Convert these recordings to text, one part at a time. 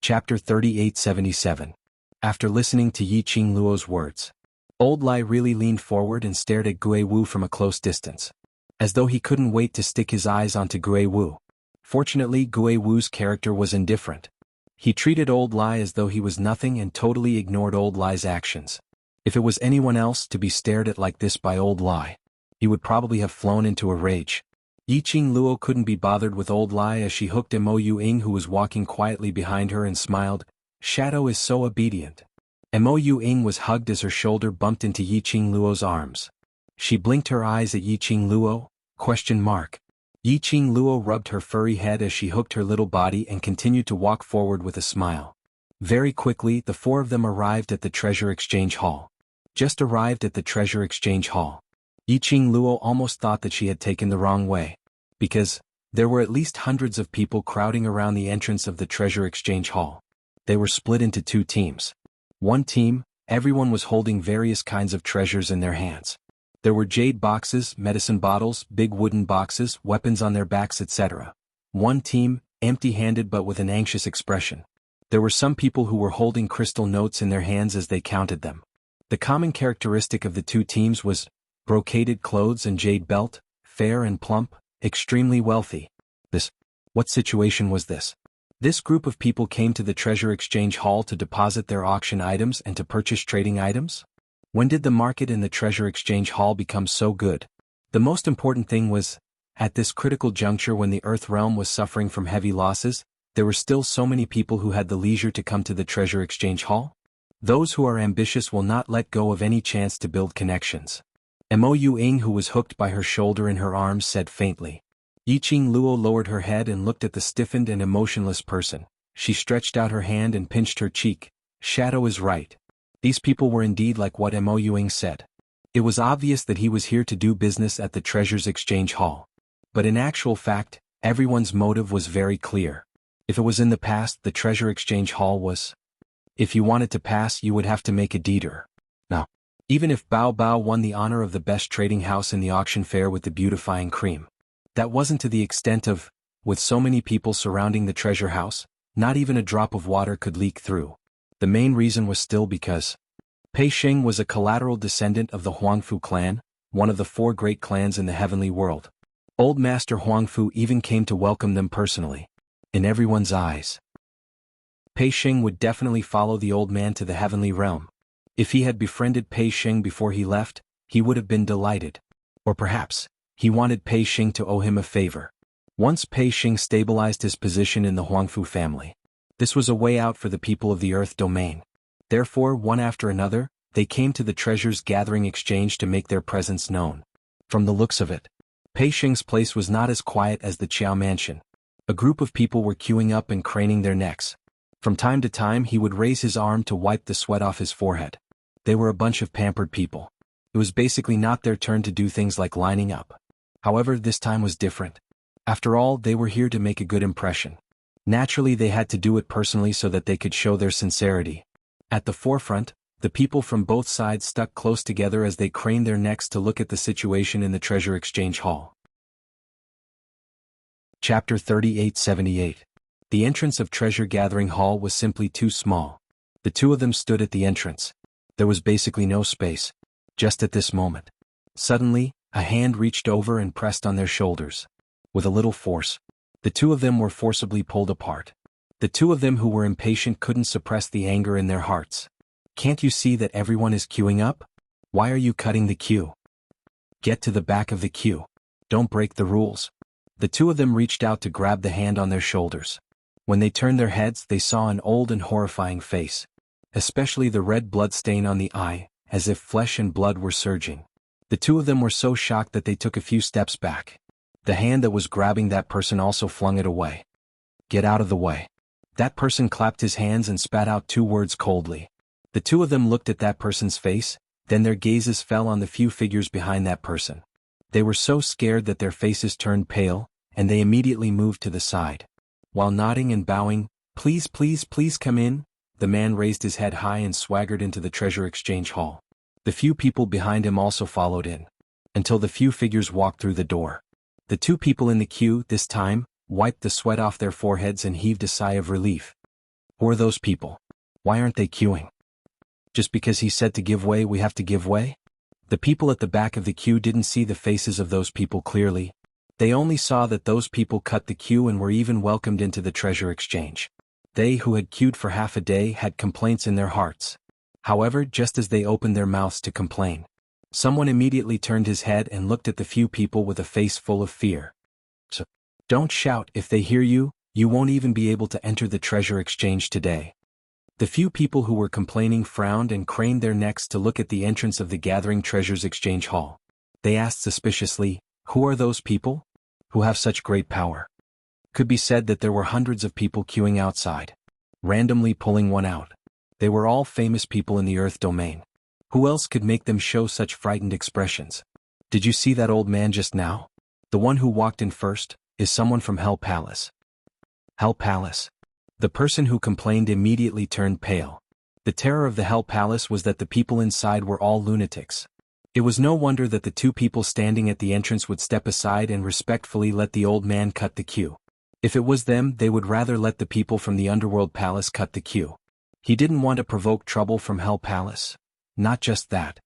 Chapter 3877. After listening to Yi Qing Luo's words, Old Lai really leaned forward and stared at Gui Wu from a close distance, as though he couldn't wait to stick his eyes onto Gui Wu. Fortunately, Gui Wu's character was indifferent. He treated Old Lai as though he was nothing and totally ignored Old Lai's actions. If it was anyone else to be stared at like this by Old Lai, he would probably have flown into a rage. Yi Qing Luo couldn't be bothered with Old Lai as she hooked Mo Ying, who was walking quietly behind her, and smiled. Shadow is so obedient. Mo Ying was hugged as her shoulder bumped into Yi Qing Luo's arms. She blinked her eyes at Yi Qing Luo? ? Yi Qing Luo rubbed her furry head as she hooked her little body and continued to walk forward with a smile. Very quickly, the four of them arrived at the Treasure Exchange Hall. Just arrived at the Treasure Exchange Hall. Yi Qing Luo almost thought that she had taken the wrong way, because there were at least hundreds of people crowding around the entrance of the Treasure Exchange Hall. They were split into two teams. One team, everyone was holding various kinds of treasures in their hands. There were jade boxes, medicine bottles, big wooden boxes, weapons on their backs, etc. One team, empty-handed but with an anxious expression. There were some people who were holding crystal notes in their hands as they counted them. The common characteristic of the two teams was brocaded clothes and jade belt, fair and plump, extremely wealthy. What situation was this? This group of people came to the Treasure Exchange Hall to deposit their auction items and to purchase trading items? When did the market in the Treasure Exchange Hall become so good? The most important thing was, at this critical juncture when the Earth realm was suffering from heavy losses, there were still so many people who had the leisure to come to the Treasure Exchange Hall? Those who are ambitious will not let go of any chance to build connections. Mo Ying, who was hooked by her shoulder in her arms, said faintly. Yi Qing Luo lowered her head and looked at the stiffened and emotionless person. She stretched out her hand and pinched her cheek. Shadow is right. These people were indeed like what Mo Ying said. It was obvious that he was here to do business at the Treasures Exchange Hall. But in actual fact, everyone's motive was very clear. If it was in the past, the Treasure Exchange Hall was. If you wanted to pass, you would have to make a deeder. Now, even if Bao Bao won the honor of the best trading house in the auction fair with the beautifying cream, that wasn't to the extent of, with so many people surrounding the treasure house, not even a drop of water could leak through. The main reason was still because Pei Sheng was a collateral descendant of the Huangfu clan, one of the four great clans in the heavenly world. Old Master Huangfu even came to welcome them personally. In everyone's eyes, Pei Sheng would definitely follow the old man to the heavenly realm. If he had befriended Pei Sheng before he left, he would have been delighted. Or perhaps, he wanted Pei Sheng to owe him a favor. Once Pei Sheng stabilized his position in the Huangfu family, this was a way out for the people of the Earth domain. Therefore, one after another, they came to the Treasures Gathering Exchange to make their presence known. From the looks of it, Pei Sheng's place was not as quiet as the Qiao Mansion. A group of people were queuing up and craning their necks. From time to time he would raise his arm to wipe the sweat off his forehead. They were a bunch of pampered people. It was basically not their turn to do things like lining up. However, this time was different. After all, they were here to make a good impression. Naturally, they had to do it personally so that they could show their sincerity. At the forefront, the people from both sides stuck close together as they craned their necks to look at the situation in the Treasure Exchange Hall. Chapter 3878. The entrance of Treasure Gathering Hall was simply too small. The two of them stood at the entrance. There was basically no space. Just at this moment, suddenly, a hand reached over and pressed on their shoulders. With a little force, the two of them were forcibly pulled apart. The two of them who were impatient couldn't suppress the anger in their hearts. Can't you see that everyone is queuing up? Why are you cutting the queue? Get to the back of the queue. Don't break the rules. The two of them reached out to grab the hand on their shoulders. When they turned their heads, they saw an old and horrifying face. Especially the red blood stain on the eye, as if flesh and blood were surging. The two of them were so shocked that they took a few steps back. The hand that was grabbing that person also flung it away. Get out of the way. That person clapped his hands and spat out two words coldly. The two of them looked at that person's face, then their gazes fell on the few figures behind that person. They were so scared that their faces turned pale, and they immediately moved to the side. While nodding and bowing, "Please, please, please come in," the man raised his head high and swaggered into the Treasure Exchange Hall. The few people behind him also followed in, until the few figures walked through the door. The two people in the queue, this time, wiped the sweat off their foreheads and heaved a sigh of relief. Who are those people? Why aren't they queuing? Just because he said to give way, we have to give way? The people at the back of the queue didn't see the faces of those people clearly. They only saw that those people cut the queue and were even welcomed into the treasure exchange. They who had queued for half a day had complaints in their hearts. However, just as they opened their mouths to complain, someone immediately turned his head and looked at the few people with a face full of fear. So, don't shout. If they hear you, you won't even be able to enter the treasure exchange today. The few people who were complaining frowned and craned their necks to look at the entrance of the gathering treasures exchange hall. They asked suspiciously, who are those people? Who have such great power? Could be said that there were hundreds of people queuing outside, randomly pulling one out. They were all famous people in the Earth domain. Who else could make them show such frightened expressions? Did you see that old man just now? The one who walked in first is someone from Hell Palace. Hell Palace. The person who complained immediately turned pale. The terror of the Hell Palace was that the people inside were all lunatics. It was no wonder that the two people standing at the entrance would step aside and respectfully let the old man cut the queue. If it was them, they would rather let the people from the Underworld Palace cut the queue. He didn't want to provoke trouble from Hell Palace. Not just that.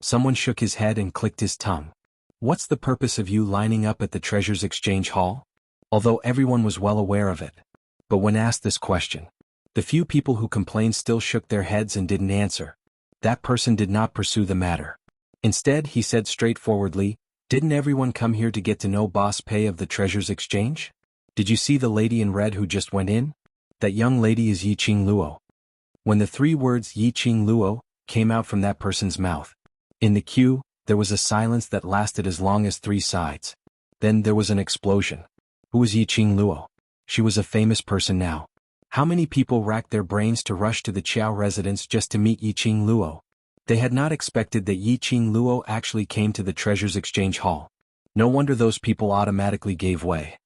Someone shook his head and clicked his tongue. What's the purpose of you lining up at the Treasures Exchange Hall? Although everyone was well aware of it. But when asked this question, the few people who complained still shook their heads and didn't answer. That person did not pursue the matter. Instead, he said straightforwardly, didn't everyone come here to get to know Boss Pei of the Treasures Exchange? Did you see the lady in red who just went in? That young lady is Yiqing Luo. When the three words Yiqing Luo came out from that person's mouth, in the queue, there was a silence that lasted as long as 3 sides. Then there was an explosion. Who was Yiqing Luo? She was a famous person now. How many people racked their brains to rush to the Qiao residence just to meet Yiqing Luo? They had not expected that Yiqing Luo actually came to the Treasures Exchange Hall. No wonder those people automatically gave way.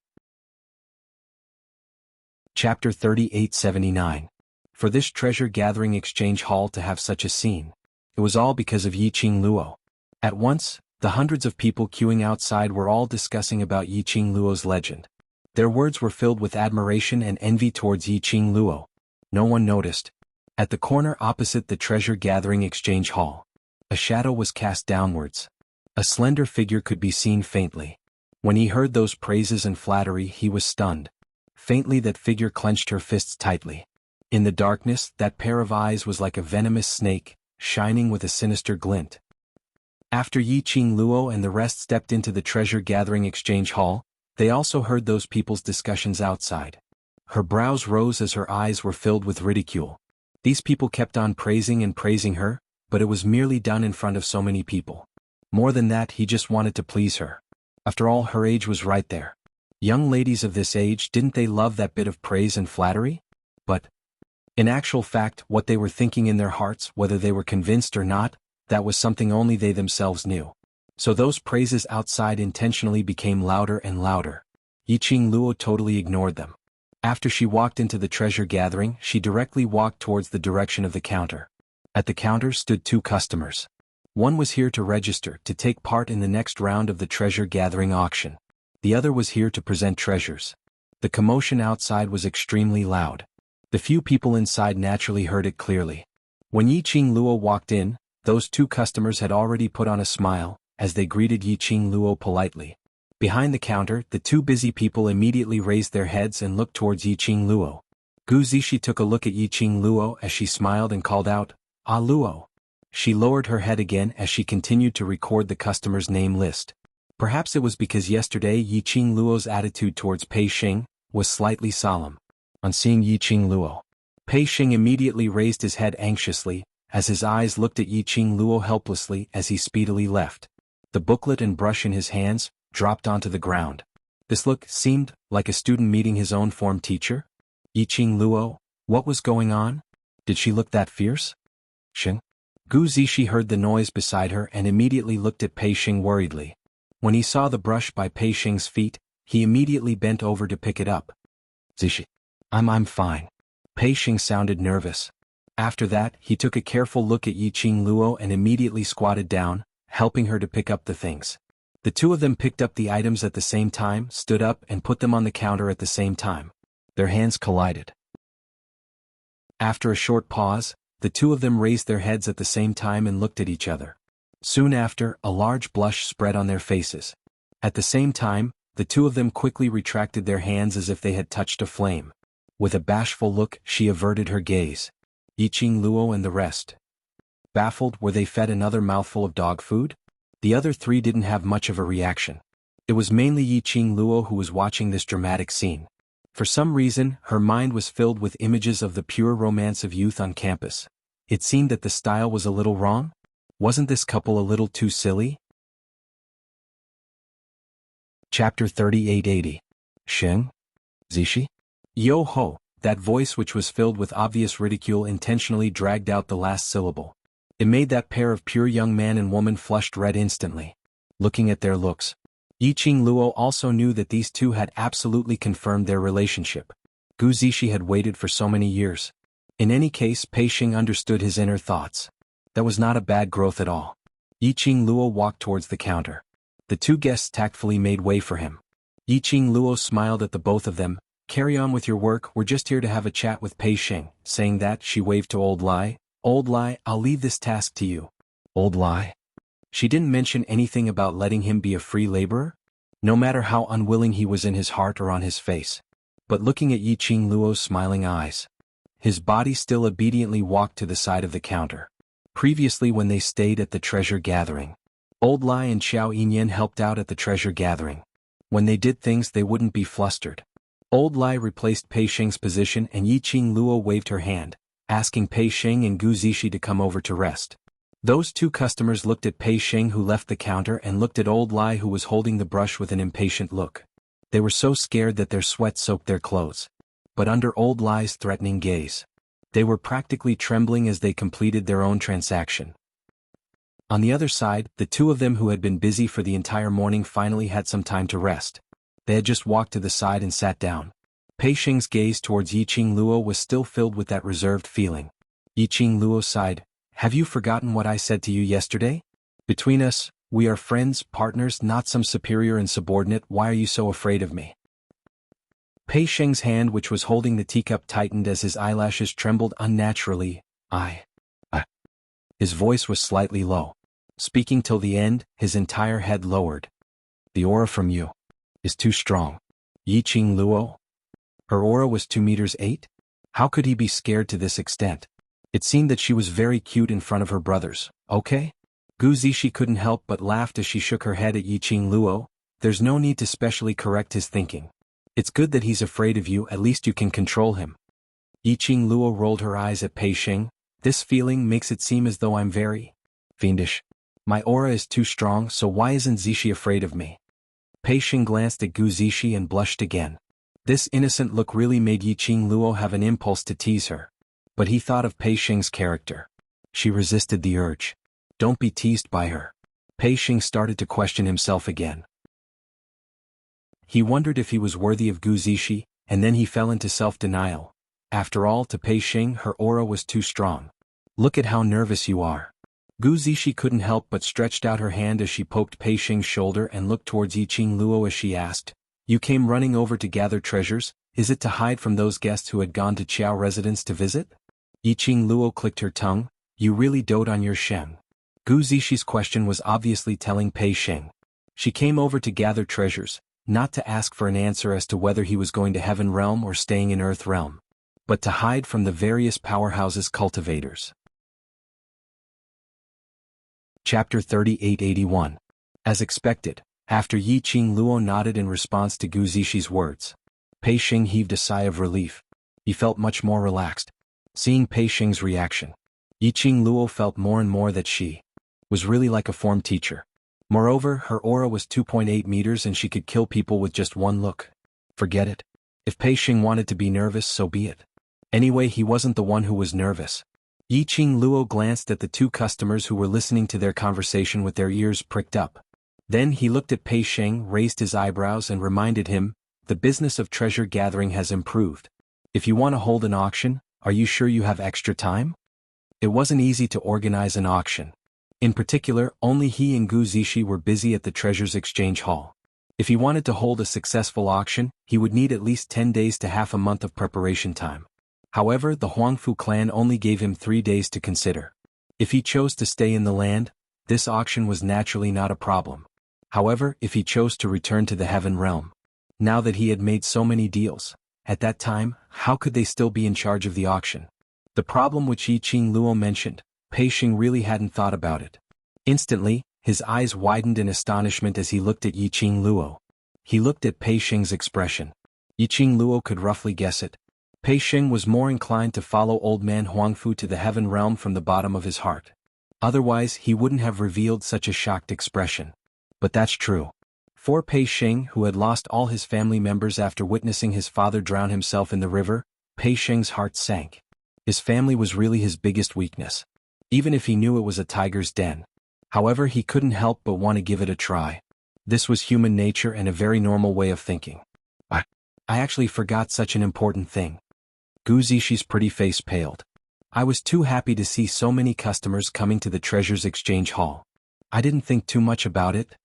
Chapter 3879. For this treasure gathering exchange hall to have such a scene, it was all because of Yiqing Luo. At once, the hundreds of people queuing outside were all discussing about Yiqing Luo's legend. Their words were filled with admiration and envy towards Yiqing Luo. No one noticed. At the corner opposite the treasure gathering exchange hall, a shadow was cast downwards. A slender figure could be seen faintly. When he heard those praises and flattery, he was stunned. Faintly, that figure clenched her fists tightly. In the darkness, that pair of eyes was like a venomous snake, shining with a sinister glint. After Yiqing Luo and the rest stepped into the treasure gathering exchange hall, they also heard those people's discussions outside. Her brows rose as her eyes were filled with ridicule. These people kept on praising and praising her, but it was merely done in front of so many people. More than that, he just wanted to please her. After all, her age was right there. Young ladies of this age, didn't they love that bit of praise and flattery? But, in actual fact, what they were thinking in their hearts, whether they were convinced or not, that was something only they themselves knew. So those praises outside intentionally became louder and louder. Yiqing Luo totally ignored them. After she walked into the treasure gathering, she directly walked towards the direction of the counter. At the counter stood 2 customers. One was here to register to take part in the next round of the treasure gathering auction. The other was here to present treasures. The commotion outside was extremely loud. The few people inside naturally heard it clearly. When Yiqing Luo walked in, those 2 customers had already put on a smile, as they greeted Yiqing Luo politely. Behind the counter, the 2 busy people immediately raised their heads and looked towards Yiqing Luo. Gu Zishi took a look at Yiqing Luo as she smiled and called out, "Ah, Luo." She lowered her head again as she continued to record the customer's name list. Perhaps it was because yesterday Yiqing Luo's attitude towards Pei Xing was slightly solemn. On seeing Yiqing Luo, Pei Xing immediately raised his head anxiously, as his eyes looked at Yiqing Luo helplessly as he speedily left. The booklet and brush in his hands dropped onto the ground. This look seemed like a student meeting his own form teacher. Yiqing Luo, what was going on? Did she look that fierce? Xing? Gu Zishi heard the noise beside her and immediately looked at Pei Xing worriedly. When he saw the brush by Pei Xing's feet, he immediately bent over to pick it up. Zishi. I'm fine. Pei Xing sounded nervous. After that, he took a careful look at Yiqing Luo and immediately squatted down, helping her to pick up the things. The 2 of them picked up the items at the same time, stood up and put them on the counter at the same time. Their hands collided. After a short pause, the two of them raised their heads at the same time and looked at each other. Soon after, a large blush spread on their faces. At the same time, the two of them quickly retracted their hands as if they had touched a flame. With a bashful look, she averted her gaze. Yiqing, Luo and the rest. Baffled, were they fed another mouthful of dog food? The other three didn't have much of a reaction. It was mainly Yiqing Luo who was watching this dramatic scene. For some reason, her mind was filled with images of the pure romance of youth on campus. It seemed that the style was a little wrong? Wasn't this couple a little too silly? Chapter 3880. Sheng? Zishi? Yo-ho, that voice which was filled with obvious ridicule intentionally dragged out the last syllable. It made that pair of pure young man and woman flushed red instantly. Looking at their looks, Yiqing Luo also knew that these two had absolutely confirmed their relationship. Gu Zishi had waited for so many years. In any case, Pei Xing understood his inner thoughts. That was not a bad growth at all. Yiqing Luo walked towards the counter. The two guests tactfully made way for him. Yiqing Luo smiled at the both of them. Carry on with your work, we're just here to have a chat with Pei Xing. Saying that, she waved to Old Lai. Old Lai, I'll leave this task to you. Old Lai? She didn't mention anything about letting him be a free laborer? No matter how unwilling he was in his heart or on his face. But looking at Yiqing Luo's smiling eyes, his body still obediently walked to the side of the counter. Previously, when they stayed at the treasure gathering, Old Lai and Xiao Yinyan helped out at the treasure gathering. When they did things, they wouldn't be flustered. Old Lai replaced Pei Xing's position and Yiqing Luo waved her hand, asking Pei Xing and Gu Zishi to come over to rest. Those two customers looked at Pei Xing, who left the counter, and looked at Old Lai, who was holding the brush with an impatient look. They were so scared that their sweat soaked their clothes. But under Old Lai's threatening gaze, they were practically trembling as they completed their own transaction. On the other side, the two of them who had been busy for the entire morning finally had some time to rest. They had just walked to the side and sat down. Pei Xing's gaze towards Yiqing Luo was still filled with that reserved feeling. Yiqing Luo sighed. Have you forgotten what I said to you yesterday? Between us, we are friends, partners, not some superior and subordinate. Why are you so afraid of me? Pei Xing's hand, which was holding the teacup, tightened as his eyelashes trembled unnaturally. His voice was slightly low. Speaking till the end, his entire head lowered. The aura from you is too strong. Yiqing Luo? Her aura was 2 meters 8? How could he be scared to this extent? It seemed that she was very cute in front of her brothers. Okay? Gu Zishi couldn't help but laughed as she shook her head at Yiqing Luo. There's no need to specially correct his thinking. It's good that he's afraid of you, at least you can control him. Yiqing Luo rolled her eyes at Pei Xing. This feeling makes it seem as though I'm very fiendish. My aura is too strong, so why isn't Zishi afraid of me? Pei Xing glanced at Gu Zishi and blushed again. This innocent look really made Yiqing Luo have an impulse to tease her. But he thought of Pei Xing's character. She resisted the urge. Don't be teased by her. Pei Xing started to question himself again. He wondered if he was worthy of Gu Zishi, and then he fell into self-denial. After all, to Pei Xing, her aura was too strong. Look at how nervous you are. Gu Zishi couldn't help but stretched out her hand as she poked Pei Xing's shoulder and looked towards Yiqing Luo as she asked, You came running over to gather treasures? Is it to hide from those guests who had gone to Qiao residence to visit? Yiqing Luo clicked her tongue. You really dote on your Sheng. Gu Zishi's question was obviously telling Pei Xing. She came over to gather treasures, not to ask for an answer as to whether he was going to Heaven Realm or staying in Earth Realm, but to hide from the various powerhouses' cultivators. Chapter 3881. As expected, after Yiqing Luo nodded in response to Gu Zishi's words, Pei Xing heaved a sigh of relief. He felt much more relaxed. Seeing Pei Xing's reaction, Yiqing Luo felt more and more that she was really like a form teacher. Moreover, her aura was 2.8 meters and she could kill people with just one look. Forget it. If Pei Xing wanted to be nervous, so be it. Anyway, he wasn't the one who was nervous. Yiqing Luo glanced at the two customers who were listening to their conversation with their ears pricked up. Then he looked at Pei Xing, raised his eyebrows and reminded him, the business of treasure gathering has improved. If you want to hold an auction, are you sure you have extra time? It wasn't easy to organize an auction. In particular, only he and Gu Zishi were busy at the Treasures Exchange Hall. If he wanted to hold a successful auction, he would need at least 10 days to half a month of preparation time. However, the Huangfu clan only gave him 3 days to consider. If he chose to stay in the land, this auction was naturally not a problem. However, if he chose to return to the Heaven Realm, now that he had made so many deals, at that time, how could they still be in charge of the auction? The problem which Yiqing Luo mentioned, Pei Xing really hadn't thought about it. Instantly, his eyes widened in astonishment as he looked at Yiqing Luo. He looked at Pei Xing's expression. Yiqing Luo could roughly guess it. Pei Xing was more inclined to follow old man Huangfu to the Heaven Realm from the bottom of his heart. Otherwise, he wouldn't have revealed such a shocked expression. But that's true. For Pei Xing, who had lost all his family members after witnessing his father drown himself in the river, Pei Xing's heart sank. His family was really his biggest weakness. Even if he knew it was a tiger's den. However, he couldn't help but want to give it a try. This was human nature and a very normal way of thinking. I actually forgot such an important thing. Gu Zixi pretty face paled. I was too happy to see so many customers coming to the treasures exchange hall. I didn't think too much about it.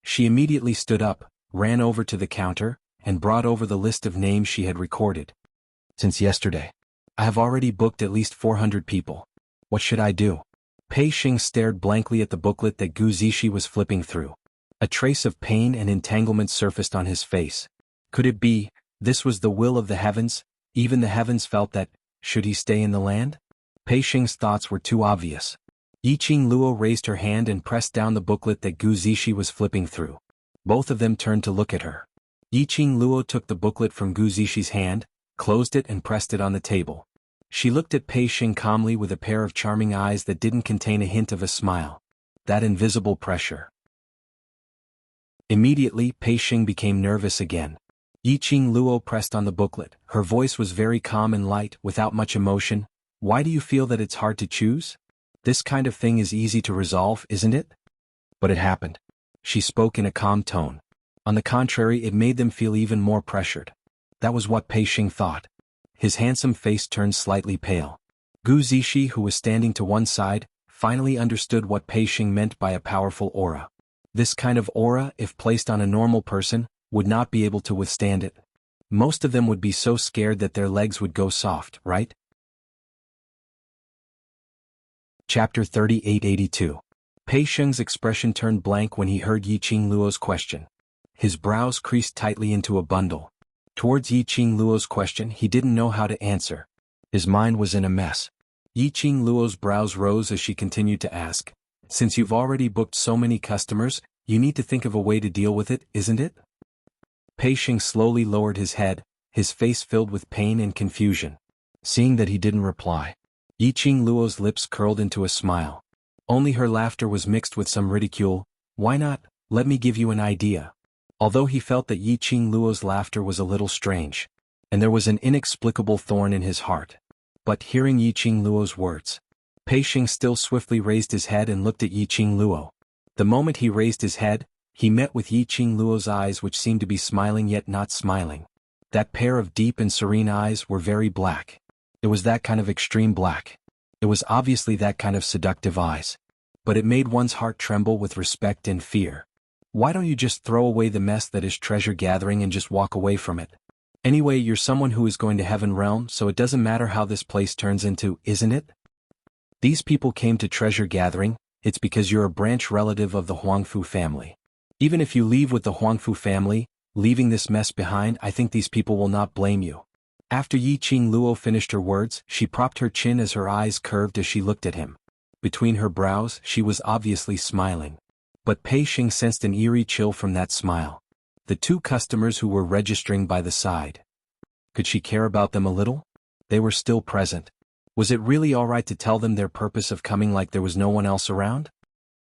She immediately stood up, ran over to the counter, and brought over the list of names she had recorded. Since yesterday, I have already booked at least 400 people. What should I do? Pei Xing stared blankly at the booklet that Gu Zixi was flipping through. A trace of pain and entanglement surfaced on his face. Could it be, this was the will of the heavens? Even the heavens felt that, should he stay in the land? Pei Xing's thoughts were too obvious. Yiqing Luo raised her hand and pressed down the booklet that Gu Zixi was flipping through. Both of them turned to look at her. Yiqing Luo took the booklet from Gu Zixi's hand, closed it and pressed it on the table. She looked at Pei Xing calmly with a pair of charming eyes that didn't contain a hint of a smile. That invisible pressure. Immediately, Pei Xing became nervous again. Yiqing Luo pressed on the booklet. Her voice was very calm and light, without much emotion. Why do you feel that it's hard to choose? This kind of thing is easy to resolve, isn't it? But it happened. She spoke in a calm tone. On the contrary, it made them feel even more pressured. That was what Pei Xing thought. His handsome face turned slightly pale. Gu Zixi, who was standing to one side, finally understood what Pei Xing meant by a powerful aura. This kind of aura, if placed on a normal person, would not be able to withstand it. Most of them would be so scared that their legs would go soft, right? Chapter 3882. Pei Xing's expression turned blank when he heard Yiqing Luo's question. His brows creased tightly into a bundle. Towards Yiqing Luo's question, he didn't know how to answer. His mind was in a mess. Yiqing Luo's brows rose as she continued to ask, "Since you've already booked so many customers, you need to think of a way to deal with it, isn't it?" Pei Xing slowly lowered his head, his face filled with pain and confusion. Seeing that he didn't reply, Yiqing Luo's lips curled into a smile. Only her laughter was mixed with some ridicule. "Why not? Let me give you an idea." Although he felt that Yiqing Luo's laughter was a little strange, and there was an inexplicable thorn in his heart. But hearing Yiqing Luo's words, Pei Xing still swiftly raised his head and looked at Yiqing Luo. The moment he raised his head, he met with Yiqing Luo's eyes, which seemed to be smiling yet not smiling. That pair of deep and serene eyes were very black. It was that kind of extreme black. It was obviously that kind of seductive eyes. But it made one's heart tremble with respect and fear. Why don't you just throw away the mess that is treasure gathering and just walk away from it? Anyway, you're someone who is going to Heaven Realm, so it doesn't matter how this place turns into, isn't it? These people came to treasure gathering, it's because you're a branch relative of the Huangfu family. Even if you leave with the Huangfu family, leaving this mess behind, I think these people will not blame you. After Yiqing Luo finished her words, she propped her chin as her eyes curved as she looked at him. Between her brows, she was obviously smiling. But Pei Xing sensed an eerie chill from that smile. The two customers who were registering by the side. Could she care about them a little? They were still present. Was it really all right to tell them their purpose of coming like there was no one else around?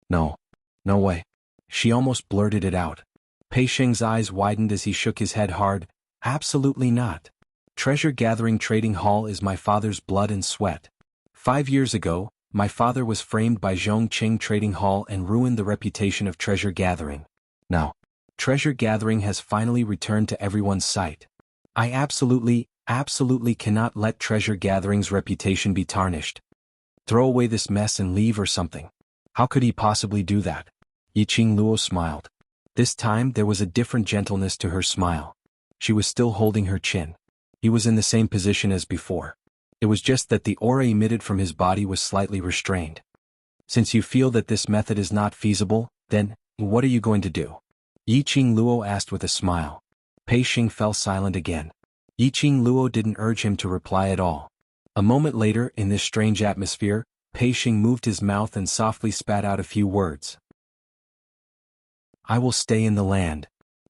No. No way. She almost blurted it out. Pei Xing's eyes widened as he shook his head hard. Absolutely not. Treasure Gathering Trading Hall is my father's blood and sweat. 5 years ago, my father was framed by Zhongqing Trading Hall and ruined the reputation of treasure gathering. Now, treasure gathering has finally returned to everyone's sight. I absolutely cannot let treasure gathering's reputation be tarnished. Throw away this mess and leave or something. How could he possibly do that? Yiqing Luo smiled. This time there was a different gentleness to her smile. She was still holding her chin. He was in the same position as before. It was just that the aura emitted from his body was slightly restrained. Since you feel that this method is not feasible, then, what are you going to do? Yiqing Luo asked with a smile. Pei Xing fell silent again. Yiqing Luo didn't urge him to reply at all. A moment later, in this strange atmosphere, Pei Xing moved his mouth and softly spat out a few words. I will stay in the land.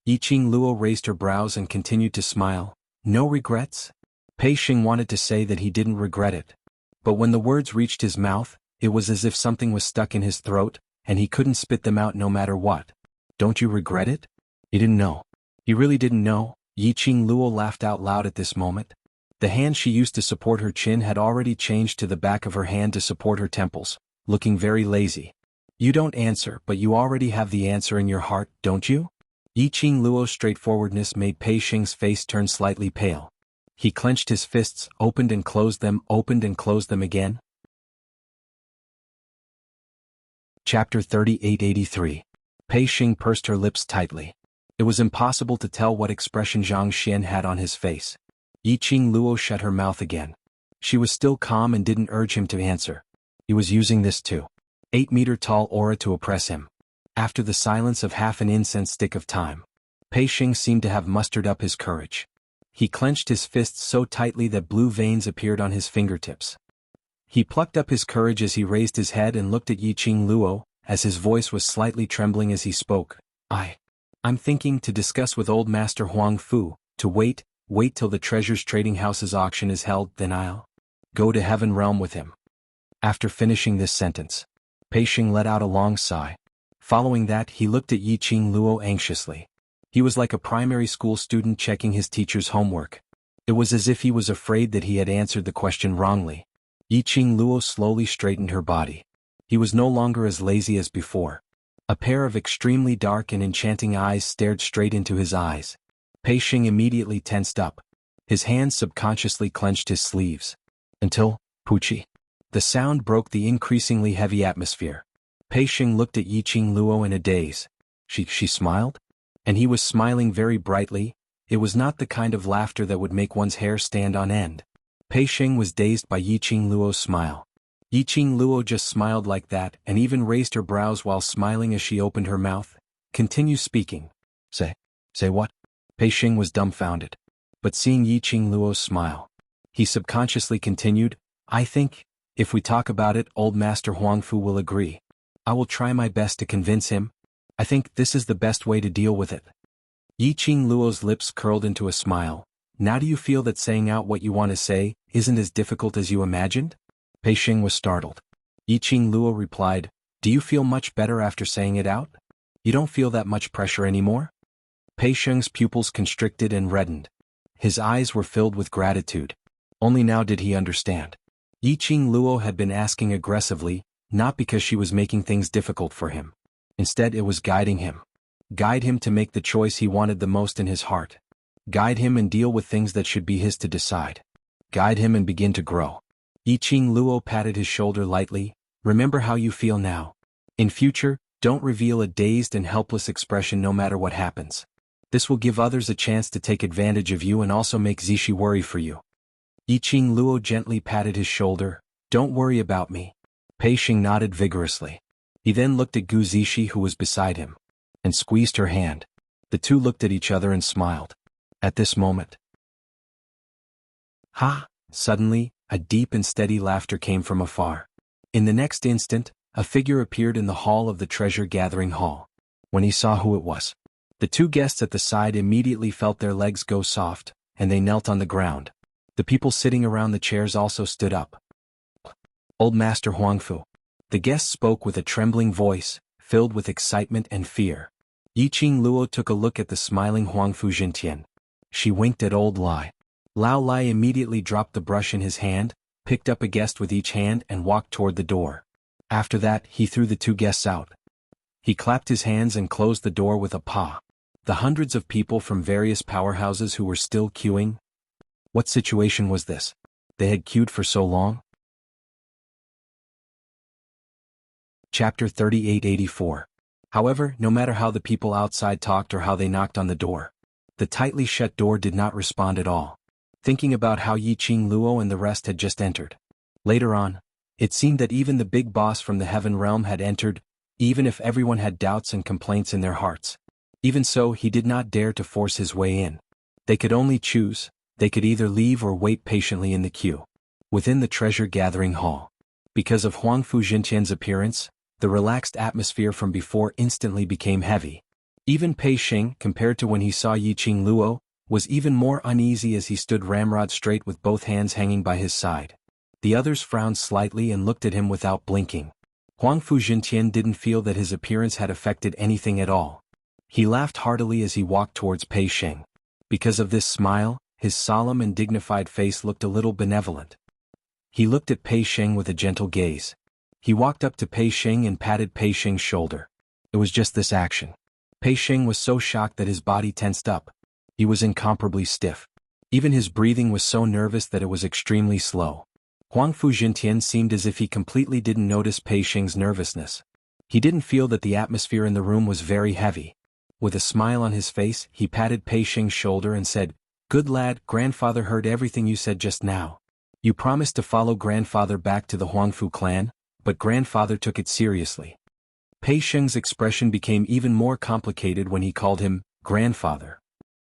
Yiqing Luo raised her brows and continued to smile. No regrets? Pei Xing wanted to say that he didn't regret it. But when the words reached his mouth, it was as if something was stuck in his throat, and he couldn't spit them out no matter what. Don't you regret it? He didn't know. He really didn't know. Yiqing Luo laughed out loud at this moment. The hand she used to support her chin had already changed to the back of her hand to support her temples, looking very lazy. You don't answer, but you already have the answer in your heart, don't you? Yiqing Luo's straightforwardness made Pei Xing's face turn slightly pale. He clenched his fists, opened and closed them again. Chapter 3883. Pei Xing pursed her lips tightly. It was impossible to tell what expression Zhang Xian had on his face. Yiqing Luo shut her mouth again. She was still calm and didn't urge him to answer. He was using this 8-meter-tall aura to oppress him. After the silence of half an incense stick of time, Pei Xing seemed to have mustered up his courage. He clenched his fists so tightly that blue veins appeared on his fingertips. He plucked up his courage as he raised his head and looked at Yiqing Luo, as his voice was slightly trembling as he spoke. I'm thinking to discuss with old Master Huang Fu, to wait till the Treasures Trading House's auction is held, then I'll go to Heaven Realm with him. After finishing this sentence, Pei Xing let out a long sigh. Following that, he looked at Yiqing Luo anxiously. He was like a primary school student checking his teacher's homework. It was as if he was afraid that he had answered the question wrongly. Yiqing Luo slowly straightened her body. He was no longer as lazy as before. A pair of extremely dark and enchanting eyes stared straight into his eyes. Pei Xing immediately tensed up. His hands subconsciously clenched his sleeves. Until, Puchi. The sound broke the increasingly heavy atmosphere. Pei Xing looked at Yiqing Luo in a daze. She smiled? And he was smiling very brightly. It was not the kind of laughter that would make one's hair stand on end. Pei Xing was dazed by Yiqing Luo's smile. Yiqing Luo just smiled like that and even raised her brows while smiling as she opened her mouth. Continue speaking. Say what? Pei Xing was dumbfounded. But seeing Yiqing Luo's smile, he subconsciously continued, I think, if we talk about it, old Master Huang Fu will agree. I will try my best to convince him. I think this is the best way to deal with it. Yiqing Luo's lips curled into a smile. Now do you feel that saying out what you want to say isn't as difficult as you imagined? Pei Xing was startled. Yiqing Luo replied, Do you feel much better after saying it out? You don't feel that much pressure anymore? Pei Xing's pupils constricted and reddened. His eyes were filled with gratitude. Only now did he understand. Yiqing Luo had been asking aggressively, not because she was making things difficult for him. Instead, it was guiding him. Guide him to make the choice he wanted the most in his heart. Guide him and deal with things that should be his to decide. Guide him and begin to grow. Yiqing Luo patted his shoulder lightly. Remember how you feel now. In future, don't reveal a dazed and helpless expression no matter what happens. This will give others a chance to take advantage of you and also make Zishi worry for you. Yiqing Luo gently patted his shoulder. Don't worry about me. Pei Xing nodded vigorously. He then looked at Gu Zishi who was beside him, and squeezed her hand. The two looked at each other and smiled. At this moment, suddenly, a deep and steady laughter came from afar. In the next instant, a figure appeared in the hall of the treasure-gathering hall. When he saw who it was, the two guests at the side immediately felt their legs go soft, and they knelt on the ground. The people sitting around the chairs also stood up. Old Master Huang Fu. The guest spoke with a trembling voice, filled with excitement and fear. Yiqing Luo took a look at the smiling Huang Fu Jintian. She winked at Old Lai. Lao Lai immediately dropped the brush in his hand, picked up a guest with each hand and walked toward the door. After that, he threw the two guests out. He clapped his hands and closed the door with a paw. The hundreds of people from various powerhouses who were still queuing. What situation was this? They had queued for so long? Chapter 3884. However, no matter how the people outside talked or how they knocked on the door, the tightly shut door did not respond at all. thinking about how Yi Qing Luo and the rest had just entered. Later on, it seemed that even the big boss from the heaven realm had entered, even if everyone had doubts and complaints in their hearts. Even so, he did not dare to force his way in. They could only choose, they could either leave or wait patiently in the queue. Within the treasure-gathering hall. Because of Huangfu Jintian's appearance, the relaxed atmosphere from before instantly became heavy. Even Pei Xing, compared to when he saw Yi Qing Luo, was even more uneasy as he stood ramrod straight with both hands hanging by his side. The others frowned slightly and looked at him without blinking. Huangfu Jintian didn't feel that his appearance had affected anything at all. He laughed heartily as he walked towards Pei Xing. Because of this smile, his solemn and dignified face looked a little benevolent. He looked at Pei Xing with a gentle gaze. He walked up to Pei Xing and patted Pei Xing's shoulder. It was just this action. Pei Xing was so shocked that his body tensed up. He was incomparably stiff. Even his breathing was so nervous that it was extremely slow. Huangfu Jintian seemed as if he completely didn't notice Pei Xing's nervousness. He didn't feel that the atmosphere in the room was very heavy. With a smile on his face, he patted Pei Xing's shoulder and said, "Good lad, grandfather heard everything you said just now. You promised to follow grandfather back to the Huangfu clan, but grandfather took it seriously." Pei Xing's expression became even more complicated when he called him grandfather.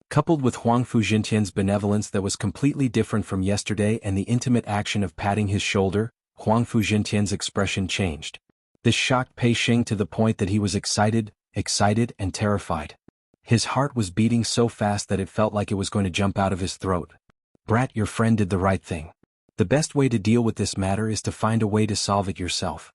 Coupled with Huangfu Jintian's benevolence that was completely different from yesterday and the intimate action of patting his shoulder, Huangfu Jintian's expression changed. This shocked Pei Xing to the point that he was excited and terrified. His heart was beating so fast that it felt like it was going to jump out of his throat. "Brat, your friend did the right thing. The best way to deal with this matter is to find a way to solve it yourself."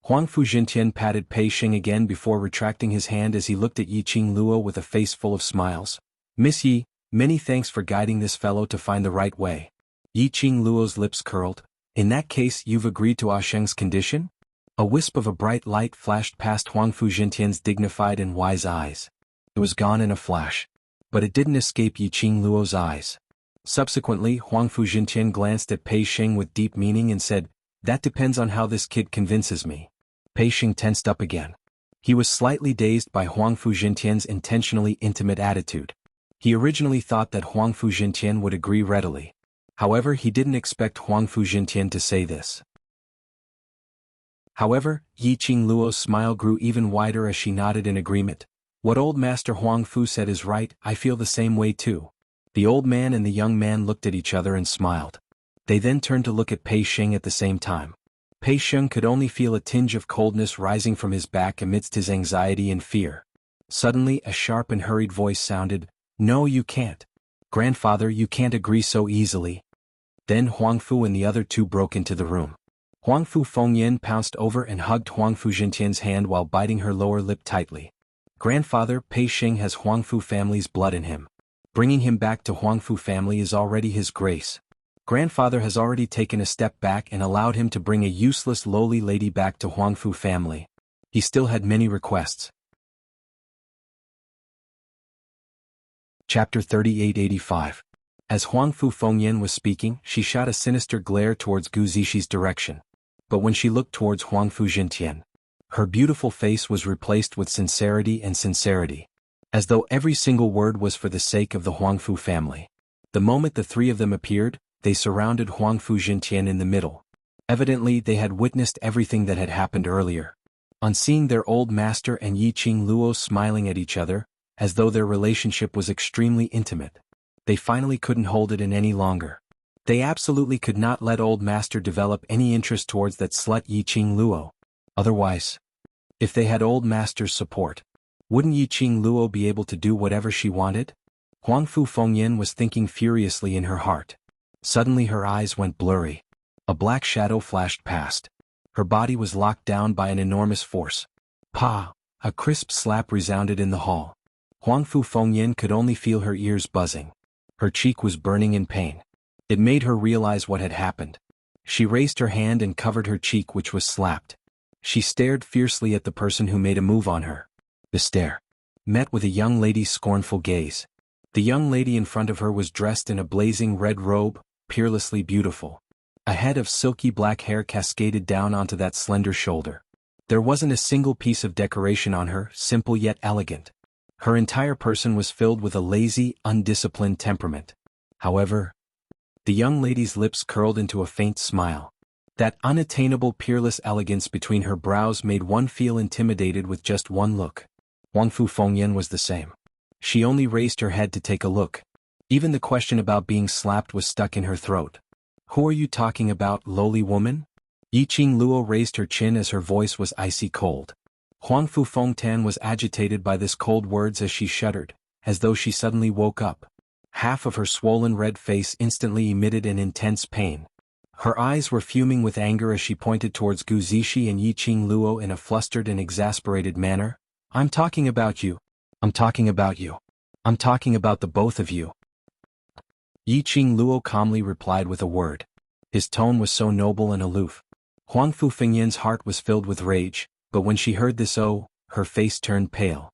Huangfu Jintian patted Pei Xing again before retracting his hand as he looked at Yi Qing Luo with a face full of smiles. "Miss Yi, many thanks for guiding this fellow to find the right way." Yi Qing Luo's lips curled. "In that case, you've agreed to Ah Sheng's condition?" A wisp of a bright light flashed past Huangfu Jintian's dignified and wise eyes. It was gone in a flash. But it didn't escape Yi Qing Luo's eyes. Subsequently, Huangfu Jintian glanced at Pei Xing with deep meaning and said, "That depends on how this kid convinces me." Pei Xing tensed up again. He was slightly dazed by Huangfu Jintian's intentionally intimate attitude. He originally thought that Huangfu Jintian would agree readily. However, he didn't expect Huangfu Jintian to say this. However, Yi Qing Luo's smile grew even wider as she nodded in agreement. "What old Master Huangfu said is right, I feel the same way too." The old man and the young man looked at each other and smiled. They then turned to look at Pei Xing at the same time. Pei Xing could only feel a tinge of coldness rising from his back amidst his anxiety and fear. Suddenly, a sharp and hurried voice sounded, "No, you can't. Grandfather, you can't agree so easily." Then Huangfu and the other two broke into the room. Huangfu Fengyan pounced over and hugged Huangfu Jintian's hand while biting her lower lip tightly. "Grandfather, Pei Xing has Huangfu family's blood in him. Bringing him back to Huangfu family is already his grace. Grandfather has already taken a step back and allowed him to bring a useless lowly lady back to Huangfu family. He still had many requests." Chapter 3885. As Huangfu Fengyan was speaking, she shot a sinister glare towards Gu Zixi direction. But when she looked towards Huangfu Jintian, her beautiful face was replaced with sincerity, as though every single word was for the sake of the Huangfu family. The moment the three of them appeared, they surrounded Huangfu Jintian in the middle. Evidently, they had witnessed everything that had happened earlier. On seeing their old master and Yi Qing Luo smiling at each other, as though their relationship was extremely intimate, they finally couldn't hold it in any longer. They absolutely could not let old master develop any interest towards that slut Yi Qing Luo. Otherwise, if they had old master's support, wouldn't Yi Qing Luo be able to do whatever she wanted? Huangfu Fengyan was thinking furiously in her heart. Suddenly her eyes went blurry. A black shadow flashed past. Her body was locked down by an enormous force. Pa! A crisp slap resounded in the hall. Huangfu Fengyan could only feel her ears buzzing. Her cheek was burning in pain. It made her realize what had happened. She raised her hand and covered her cheek, which was slapped. She stared fiercely at the person who made a move on her. The stare met with a young lady's scornful gaze. The young lady in front of her was dressed in a blazing red robe, peerlessly beautiful. A head of silky black hair cascaded down onto that slender shoulder. There wasn't a single piece of decoration on her, simple yet elegant. Her entire person was filled with a lazy, undisciplined temperament. However, The young lady's lips curled into a faint smile. That unattainable peerless elegance between her brows made one feel intimidated with just one look. Huangfu Fengyan was the same. She only raised her head to take a look. Even the question about being slapped was stuck in her throat. "Who are you talking about, lowly woman?" Yiqing Luo raised her chin as her voice was icy cold. Huangfu Fengtan was agitated by this cold words as she shuddered, as though she suddenly woke up. Half of her swollen red face instantly emitted an intense pain. Her eyes were fuming with anger as she pointed towards Gu Zishi and Yiqing Luo in a flustered and exasperated manner. "I'm talking about you. I'm talking about you. I'm talking about the both of you." Yiqing Luo calmly replied with a word. His tone was so noble and aloof. Huangfu Fengyan's heart was filled with rage, but when she heard this her face turned pale.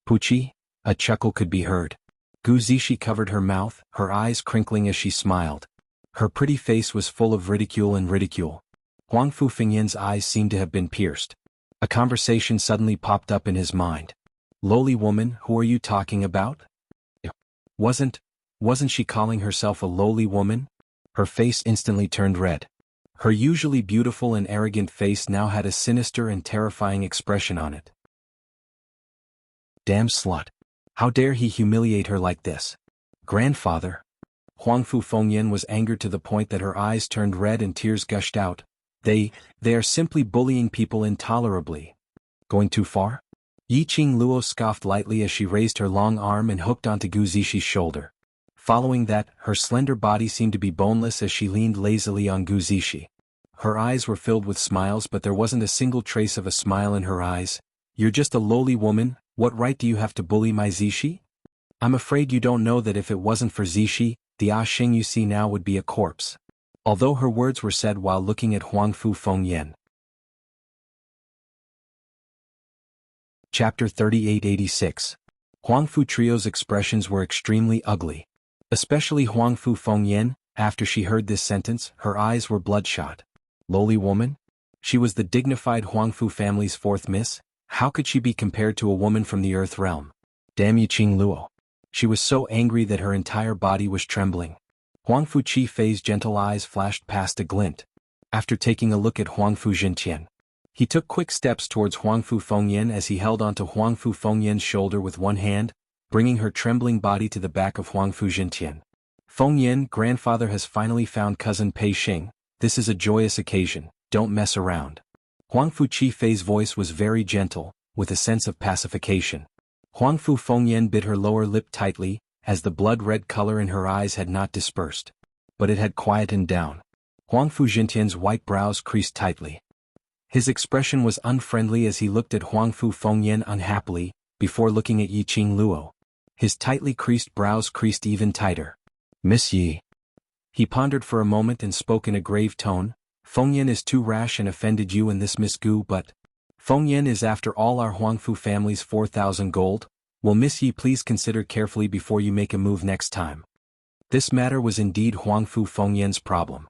"Puchi?" A chuckle could be heard. Gu Zishi covered her mouth, her eyes crinkling as she smiled. Her pretty face was full of ridicule and ridicule. Huangfu Fengyan's eyes seemed to have been pierced. A conversation suddenly popped up in his mind. "Lowly woman, who are you talking about?" Wasn't she calling herself a lowly woman? Her face instantly turned red. Her usually beautiful and arrogant face now had a sinister and terrifying expression on it. Damn slut. How dare he humiliate her like this? Grandfather. Huangfu Fengyan was angered to the point that her eyes turned red and tears gushed out. They are simply bullying people intolerably. Going too far? Yiqing Luo scoffed lightly as she raised her long arm and hooked onto Gu Zishi's shoulder. Following that, her slender body seemed to be boneless as she leaned lazily on Gu Zishi. Her eyes were filled with smiles, but there wasn't a single trace of a smile in her eyes. "You're just a lowly woman, what right do you have to bully my Zishi? I'm afraid you don't know that if it wasn't for Zishi, the Xing you see now would be a corpse." Although her words were said while looking at Huangfu Fengyan. Chapter 3886. Huangfu Trio's expressions were extremely ugly. Especially Huangfu Fengyan. After she heard this sentence, her eyes were bloodshot. Lowly woman? She was the dignified Huangfu family's fourth miss. How could she be compared to a woman from the Earth realm? Damn Yiqing Luo. She was so angry that her entire body was trembling. Huangfu Chi Fei's gentle eyes flashed past a glint. After taking a look at Huangfu Jintian, he took quick steps towards Huangfu Fengyan as he held onto Huangfu Fengyan's shoulder with one hand, bringing her trembling body to the back of Huangfu Jintian. "Fengyan, grandfather has finally found cousin Pei Xing. This is a joyous occasion, don't mess around." Huangfu Chi Fei's voice was very gentle, with a sense of pacification. Huangfu Fengyan bit her lower lip tightly, as the blood-red color in her eyes had not dispersed. But it had quietened down. Huangfu Jintian's white brows creased tightly. His expression was unfriendly as he looked at Huangfu Fengyan unhappily, before looking at Yiqing Luo. His tightly creased brows creased even tighter. "Miss Yi." He pondered for a moment and spoke in a grave tone. "Fengyan is too rash and offended you in this, Miss Gu, but Fengyan is after all our Huangfu family's 4,000 gold. Will Miss Yi please consider carefully before you make a move next time?" This matter was indeed Huangfu Fengyan's problem.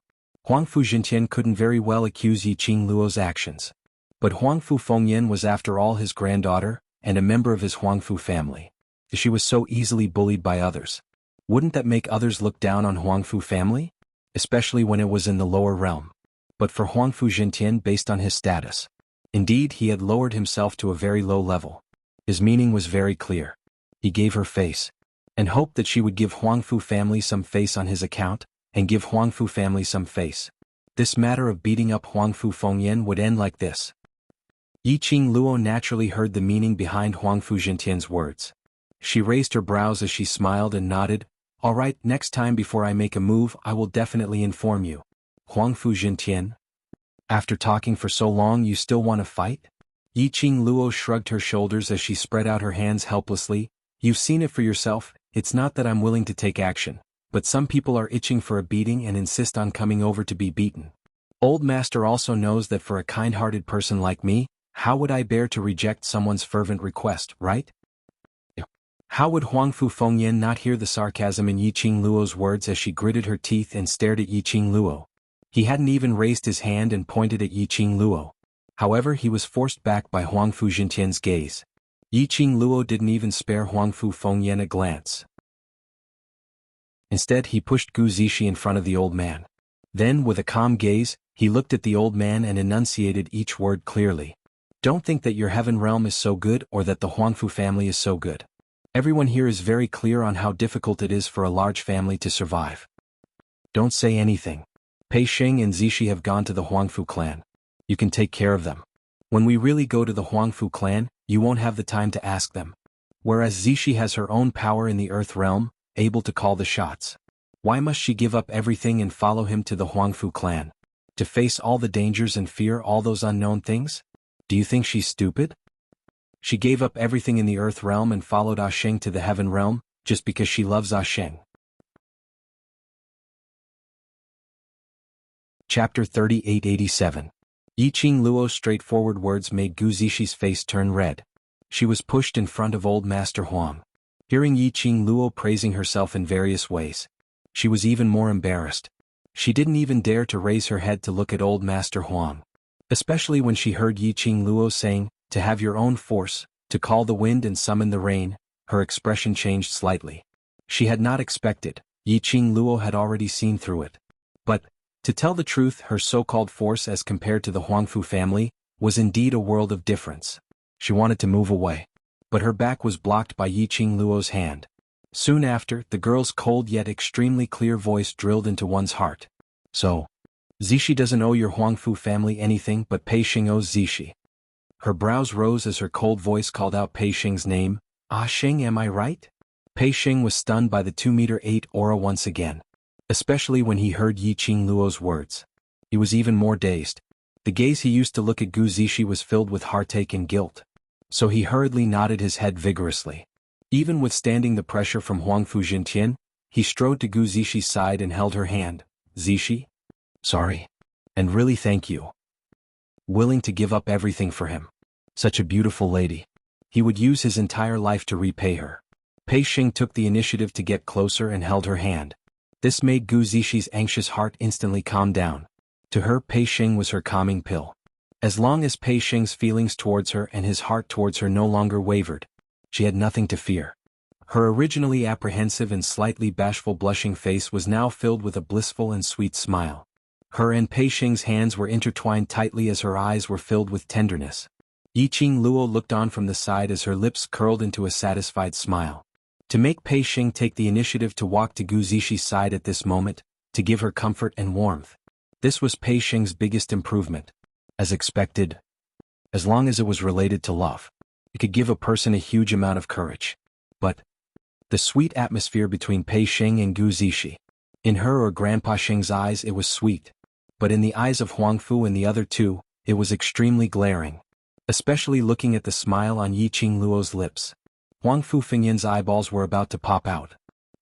Huangfu Jintian couldn't very well accuse Yiqing Luo's actions. But Huangfu Fengyan was after all his granddaughter, and a member of his Huangfu family. She was so easily bullied by others. Wouldn't that make others look down on Huangfu family? Especially when it was in the lower realm. But for Huangfu Jintian, based on his status. Indeed, he had lowered himself to a very low level. His meaning was very clear. He gave her face. And hoped that she would give Huangfu family some face on his account, and give Huangfu family some face. This matter of beating up Huangfu Fengyan would end like this. Yiqing Luo naturally heard the meaning behind Huangfu Jintian's words. She raised her brows as she smiled and nodded. "All right, next time before I make a move I will definitely inform you." Huangfu Jintian? After talking for so long you still want to fight? Yiqing Luo shrugged her shoulders as she spread out her hands helplessly. "You've seen it for yourself, it's not that I'm willing to take action, but some people are itching for a beating and insist on coming over to be beaten. Old Master also knows that for a kind-hearted person like me, how would I bear to reject someone's fervent request, right?" How would Huangfu Fengyan not hear the sarcasm in Yiqing Luo's words as she gritted her teeth and stared at Yiqing Luo? He hadn't even raised his hand and pointed at Yiqing Luo. However, he was forced back by Huangfu Jintian's gaze. Yiqing Luo didn't even spare Huangfu Fengyan a glance. Instead, he pushed Gu Zishi in front of the old man. Then, with a calm gaze, he looked at the old man and enunciated each word clearly. Don't think that your heaven realm is so good or that the Huangfu family is so good. Everyone here is very clear on how difficult it is for a large family to survive. Don't say anything. Pei Xing and Zishi have gone to the Huangfu clan. You can take care of them. When we really go to the Huangfu clan, you won't have the time to ask them. Whereas Zishi has her own power in the earth realm, able to call the shots. Why must she give up everything and follow him to the Huangfu clan? To face all the dangers and fear all those unknown things? Do you think she's stupid? She gave up everything in the earth realm and followed Ah Sheng to the heaven realm, just because she loves Ah Sheng. Chapter 3887. Yiqing Luo's straightforward words made Gu Zishi's face turn red. She was pushed in front of old Master Huang. Hearing Yiqing Luo praising herself in various ways, she was even more embarrassed. She didn't even dare to raise her head to look at old Master Huang. Especially when she heard Yiqing Luo saying, to have your own force, to call the wind and summon the rain, her expression changed slightly. She had not expected, Yiqing Luo had already seen through it. But, to tell the truth, her so-called force as compared to the Huangfu family, was indeed a world of difference. She wanted to move away. But her back was blocked by Yiqing Luo's hand. Soon after, the girl's cold yet extremely clear voice drilled into one's heart. So, Zishi doesn't owe your Huangfu family anything but Pei Xing owes Zishi. Her brows rose as her cold voice called out Pei Xing's name. Ah Sheng, am I right? Pei Xing was stunned by the 2-meter-8 aura once again. Especially when he heard Yiqing Luo's words. He was even more dazed. The gaze he used to look at Gu Zishi was filled with heartache and guilt. So he hurriedly nodded his head vigorously. Even withstanding the pressure from Huangfu Jintian, he strode to Gu Zishi's side and held her hand. Zishi? Sorry. And really thank you. Willing to give up everything for him. Such a beautiful lady. He would use his entire life to repay her. Pei Xing took the initiative to get closer and held her hand. This made Gu Zishi's anxious heart instantly calm down. To her, Pei Xing was her calming pill. As long as Pei Xing's feelings towards her and his heart towards her no longer wavered, she had nothing to fear. Her originally apprehensive and slightly bashful blushing face was now filled with a blissful and sweet smile. Her and Pei Xing's hands were intertwined tightly as her eyes were filled with tenderness. Yiqing Luo looked on from the side as her lips curled into a satisfied smile. To make Pei Xing take the initiative to walk to Gu Zishi's side at this moment, to give her comfort and warmth. This was Pei Xing's biggest improvement. As expected. As long as it was related to love. It could give a person a huge amount of courage. But the sweet atmosphere between Pei Xing and Gu Zishi. In her or Grandpa Xing's eyes it was sweet. But in the eyes of Huangfu and the other two, it was extremely glaring. Especially looking at the smile on Yiqing Luo's lips. Huangfu Fengyan's eyeballs were about to pop out.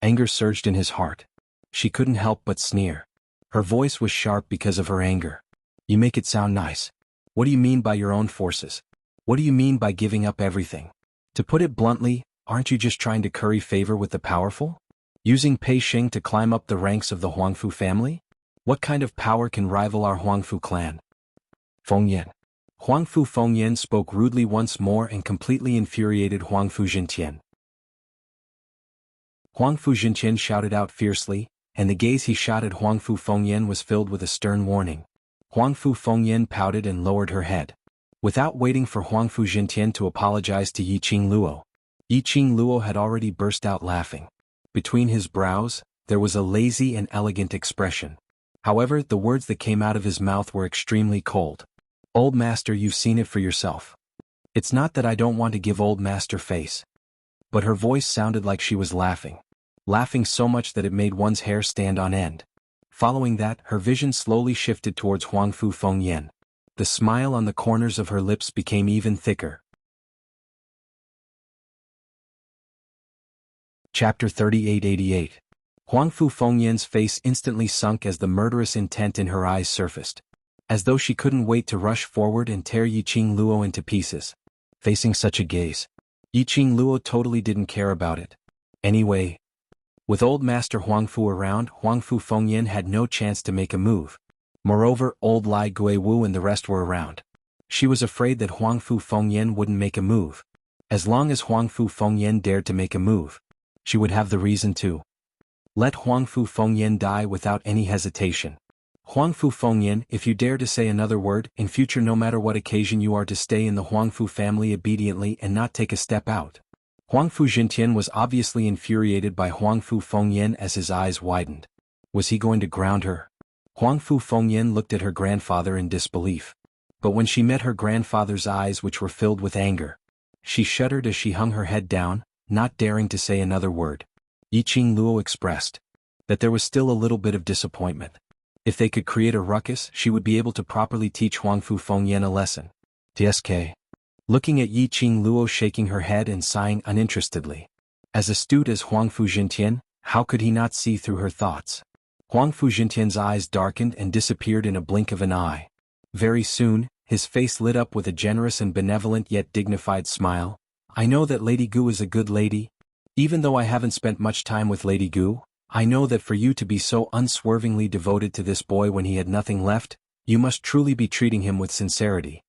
Anger surged in his heart. She couldn't help but sneer. Her voice was sharp because of her anger. You make it sound nice. What do you mean by your own forces? What do you mean by giving up everything? To put it bluntly, aren't you just trying to curry favor with the powerful? Using Pei Xing to climb up the ranks of the Huangfu family? What kind of power can rival our Huangfu clan? Fengyan. Huangfu Fengyan spoke rudely once more and completely infuriated Huangfu Jintian. Huangfu Jintian shouted out fiercely, and the gaze he shot at Huangfu Fengyan was filled with a stern warning. Huangfu Fengyan pouted and lowered her head. Without waiting for Huangfu Jintian to apologize to Yiqing Luo had already burst out laughing. Between his brows, there was a lazy and elegant expression. However, the words that came out of his mouth were extremely cold. Old Master, you've seen it for yourself. It's not that I don't want to give Old Master face. But her voice sounded like she was laughing. Laughing so much that it made one's hair stand on end. Following that, her vision slowly shifted towards Huangfu Fengyan. The smile on the corners of her lips became even thicker. Chapter 3888. Huangfu Fengyan's face instantly sunk as the murderous intent in her eyes surfaced. As though she couldn't wait to rush forward and tear Yiqing Luo into pieces. Facing such a gaze, Yiqing Luo totally didn't care about it. Anyway, with old Master Huangfu around, Huangfu Fengyan had no chance to make a move. Moreover, old Lai Guiwu and the rest were around. She was afraid that Huangfu Fengyan wouldn't make a move. As long as Huangfu Fengyan dared to make a move, she would have the reason to. Let Huangfu Fengyan die without any hesitation. Huangfu Fengyan, if you dare to say another word, in future no matter what occasion you are to stay in the Huangfu family obediently and not take a step out. Huangfu Jintian was obviously infuriated by Huangfu Fengyan as his eyes widened. Was he going to ground her? Huangfu Fengyan looked at her grandfather in disbelief. But when she met her grandfather's eyes which were filled with anger, she shuddered as she hung her head down, not daring to say another word. Yiqing Luo expressed that there was still a little bit of disappointment. If they could create a ruckus, she would be able to properly teach Huangfu Fengyan a lesson. TSK. Looking at Yiqing Luo shaking her head and sighing uninterestedly. As astute as Huangfu Jintian, how could he not see through her thoughts? Huangfu Jintian's eyes darkened and disappeared in a blink of an eye. Very soon, his face lit up with a generous and benevolent yet dignified smile. I know that Lady Gu is a good lady. Even though I haven't spent much time with Lady Gu, I know that for you to be so unswervingly devoted to this boy when he had nothing left, you must truly be treating him with sincerity.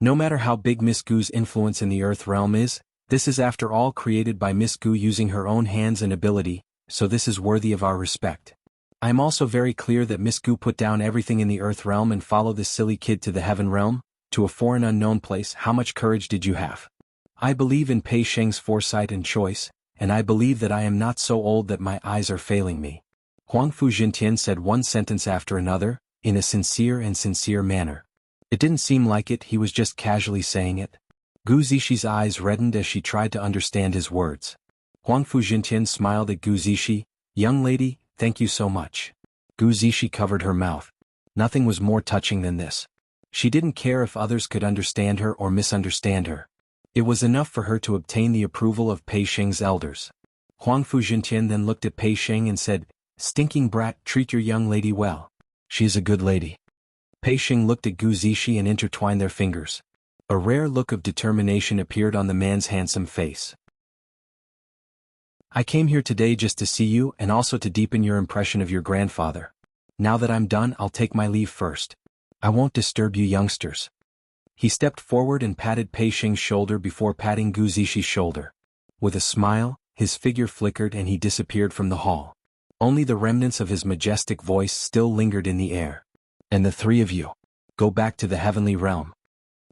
No matter how big Miss Gu's influence in the Earth realm is, this is after all created by Miss Gu using her own hands and ability, so this is worthy of our respect. I am also very clear that Miss Gu put down everything in the Earth realm and followed this silly kid to the Heaven realm, to a foreign unknown place. How much courage did you have? I believe in Pei Sheng's foresight and choice, and I believe that I am not so old that my eyes are failing me. Huangfu Jintian said one sentence after another, in a sincere manner. It didn't seem like it, he was just casually saying it. Gu Zixi eyes reddened as she tried to understand his words. Huangfu Jintian smiled at Gu Zixi. Young lady, thank you so much. Gu Zixi covered her mouth. Nothing was more touching than this. She didn't care if others could understand her or misunderstand her. It was enough for her to obtain the approval of Pei Sheng's elders. Huangfu Jintian then looked at Pei Sheng and said, Stinking brat, treat your young lady well. She is a good lady. Pei Sheng looked at Gu Zixi and intertwined their fingers. A rare look of determination appeared on the man's handsome face. I came here today just to see you and also to deepen your impression of your grandfather. Now that I'm done, I'll take my leave first. I won't disturb you youngsters. He stepped forward and patted Pei Sheng's shoulder before patting Gu Zixi shoulder. With a smile, his figure flickered and he disappeared from the hall. Only the remnants of his majestic voice still lingered in the air. And the three of you, go back to the heavenly realm.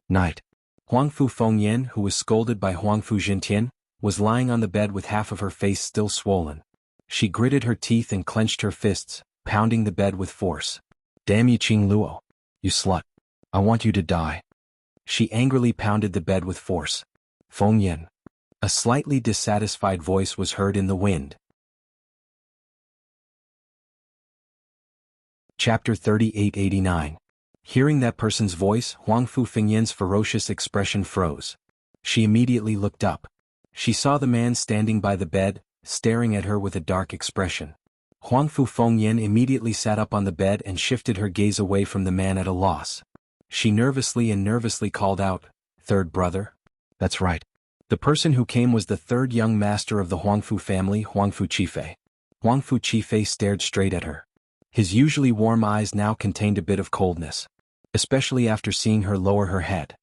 Night. Huangfu Fengyan, who was scolded by Huangfu Jintian, was lying on the bed with half of her face still swollen. She gritted her teeth and clenched her fists, pounding the bed with force. Damn you Qing Luo. You slut. I want you to die. She angrily pounded the bed with force. Fengyan. A slightly dissatisfied voice was heard in the wind. Chapter 3889. Hearing that person's voice, Huangfu Fengyan's ferocious expression froze. She immediately looked up. She saw the man standing by the bed, staring at her with a dark expression. Huangfu Fengyan immediately sat up on the bed and shifted her gaze away from the man at a loss. She nervously called out, Third brother? That's right. The person who came was the third young master of the Huangfu family, Huangfu Qifei. Huangfu Qifei stared straight at her. His usually warm eyes now contained a bit of coldness, especially after seeing her lower her head.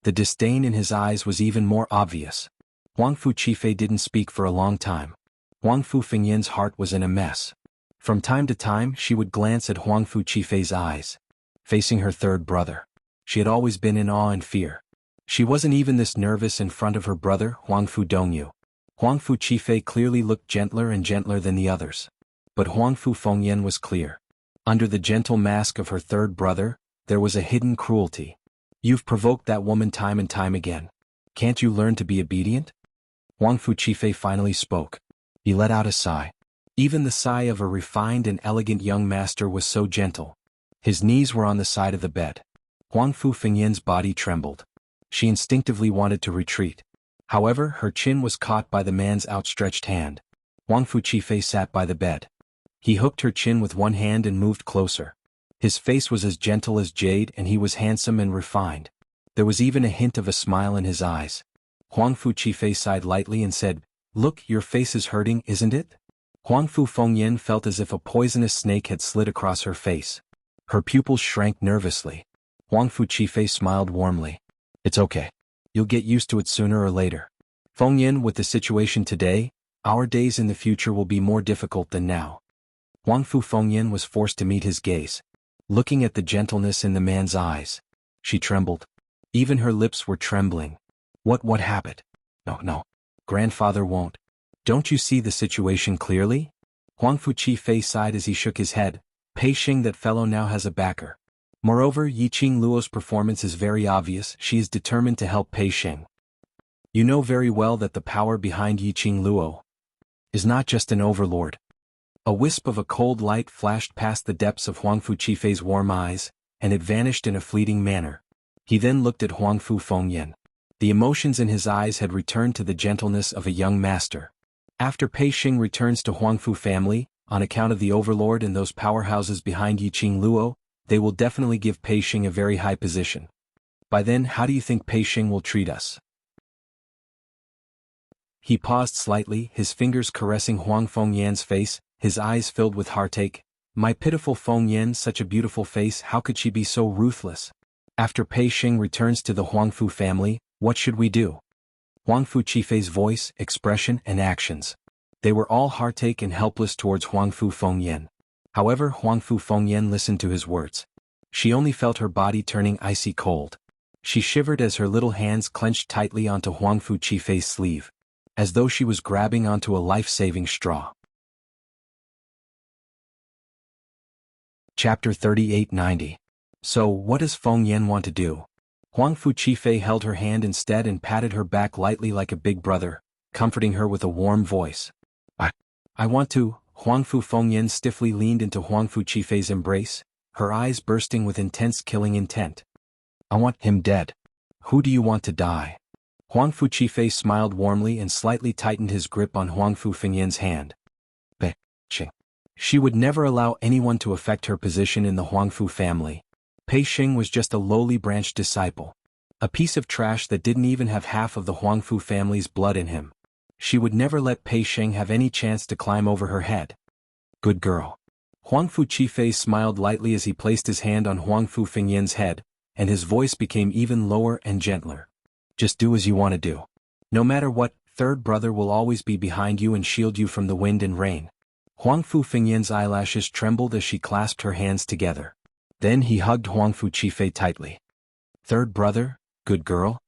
The disdain in his eyes was even more obvious. Huangfu Qifei didn't speak for a long time. Huangfu Fengyan's heart was in a mess. From time to time she would glance at Huangfu Qifei's eyes. Facing her third brother, she had always been in awe and fear. She wasn't even this nervous in front of her brother, Huangfu Dongyu. Huangfu Qifei clearly looked gentler and gentler than the others. But Huangfu Fengyan was clear. Under the gentle mask of her third brother, there was a hidden cruelty. You've provoked that woman time and time again. Can't you learn to be obedient? Huangfu Qifei finally spoke. He let out a sigh. Even the sigh of a refined and elegant young master was so gentle. His knees were on the side of the bed. Huangfu Fengyan's body trembled. She instinctively wanted to retreat. However, her chin was caught by the man's outstretched hand. Huangfu Qifei sat by the bed. He hooked her chin with one hand and moved closer. His face was as gentle as jade and he was handsome and refined. There was even a hint of a smile in his eyes. Huangfu Qifei sighed lightly and said, Look, your face is hurting, isn't it? Huangfu Fengyan felt as if a poisonous snake had slid across her face. Her pupils shrank nervously. Huangfu Qifei smiled warmly. It's okay. You'll get used to it sooner or later. Fengyan, with the situation today, Our days in the future will be more difficult than now. Huangfu Fengyan was forced to meet his gaze. Looking at the gentleness in the man's eyes, she trembled. Even her lips were trembling. What happened? No. Grandfather won't. Don't you see the situation clearly? Huangfu Qifei sighed as he shook his head. Pei Xing, that fellow now has a backer. Moreover, Yiqing Luo's performance is very obvious. She is determined to help Pei Xing. You know very well that the power behind Yiqing Luo is not just an overlord. A wisp of a cold light flashed past the depths of Huangfu Qifei's warm eyes, and it vanished in a fleeting manner. He then looked at Huangfu Fengyan. The emotions in his eyes had returned to the gentleness of a young master. After Pei Xing returns to Huangfu family, on account of the overlord and those powerhouses behind Yiqing Luo, they will definitely give Pei Xing a very high position. By then, how do you think Pei Xing will treat us? He paused slightly, his fingers caressing Huang Fengyan's face, his eyes filled with heartache. My pitiful Fengyan, such a beautiful face, how could she be so ruthless? After Pei Xing returns to the Huangfu family, what should we do? Huangfu Qifei's voice, expression, and actions. They were all heartache and helpless towards Huangfu Fengyan. However, Huangfu Fengyan listened to his words. She only felt her body turning icy cold. She shivered as her little hands clenched tightly onto Huangfu Qifei's sleeve, as though she was grabbing onto a life-saving straw. Chapter 3890. So, what does Fengyan want to do? Huangfu Qifei held her hand instead and patted her back lightly like a big brother, comforting her with a warm voice. I want to. Huangfu Fengyan stiffly leaned into Huangfu Qifei's embrace, her eyes bursting with intense killing intent. I want him dead. Who do you want to die? Huangfu Qifei smiled warmly and slightly tightened his grip on Huangfu Fengyan's hand. Pei Xing. She would never allow anyone to affect her position in the Huangfu family. Pei Xing was just a lowly branch disciple. A piece of trash that didn't even have half of the Huangfu family's blood in him. She would never let Pei Xing have any chance to climb over her head. Good girl. Huangfu Qifei smiled lightly as he placed his hand on Huangfu Fengyan's head, and his voice became even lower and gentler. Just do as you want to do. No matter what, third brother will always be behind you and shield you from the wind and rain. Huangfu Fengyan's eyelashes trembled as she clasped her hands together. Then he hugged Huangfu Qifei tightly. Third brother, good girl?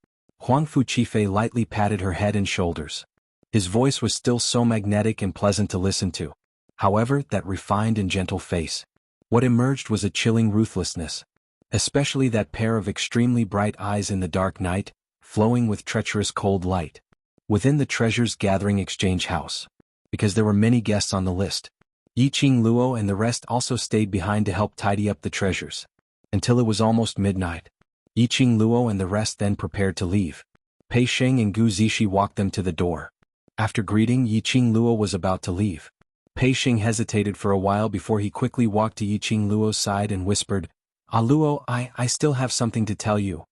Huangfu Qifei lightly patted her head and shoulders. His voice was still so magnetic and pleasant to listen to. However, that refined and gentle face. What emerged was a chilling ruthlessness. Especially that pair of extremely bright eyes in the dark night, flowing with treacherous cold light. Within the treasures gathering exchange house. Because there were many guests on the list. Yiqing Luo and the rest also stayed behind to help tidy up the treasures. Until it was almost midnight. Yiqing Luo and the rest then prepared to leave. Pei Xing and Gu Zixi walked them to the door. After greeting, Yiqing Luo was about to leave. Pei Xing hesitated for a while before he quickly walked to Yiqing Luo's side and whispered, Luo, I still have something to tell you.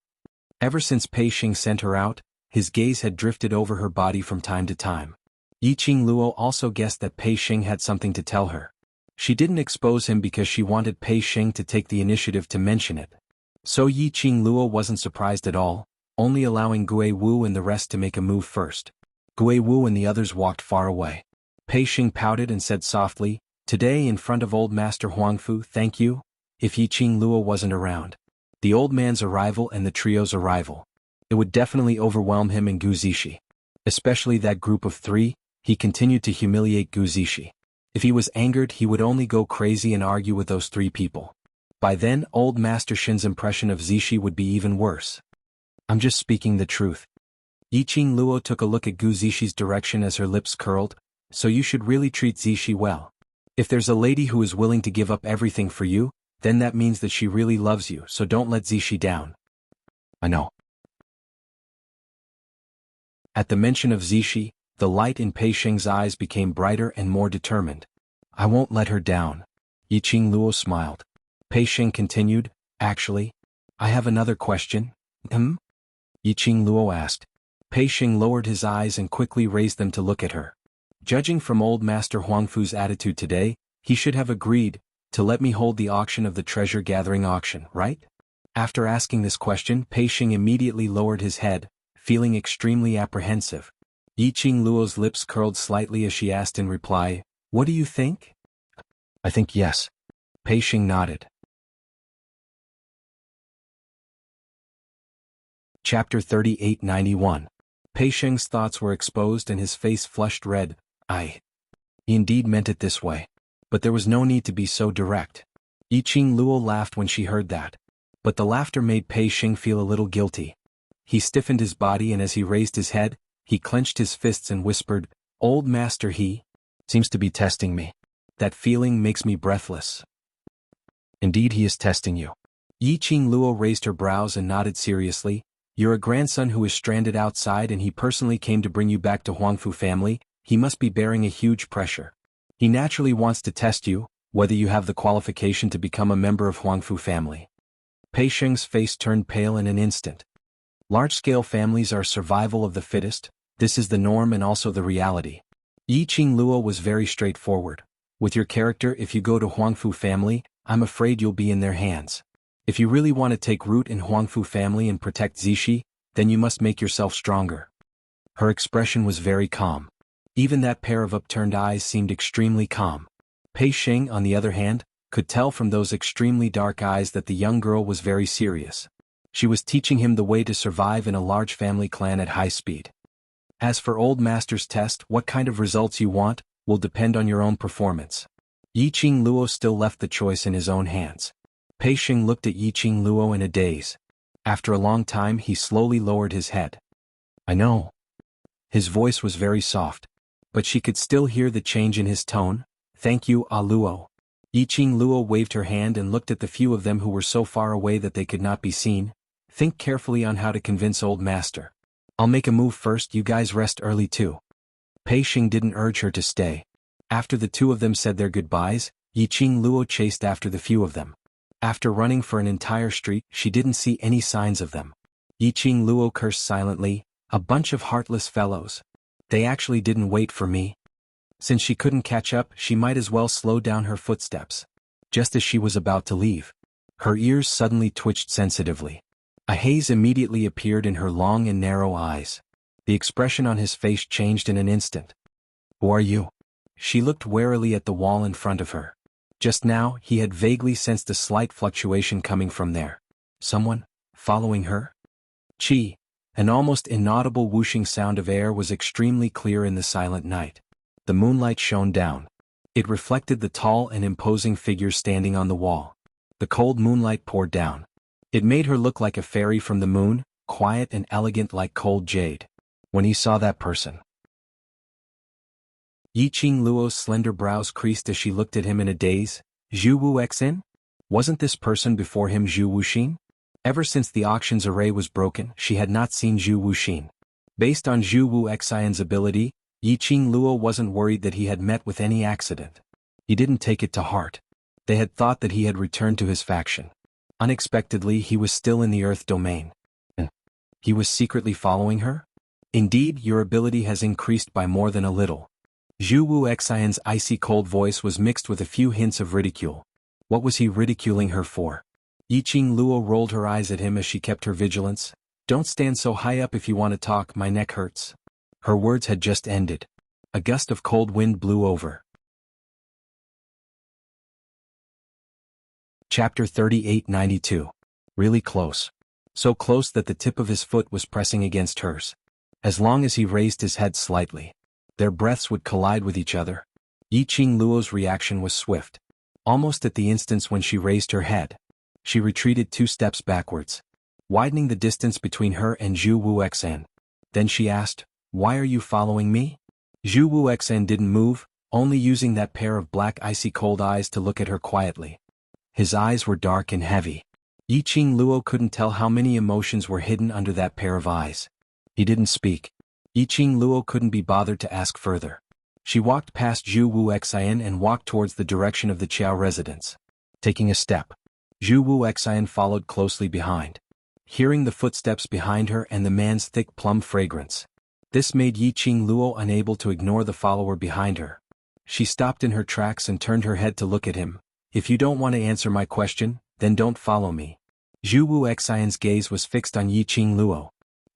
Ever since Pei Xing sent her out, his gaze had drifted over her body from time to time. Yiqing Luo also guessed that Pei Xing had something to tell her. She didn't expose him because she wanted Pei Xing to take the initiative to mention it. So Yiqing Luo wasn't surprised at all, only allowing Gui Wu and the rest to make a move first. Gui Wu and the others walked far away. Pei Xing pouted and said softly, Today in front of old Master Huangfu, thank you, if Yiqing Luo wasn't around. The old man's arrival and the trio's arrival. It would definitely overwhelm him and Gu Zixi. Especially that group of three, he continued to humiliate Gu Zixi. If he was angered, he would only go crazy and argue with those three people. By then, old Master Shin's impression of Zixi would be even worse. I'm just speaking the truth. Yiqing Luo took a look at Gu Zixi direction as her lips curled, so you should really treat Zixi well. If there's a lady who is willing to give up everything for you, then that means that she really loves you, so don't let Zixi down. I know. At the mention of Zixi, the light in Pei Xing's eyes became brighter and more determined. I won't let her down. Yiqing Luo smiled. Pei Xing continued, Actually, I have another question. Yiqing Luo asked. Pei Xing lowered his eyes and quickly raised them to look at her. Judging from old Master Huangfu's attitude today, he should have agreed to let me hold the auction of the treasure-gathering auction, right? After asking this question, Pei Xing immediately lowered his head, feeling extremely apprehensive. Yiqing Luo's lips curled slightly as she asked in reply, "What do you think?" "I think yes." Pei Xing nodded. Chapter 3891. Pei Xing's thoughts were exposed and his face flushed red. He indeed meant it this way. But there was no need to be so direct. Yiqing Luo laughed when she heard that. But the laughter made Pei Xing feel a little guilty. He stiffened his body and as he raised his head, he clenched his fists and whispered, "Old master, he seems to be testing me. That feeling makes me breathless." "Indeed he is testing you." Yiqing Luo raised her brows and nodded seriously. "You're a grandson who is stranded outside and he personally came to bring you back to Huangfu family. He must be bearing a huge pressure. He naturally wants to test you, whether you have the qualification to become a member of Huangfu family." Pei Xing's face turned pale in an instant. Large-scale families are survival of the fittest. This is the norm and also the reality. Yiqing Luo was very straightforward. "With your character, if you go to Huangfu family, I'm afraid you'll be in their hands. If you really want to take root in Huangfu family and protect Zixi, then you must make yourself stronger." Her expression was very calm. Even that pair of upturned eyes seemed extremely calm. Pei Xing, on the other hand, could tell from those extremely dark eyes that the young girl was very serious. She was teaching him the way to survive in a large family clan at high speed. As for Old Master's test, what kind of results you want will depend on your own performance. Yiqing Luo still left the choice in his own hands. Pei Xing looked at Yiqing Luo in a daze. After a long time he slowly lowered his head. "I know." His voice was very soft. But she could still hear the change in his tone. "Thank you, Luo." Yiqing Luo waved her hand and looked at the few of them who were so far away that they could not be seen. "Think carefully on how to convince Old Master. I'll make a move first, you guys rest early too." Pei Xing didn't urge her to stay. After the two of them said their goodbyes, Yiqing Luo chased after the few of them. After running for an entire street, she didn't see any signs of them. Yiqing Luo cursed silently, "A bunch of heartless fellows. They actually didn't wait for me." Since she couldn't catch up, she might as well slow down her footsteps. Just as she was about to leave, her ears suddenly twitched sensitively. A haze immediately appeared in her long and narrow eyes. The expression on his face changed in an instant. "Who are you?" She looked warily at the wall in front of her. Just now, he had vaguely sensed a slight fluctuation coming from there. Someone following her? Chi. An almost inaudible whooshing sound of air was extremely clear in the silent night. The moonlight shone down. It reflected the tall and imposing figure standing on the wall. The cold moonlight poured down. It made her look like a fairy from the moon, quiet and elegant like cold jade. When he saw that person, Yiqing Luo's slender brows creased as she looked at him in a daze. Zhu Wuxin? Wasn't this person before him Zhu Wuxin? Ever since the auction's array was broken, she had not seen Zhu Wuxin. Based on Zhu Wuxin's ability, Yiqing Luo wasn't worried that he had met with any accident. He didn't take it to heart. They had thought that he had returned to his faction. Unexpectedly, he was still in the Earth domain. He was secretly following her? Indeed, your ability has increased by more than a little. Zhu Wuxin's icy cold voice was mixed with a few hints of ridicule. What was he ridiculing her for? Yiqing Luo rolled her eyes at him as she kept her vigilance. Don't stand so high up if you want to talk, my neck hurts. Her words had just ended. A gust of cold wind blew over. Chapter 3892. Really close. So close that the tip of his foot was pressing against hers. As long as he raised his head slightly, their breaths would collide with each other. Yiqing Luo's reaction was swift. Almost at the instant when she raised her head, she retreated 2 steps backwards, widening the distance between her and Zhu Wuxin. Then she asked, "Why are you following me?" Zhu Wuxin didn't move, only using that pair of black icy cold eyes to look at her quietly. His eyes were dark and heavy. Yiqing Luo couldn't tell how many emotions were hidden under that pair of eyes. He didn't speak. Yiqing Luo couldn't be bothered to ask further. She walked past Zhu Wuxin and walked towards the direction of the Qiao residence. Taking a step, Zhu Wuxin followed closely behind, hearing the footsteps behind her and the man's thick plum fragrance. This made Yiqing Luo unable to ignore the follower behind her. She stopped in her tracks and turned her head to look at him. "If you don't want to answer my question, then don't follow me." Zhu Wuxin's gaze was fixed on Yiqing Luo.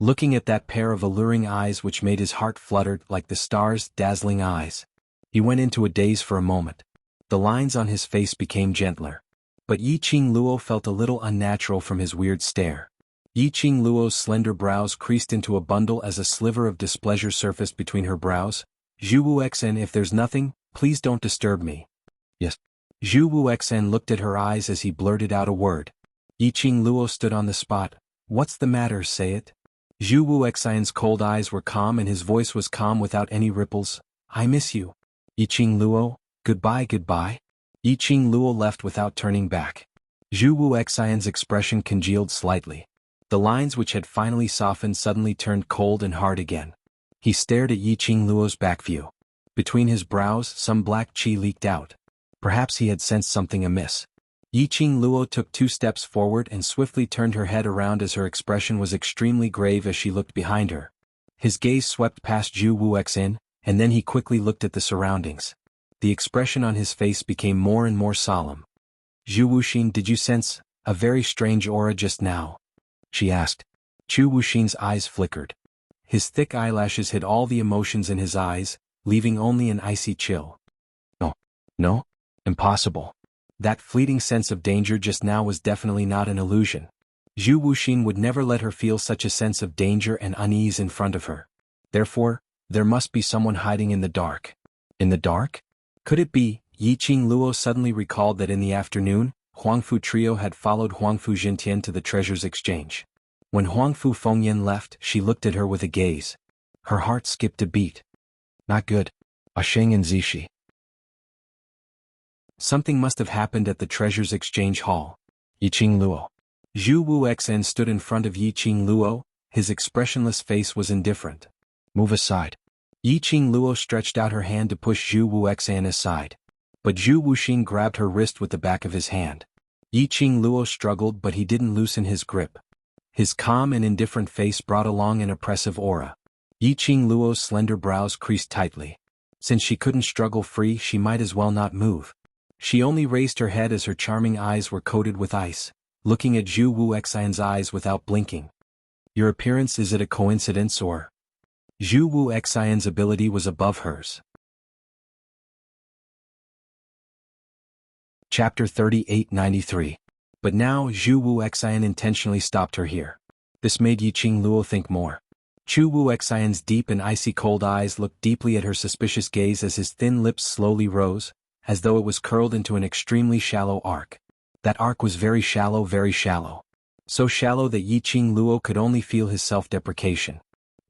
looking at that pair of alluring eyes which made his heart flutter like the stars' dazzling eyes. He went into a daze for a moment. The lines on his face became gentler. But Yiqing Luo felt a little unnatural from his weird stare. Yiqing Luo's slender brows creased into a bundle as a sliver of displeasure surfaced between her brows. Zhu Wuxen, if there's nothing, please don't disturb me. Yes. Zhu Wuxen looked at her eyes as he blurted out a word. Yiqing Luo stood on the spot. What's the matter, say it? Zhu Wuxen's cold eyes were calm and his voice was calm without any ripples. I miss you. Yiqing Luo, goodbye goodbye. Yiqing Luo left without turning back. Zhu Wuxen's expression congealed slightly. The lines which had finally softened suddenly turned cold and hard again. He stared at Yiqing Luo's back view. Between his brows some black qi leaked out. Perhaps he had sensed something amiss. Yiqing Luo took 2 steps forward and swiftly turned her head around as her expression was extremely grave as she looked behind her. His gaze swept past Zhu Wuxen, and then he quickly looked at the surroundings. The expression on his face became more and more solemn. Zhu Wuxin, did you sense a very strange aura just now? She asked. Zhu Wuxin's eyes flickered. His thick eyelashes hid all the emotions in his eyes, leaving only an icy chill. No, impossible. That fleeting sense of danger just now was definitely not an illusion. Zhu Wuxin would never let her feel such a sense of danger and unease in front of her. Therefore, there must be someone hiding in the dark. In the dark? Could it be? Yiqing Luo suddenly recalled that in the afternoon, Huangfu Trio had followed Huangfu Jintian to the treasures exchange. When Huangfu Fengyan left, she looked at her with a gaze. Her heart skipped a beat. Not good. Asheng and Zishi. Something must have happened at the treasures exchange hall. Yiqing Luo. Zhu Wuxen stood in front of Yiqing Luo, his expressionless face was indifferent. Move aside. Yiqing Luo stretched out her hand to push Zhu Wuxen aside. But Zhu Wuxin grabbed her wrist with the back of his hand. Yiqing Luo struggled but he didn't loosen his grip. His calm and indifferent face brought along an oppressive aura. Yiqing Luo's slender brows creased tightly. Since she couldn't struggle free, she might as well not move. She only raised her head as her charming eyes were coated with ice, looking at Zhu Wuxen's eyes without blinking. Your appearance, is it a coincidence or? Zhu Wuxen's ability was above hers. Chapter 3893. But now Zhu Wuxen intentionally stopped her here. This made Yiqing Luo think more. Zhu Wuxen's deep and icy cold eyes looked deeply at her suspicious gaze as his thin lips slowly rose, as though it was curled into an extremely shallow arc. That arc was very shallow, very shallow. So shallow that Yiqing Luo could only feel his self-deprecation.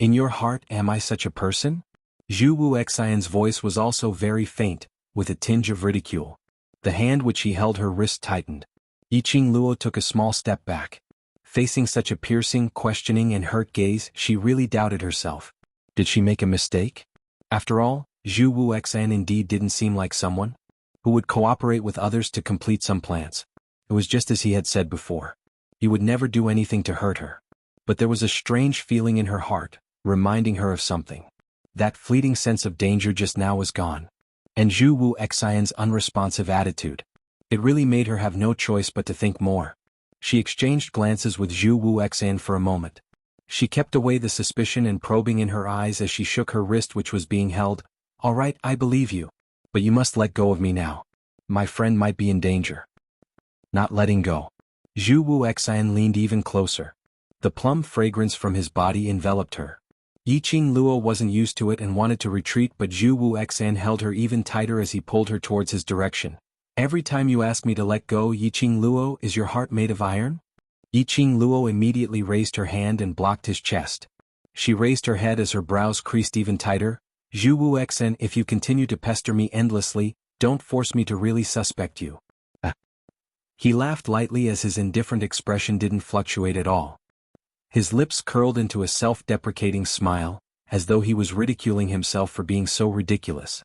In your heart, am I such a person? Zhu Wuxen's voice was also very faint, with a tinge of ridicule. The hand which he held her wrist tightened. Yiqing Luo took a small step back. Facing such a piercing, questioning and hurt gaze, she really doubted herself. Did she make a mistake? After all, Zhu Wuxen indeed didn't seem like someone who would cooperate with others to complete some plans. It was just as he had said before. He would never do anything to hurt her. But there was a strange feeling in her heart, reminding her of something. That fleeting sense of danger just now was gone. And Zhu Wuxen's unresponsive attitude. It really made her have no choice but to think more. She exchanged glances with Zhu Wuxen for a moment. She kept away the suspicion and probing in her eyes as she shook her wrist which was being held. All right, I believe you. But you must let go of me now. My friend might be in danger. Not letting go. Zhu Wuxen leaned even closer. The plum fragrance from his body enveloped her. Yiqing Luo wasn't used to it and wanted to retreat, but Zhu Wuxen held her even tighter as he pulled her towards his direction. Every time you ask me to let go, Yiqing Luo, is your heart made of iron? Yiqing Luo immediately raised her hand and blocked his chest. She raised her head as her brows creased even tighter. Zhu Wuxen, if you continue to pester me endlessly, don't force me to really suspect you. He laughed lightly as his indifferent expression didn't fluctuate at all. His lips curled into a self-deprecating smile, as though he was ridiculing himself for being so ridiculous.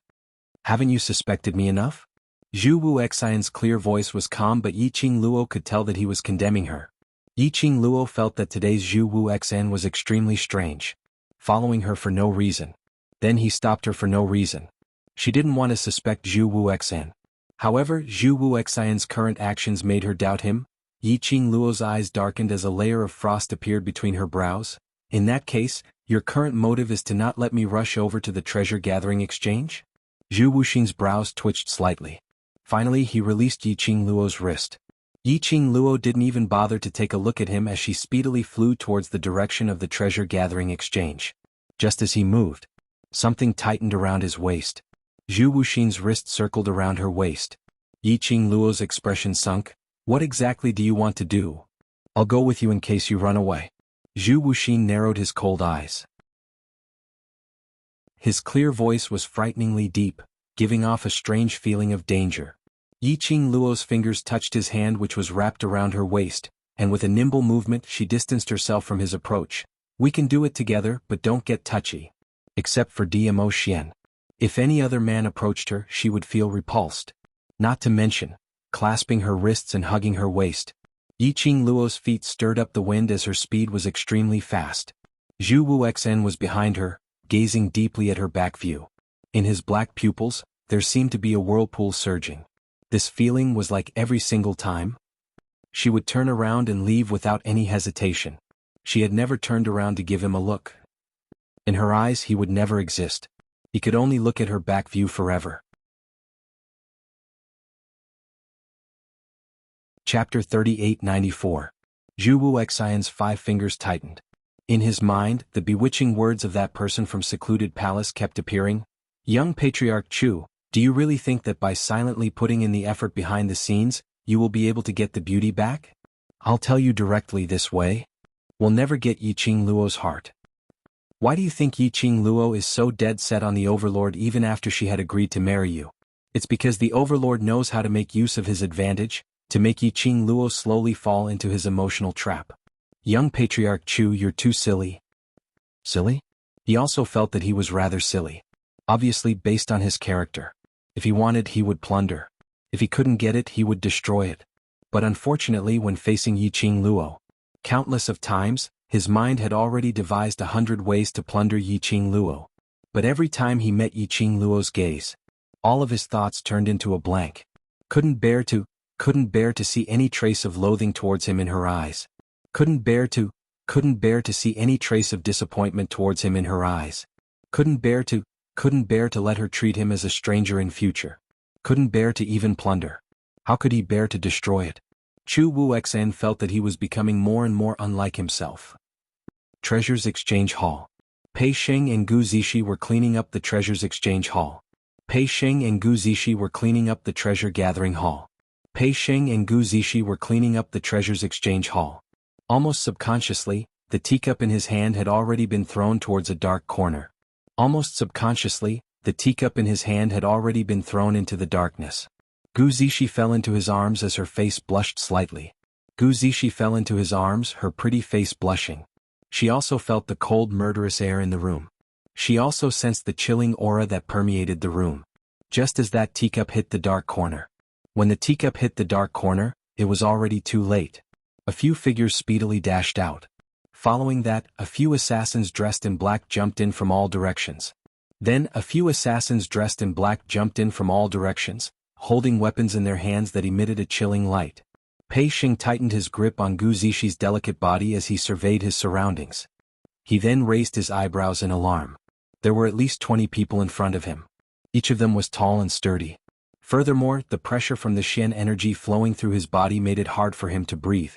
Haven't you suspected me enough? Zhu Wuxen's clear voice was calm, but Yiqing Luo could tell that he was condemning her. Yiqing Luo felt that today's Zhu Wuxen was extremely strange. Following her for no reason. Then he stopped her for no reason. She didn't want to suspect Zhu Wuxen. However, Zhu Wuxen's current actions made her doubt him. Yiqing Luo's eyes darkened as a layer of frost appeared between her brows. In that case, your current motive is to not let me rush over to the treasure-gathering exchange? Zhu Wuxing's brows twitched slightly. Finally he released Yiqing Luo's wrist. Yiqing Luo didn't even bother to take a look at him as she speedily flew towards the direction of the treasure-gathering exchange. Just as he moved, something tightened around his waist. Zhu Wuxing's wrist circled around her waist. Yiqing Luo's expression sunk. What exactly do you want to do? I'll go with you in case you run away. Zhu Wuxing narrowed his cold eyes. His clear voice was frighteningly deep, giving off a strange feeling of danger. Yiqing Luo's fingers touched his hand which was wrapped around her waist, and with a nimble movement she distanced herself from his approach. We can do it together, but don't get touchy. Except for Dmo Xian. If any other man approached her, she would feel repulsed. Not to mention, clasping her wrists and hugging her waist. Yiqing Luo's feet stirred up the wind as her speed was extremely fast. Zhu Wuxen was behind her, gazing deeply at her back view. In his black pupils, there seemed to be a whirlpool surging. This feeling was like every single time she would turn around and leave without any hesitation. She had never turned around to give him a look. In her eyes he would never exist. He could only look at her back view forever. Chapter 3894. Zhu Wuxian's 5 fingers tightened. In his mind, the bewitching words of that person from secluded palace kept appearing. Young Patriarch Chu, do you really think that by silently putting in the effort behind the scenes, you will be able to get the beauty back? I'll tell you directly this way. We'll never get Yiqing Luo's heart. Why do you think Yiqing Luo is so dead set on the Overlord even after she had agreed to marry you? It's because the Overlord knows how to make use of his advantage, to make Yiqing Luo slowly fall into his emotional trap. Young Patriarch Chu, you're too silly. Silly? He also felt that he was rather silly. Obviously based on his character. If he wanted he would plunder. If he couldn't get it he would destroy it. But unfortunately when facing Yiqing Luo, countless of times, his mind had already devised 100 ways to plunder Yiqing Luo. But every time he met Yiqing Luo's gaze, all of his thoughts turned into a blank. Couldn't bear to see any trace of loathing towards him in her eyes. Couldn't bear to see any trace of disappointment towards him in her eyes. Couldn't bear to let her treat him as a stranger in future. Couldn't bear to even plunder. How could he bear to destroy it? Chu Wuxen felt that he was becoming more and more unlike himself. Treasures Exchange Hall. Pei Sheng and Gu Zishi were cleaning up the Treasures Exchange Hall. Pei Sheng and Gu Zishi were cleaning up the Treasure Gathering Hall. Pei Sheng and Gu Zishi were cleaning up the Treasures Exchange Hall. Almost subconsciously, the teacup in his hand had already been thrown towards a dark corner. Almost subconsciously, the teacup in his hand had already been thrown into the darkness. Gu Zishi fell into his arms as her face blushed slightly. Gu Zishi fell into his arms, her pretty face blushing. She also felt the cold murderous air in the room. She also sensed the chilling aura that permeated the room. Just as that teacup hit the dark corner. When the teacup hit the dark corner, it was already too late. A few figures speedily dashed out. Following that, a few assassins dressed in black jumped in from all directions. Then, a few assassins dressed in black jumped in from all directions, holding weapons in their hands that emitted a chilling light. Pei Sheng tightened his grip on Gu Zishi's delicate body as he surveyed his surroundings. He then raised his eyebrows in alarm. There were at least 20 people in front of him. Each of them was tall and sturdy. Furthermore, the pressure from the Xian energy flowing through his body made it hard for him to breathe.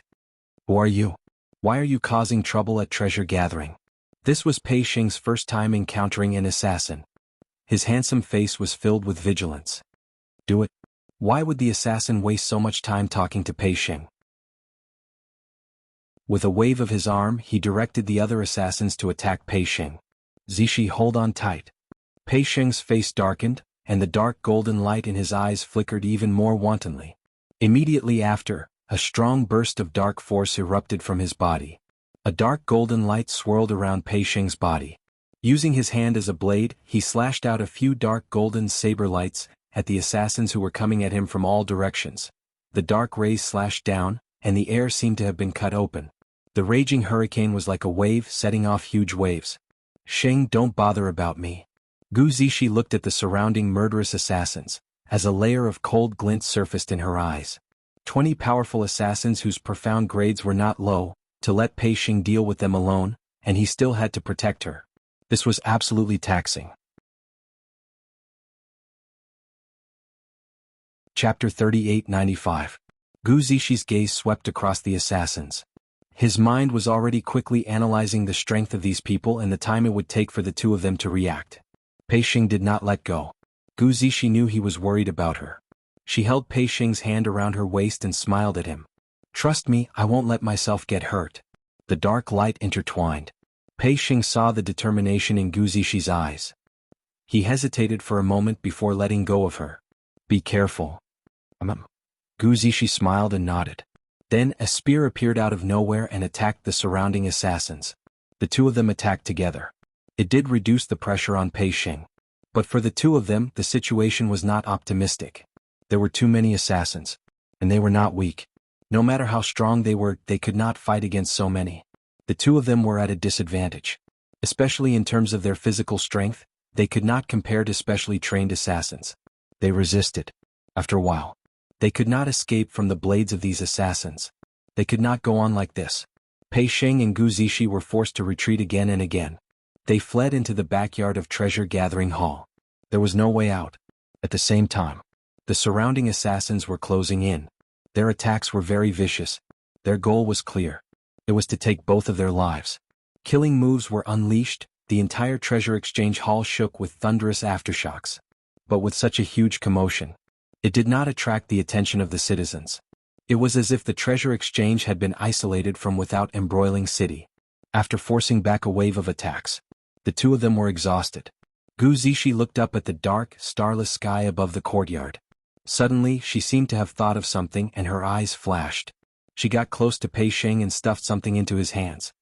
Who are you? Why are you causing trouble at treasure gathering? This was Pei Sheng's first time encountering an assassin. His handsome face was filled with vigilance. Do it. Why would the assassin waste so much time talking to Pei Sheng? With a wave of his arm, he directed the other assassins to attack Pei Sheng. Zishi, hold on tight. Pei Sheng's face darkened, and the dark golden light in his eyes flickered even more wantonly. Immediately after, a strong burst of dark force erupted from his body. A dark golden light swirled around Pei Sheng's body. Using his hand as a blade, he slashed out a few dark golden saber lights at the assassins who were coming at him from all directions. The dark rays slashed down, and the air seemed to have been cut open. The raging hurricane was like a wave setting off huge waves. Sheng, don't bother about me. Gu Zishi looked at the surrounding murderous assassins, as a layer of cold glint surfaced in her eyes. 20 powerful assassins whose profound grades were not low. To let Pei Sheng deal with them alone, and he still had to protect her. This was absolutely taxing. Chapter 3895. Gu Zixi gaze swept across the assassins. His mind was already quickly analyzing the strength of these people and the time it would take for the two of them to react. Pei Xing did not let go. Gu Zixi knew he was worried about her. She held Pei Xing's hand around her waist and smiled at him. "Trust me, I won't let myself get hurt." The dark light intertwined. Pei Xing saw the determination in Gu Zixi's eyes. He hesitated for a moment before letting go of her. "Be careful." Gu Zixi smiled and nodded. Then a spear appeared out of nowhere and attacked the surrounding assassins. The two of them attacked together. It did reduce the pressure on Pei Xing. But for the two of them, the situation was not optimistic. There were too many assassins. And they were not weak. No matter how strong they were, they could not fight against so many. The two of them were at a disadvantage. Especially in terms of their physical strength, they could not compare to specially trained assassins. They resisted. After a while, they could not escape from the blades of these assassins. They could not go on like this. Pei Xing and Gu Zixi were forced to retreat again and again. They fled into the backyard of Treasure Gathering Hall. There was no way out. At the same time, the surrounding assassins were closing in. Their attacks were very vicious. Their goal was clear. It was to take both of their lives. Killing moves were unleashed. The entire treasure exchange hall shook with thunderous aftershocks. But with such a huge commotion, it did not attract the attention of the citizens. It was as if the treasure exchange had been isolated from without embroiling city. After forcing back a wave of attacks, the two of them were exhausted. Gu Zixi looked up at the dark, starless sky above the courtyard. Suddenly, she seemed to have thought of something and her eyes flashed. She got close to Pei Xing and stuffed something into his hands.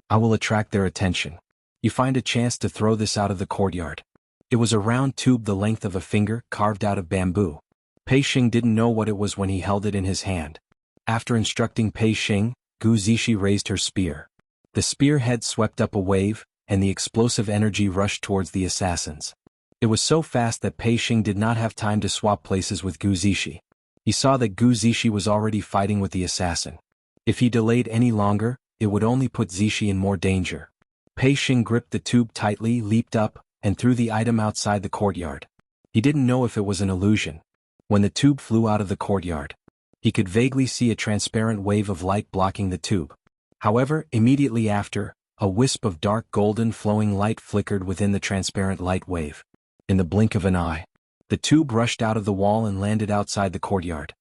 "I will attract their attention. You find a chance to throw this out of the courtyard." It was a round tube the length of a finger, carved out of bamboo. Pei Xing didn't know what it was when he held it in his hand. After instructing Pei Xing, Gu Zixi raised her spear. The spear head swept up a wave, and the explosive energy rushed towards the assassins. It was so fast that Pei Xing did not have time to swap places with Gu Zixi. He saw that Gu Zixi was already fighting with the assassin. If he delayed any longer, it would only put Zixi in more danger. Pei Xing gripped the tube tightly, leaped up, and threw the item outside the courtyard. He didn't know if it was an illusion. When the tube flew out of the courtyard, he could vaguely see a transparent wave of light blocking the tube. However, immediately after, a wisp of dark golden flowing light flickered within the transparent light wave. In the blink of an eye, the tube rushed out of the wall and landed outside the courtyard.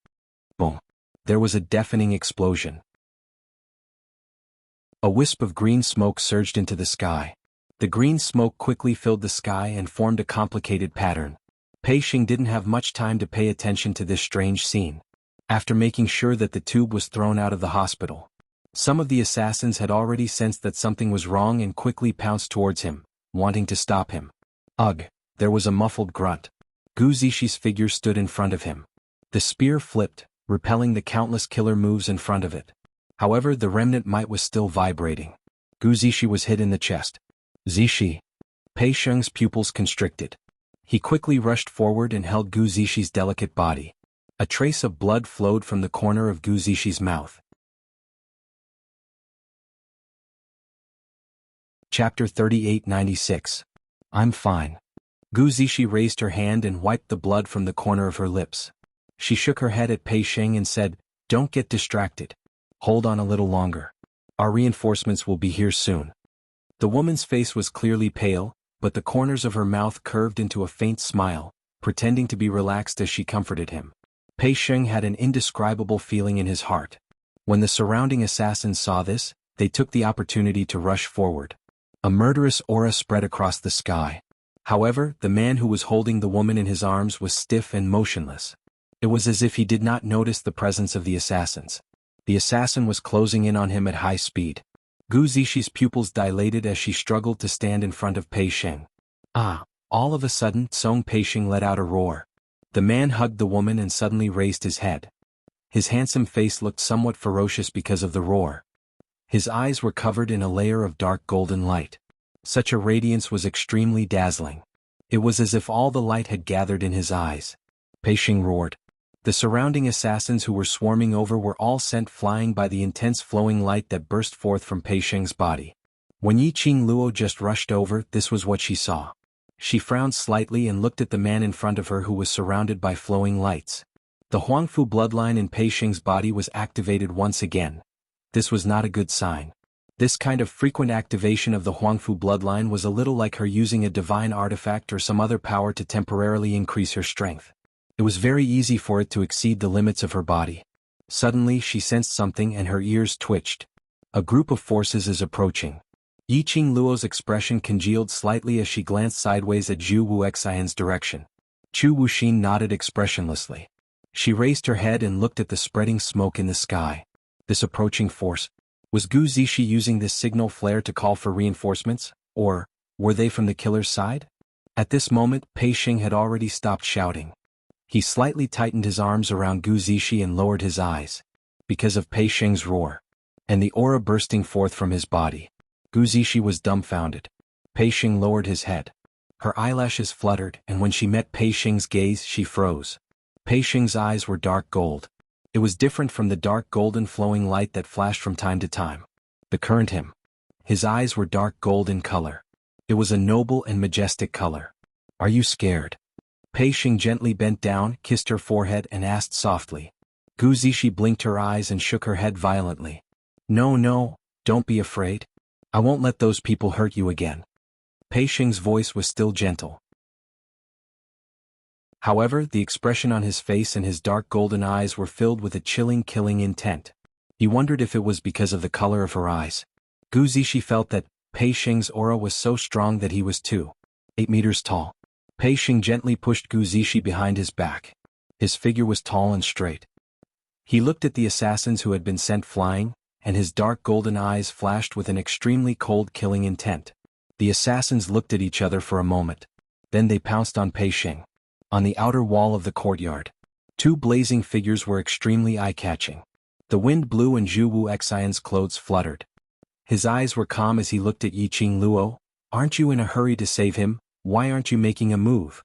Boom! There was a deafening explosion. A wisp of green smoke surged into the sky. The green smoke quickly filled the sky and formed a complicated pattern. Pei Xing didn't have much time to pay attention to this strange scene. After making sure that the tube was thrown out of the hospital, some of the assassins had already sensed that something was wrong and quickly pounced towards him, wanting to stop him. Ugh! There was a muffled grunt. Gu Zixi's figure stood in front of him. The spear flipped, repelling the countless killer moves in front of it. However, the remnant might was still vibrating. Gu Zixi was hit in the chest. "Zixi!" Pei Xing's pupils constricted. He quickly rushed forward and held Gu Zixi's delicate body. A trace of blood flowed from the corner of Gu Zixi's mouth. Chapter 3896. I'm fine. Gu Zixi raised her hand and wiped the blood from the corner of her lips. She shook her head at Pei Xing and said, "Don't get distracted. Hold on a little longer. Our reinforcements will be here soon." The woman's face was clearly pale, but the corners of her mouth curved into a faint smile, pretending to be relaxed as she comforted him. Pei Xing had an indescribable feeling in his heart. When the surrounding assassins saw this, they took the opportunity to rush forward. A murderous aura spread across the sky. However, the man who was holding the woman in his arms was stiff and motionless. It was as if he did not notice the presence of the assassins. The assassin was closing in on him at high speed. Gu Zixi's pupils dilated as she struggled to stand in front of Pei Xing. Ah! All of a sudden, Pei Xing let out a roar. The man hugged the woman and suddenly raised his head. His handsome face looked somewhat ferocious because of the roar. His eyes were covered in a layer of dark golden light. Such a radiance was extremely dazzling. It was as if all the light had gathered in his eyes. Pei Xing roared. The surrounding assassins who were swarming over were all sent flying by the intense flowing light that burst forth from Pei Xing's body. When Yiqing Luo just rushed over, this was what she saw. She frowned slightly and looked at the man in front of her who was surrounded by flowing lights. The Huangfu bloodline in Pei Xing's body was activated once again. This was not a good sign. This kind of frequent activation of the Huangfu bloodline was a little like her using a divine artifact or some other power to temporarily increase her strength. It was very easy for it to exceed the limits of her body. Suddenly she sensed something and her ears twitched. A group of forces is approaching. Yiqing Luo's expression congealed slightly as she glanced sideways at Zhu Wuxian's direction. Chu Wuxin nodded expressionlessly. She raised her head and looked at the spreading smoke in the sky. This approaching force. Was Gu Zishi using this signal flare to call for reinforcements, or were they from the killer's side? At this moment, Pei Xing had already stopped shouting. He slightly tightened his arms around Gu Zishi and lowered his eyes. Because of Pei Xing's roar, and the aura bursting forth from his body, Gu Zishi was dumbfounded. Pei Xing lowered his head. Her eyelashes fluttered, and when she met Pei Xing's gaze, she froze. Pei Xing's eyes were dark gold. It was different from the dark golden flowing light that flashed from time to time. The current him. His eyes were dark gold in color. It was a noble and majestic color. Are you scared? Pei Xing gently bent down, kissed her forehead and asked softly. Gu Zishi blinked her eyes and shook her head violently. No, don't be afraid. I won't let those people hurt you again. Pei Xing's voice was still gentle. However, the expression on his face and his dark golden eyes were filled with a chilling, killing intent. He wondered if it was because of the color of her eyes. Gu Zishi felt that Pei Xing's aura was so strong that he was 8 meters tall. Pei Xing gently pushed Gu Zishi behind his back. His figure was tall and straight. He looked at the assassins who had been sent flying, and his dark golden eyes flashed with an extremely cold, killing intent. The assassins looked at each other for a moment. Then they pounced on Pei Xing. On the outer wall of the courtyard, 2 blazing figures were extremely eye-catching. The wind blew and Zhu Wuxian's clothes fluttered. His eyes were calm as he looked at Yiqing Luo. Aren't you in a hurry to save him? Why aren't you making a move?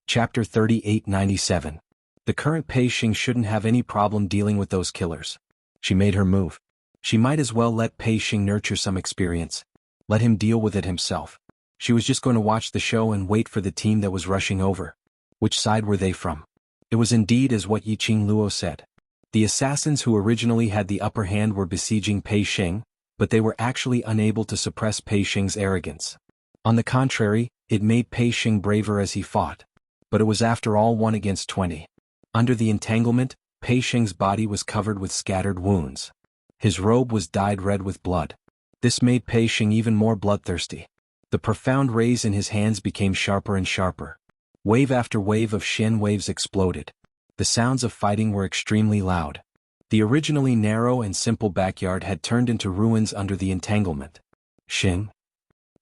Chapter 3897. The current Pei Xing shouldn't have any problem dealing with those killers. She made her move. She might as well let Pei Xing nurture some experience. Let him deal with it himself. She was just going to watch the show and wait for the team that was rushing over. Which side were they from? It was indeed as what Yiqing Luo said. The assassins who originally had the upper hand were besieging Pei Xing, but they were actually unable to suppress Pei Xing's arrogance. On the contrary, it made Pei Xing braver as he fought. But it was after all 1 against 20. Under the entanglement, Pei Xing's body was covered with scattered wounds. His robe was dyed red with blood. This made Pei Xing even more bloodthirsty. The profound rays in his hands became sharper and sharper. Wave after wave of Shen waves exploded. The sounds of fighting were extremely loud. The originally narrow and simple backyard had turned into ruins under the entanglement. Xing?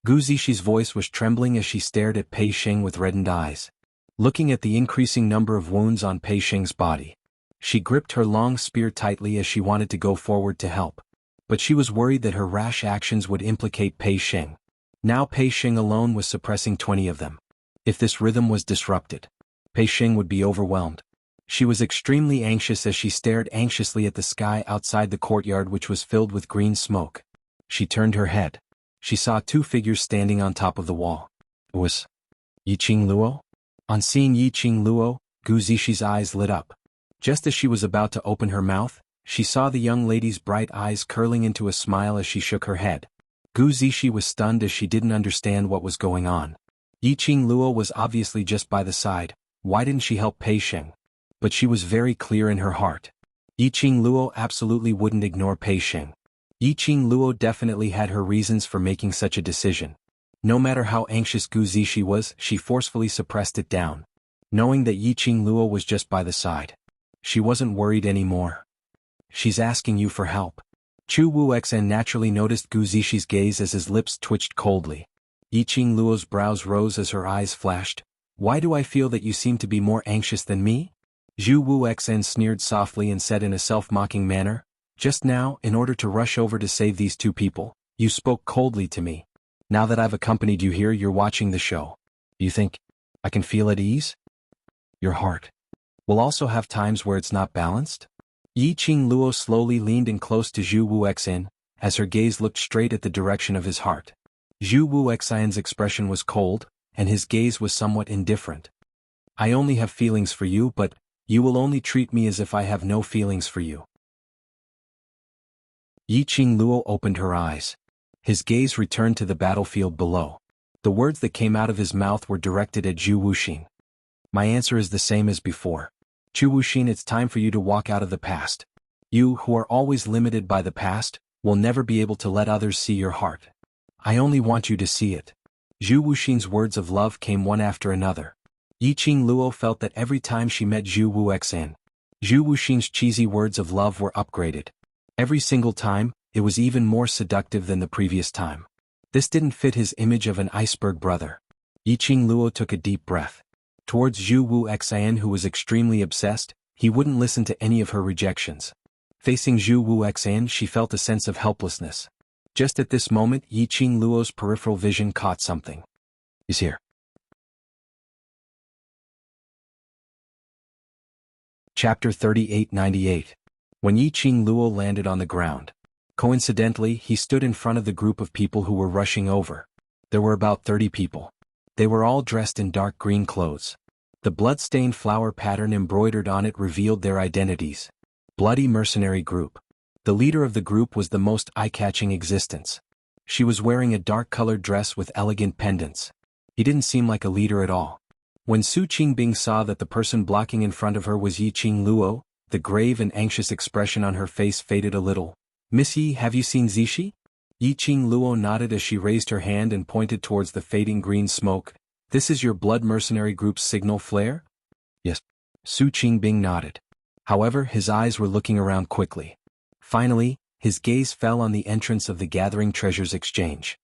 Gu Zishi's voice was trembling as she stared at Pei Xing with reddened eyes. Looking at the increasing number of wounds on Pei Xing's body, she gripped her long spear tightly as she wanted to go forward to help. But she was worried that her rash actions would implicate Pei Xing. Now Pei Xing alone was suppressing 20 of them. If this rhythm was disrupted, Pei Xing would be overwhelmed. She was extremely anxious as she stared anxiously at the sky outside the courtyard, which was filled with green smoke. She turned her head. She saw 2 figures standing on top of the wall. It was Yiqing Luo? On seeing Yiqing Luo, Gu Zishi's eyes lit up. Just as she was about to open her mouth, she saw the young lady's bright eyes curling into a smile as she shook her head. Gu Zishi was stunned as she didn't understand what was going on. Yiqing Luo was obviously just by the side. Why didn't she help Pei Xing? But she was very clear in her heart. Yiqing Luo absolutely wouldn't ignore Pei Xing. Yiqing Luo definitely had her reasons for making such a decision. No matter how anxious Gu Zishi was, she forcefully suppressed it down. Knowing that Yiqing Luo was just by the side, she wasn't worried anymore. She's asking you for help. Chu Wuxian naturally noticed Gu Zishi's gaze as his lips twitched coldly. Yiqing Luo's brows rose as her eyes flashed. Why do I feel that you seem to be more anxious than me? Zhu Wuxian sneered softly and said in a self-mocking manner, just now, in order to rush over to save these 2 people, you spoke coldly to me. Now that I've accompanied you here, you're watching the show. You think I can feel at ease? Your heart will also have times where it's not balanced? Yi Qingluo slowly leaned in close to Zhu Wuxian, as her gaze looked straight at the direction of his heart. Zhu Wuxian's expression was cold, and his gaze was somewhat indifferent. I only have feelings for you, but you will only treat me as if I have no feelings for you. Yi Qingluo opened her eyes. His gaze returned to the battlefield below. The words that came out of his mouth were directed at Zhu Wuxian. My answer is the same as before. Zhu Wuxian, it's time for you to walk out of the past. You, who are always limited by the past, will never be able to let others see your heart. I only want you to see it. Zhu Wuxian's words of love came one after another. Yi Qingluo felt that every time she met Zhu Wuxian, Zhu Wuxian's cheesy words of love were upgraded. Every single time, it was even more seductive than the previous time. This didn't fit his image of an iceberg brother. Yi Qingluo took a deep breath. Towards Zhu Wuxian, who was extremely obsessed, he wouldn't listen to any of her rejections. Facing Zhu Wuxian, she felt a sense of helplessness. Just at this moment, Yi Qingluo's peripheral vision caught something. He's here. Chapter 3898. When Yi Qingluo landed on the ground. Coincidentally, he stood in front of the group of people who were rushing over. There were about 30 people. They were all dressed in dark green clothes. The blood-stained flower pattern embroidered on it revealed their identities. Bloody mercenary group. The leader of the group was the most eye-catching existence. She was wearing a dark-colored dress with elegant pendants. He didn't seem like a leader at all. When Su Qingbing saw that the person blocking in front of her was Yi Qingluo, the grave and anxious expression on her face faded a little. Miss Yi, have you seen Zishi? Yi Qingluo nodded as she raised her hand and pointed towards the fading green smoke. This is your blood mercenary group's signal flare? Yes. Su Qingbing nodded. However, his eyes were looking around quickly. Finally, his gaze fell on the entrance of the Gathering Treasures Exchange.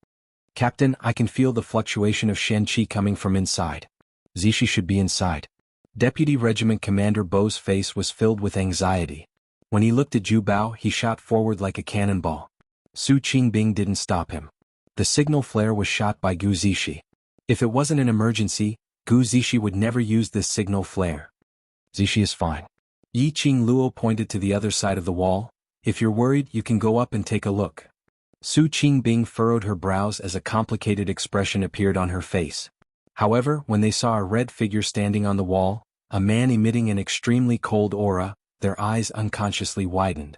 Captain, I can feel the fluctuation of Shen Qi coming from inside. Zishi should be inside. Deputy Regiment Commander Bo's face was filled with anxiety. When he looked at Zhu Bao, he shot forward like a cannonball. Su Qingbing didn't stop him. The signal flare was shot by Gu Zishi. If it wasn't an emergency, Gu Zishi would never use this signal flare. Zishi is fine. Yi Qingluo pointed to the other side of the wall. If you're worried, you can go up and take a look. Su Qingbing furrowed her brows as a complicated expression appeared on her face. However, when they saw a red figure standing on the wall, a man emitting an extremely cold aura, their eyes unconsciously widened.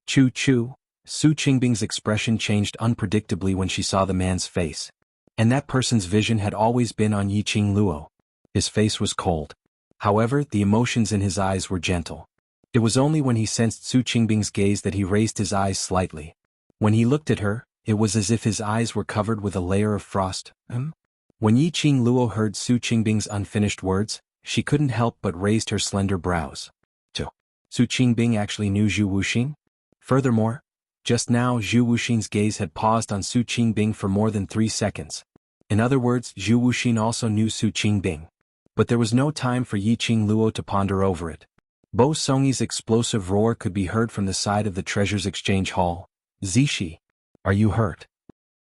Choo choo, Su Qingbing's expression changed unpredictably when she saw the man's face. And that person's vision had always been on Yi Qingluo. His face was cold. However, the emotions in his eyes were gentle. It was only when he sensed Su Qingbing's gaze that he raised his eyes slightly. When he looked at her, it was as if his eyes were covered with a layer of frost. When Yi Qingluo heard Su Qingbing's unfinished words, she couldn't help but raised her slender brows. Su Qingbing actually knew Zhu Wuxian? Furthermore, just now Zhu Wuxian's gaze had paused on Su Qingbing for more than 3 seconds. In other words, Zhu Wuxian also knew Su Qingbing. But there was no time for Yi Qingluo to ponder over it. Bo Songyi's explosive roar could be heard from the side of the Treasures Exchange Hall. Zishi, are you hurt?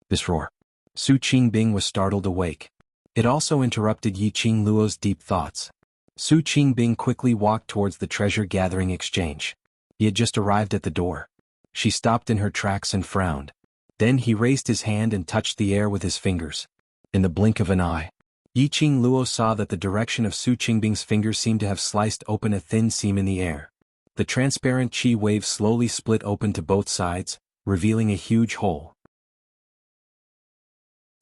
This roar. Su Qingbing was startled awake. It also interrupted Yi Qingluo's deep thoughts. Su Qingbing quickly walked towards the treasure gathering exchange. He had just arrived at the door. She stopped in her tracks and frowned. Then he raised his hand and touched the air with his fingers. In the blink of an eye, Yi Qingluo saw that the direction of Su Qingbing's fingers seemed to have sliced open a thin seam in the air. The transparent qi wave slowly split open to both sides, revealing a huge hole.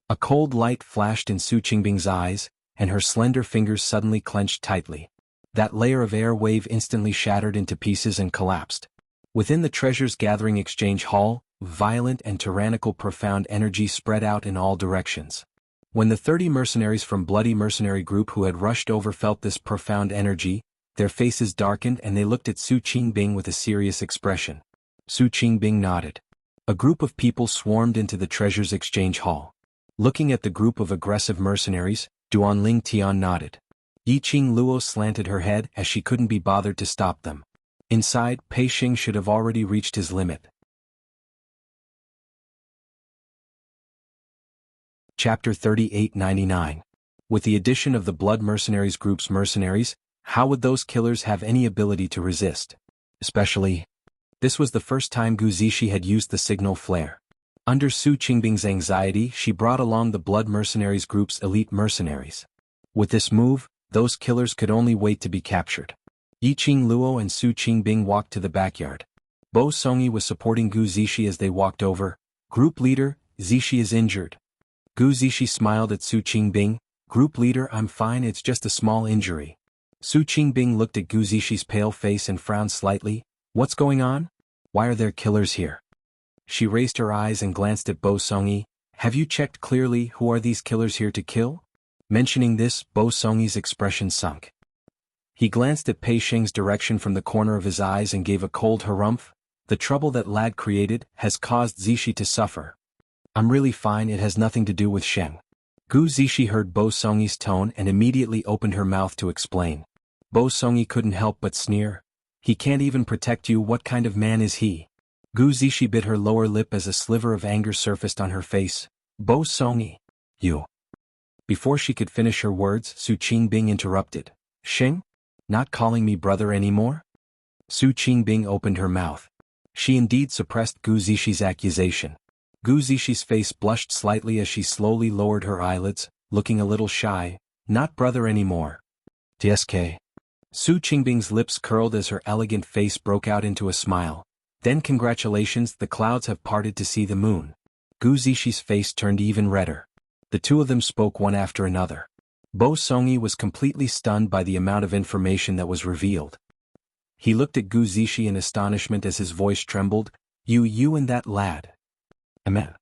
A cold light flashed in Su Qingbing's eyes, and her slender fingers suddenly clenched tightly. That layer of air wave instantly shattered into pieces and collapsed. Within the Treasures Gathering Exchange Hall, violent and tyrannical profound energy spread out in all directions. When the 30 mercenaries from Bloody Mercenary Group who had rushed over felt this profound energy, their faces darkened and they looked at Su Qingbing with a serious expression. Su Qingbing nodded. A group of people swarmed into the Treasures Exchange Hall. Looking at the group of aggressive mercenaries, Duanling Tian nodded. Yi Qingluo slanted her head as she couldn't be bothered to stop them. Inside, Pei Xing should have already reached his limit. Chapter 3899. With the addition of the Blood Mercenaries Group's mercenaries, how would those killers have any ability to resist? Especially, this was the first time Gu Zishi had used the signal flare. Under Su Qingbing's anxiety, she brought along the Blood Mercenaries group's elite mercenaries. With this move, those killers could only wait to be captured. Yiqing Luo and Su Qingbing walked to the backyard. Bo Songyi was supporting Gu Zishi as they walked over. Group leader, Zishi is injured. Gu Zishi smiled at Su Qingbing. Group leader, I'm fine, it's just a small injury. Su Qingbing looked at Gu Zishi's pale face and frowned slightly. What's going on? Why are there killers here? She raised her eyes and glanced at Bo Songyi. Have you checked clearly who are these killers here to kill? Mentioning this, Bo Songyi's expression sunk. He glanced at Pei Sheng's direction from the corner of his eyes and gave a cold harumph. The trouble that lad created has caused Zishi to suffer. I'm really fine, it has nothing to do with Sheng. Gu Zishi heard Bo Songyi's tone and immediately opened her mouth to explain. Bo Songyi couldn't help but sneer. He can't even protect you, what kind of man is he? Gu Zishi bit her lower lip as a sliver of anger surfaced on her face. Bo Songyi. You. Before she could finish her words, Su Qingbing interrupted. Sheng? Not calling me brother anymore? Su Qingbing opened her mouth. She indeed suppressed Gu Zishi's accusation. Gu Zishi's face blushed slightly as she slowly lowered her eyelids, looking a little shy. Not brother anymore. TSK. Su Qingbing's lips curled as her elegant face broke out into a smile. Then congratulations, the clouds have parted to see the moon. Gu Zishi's face turned even redder. The two of them spoke one after another. Bo Songyi was completely stunned by the amount of information that was revealed. He looked at Gu Zishi in astonishment as his voice trembled. You and that lad. Amen.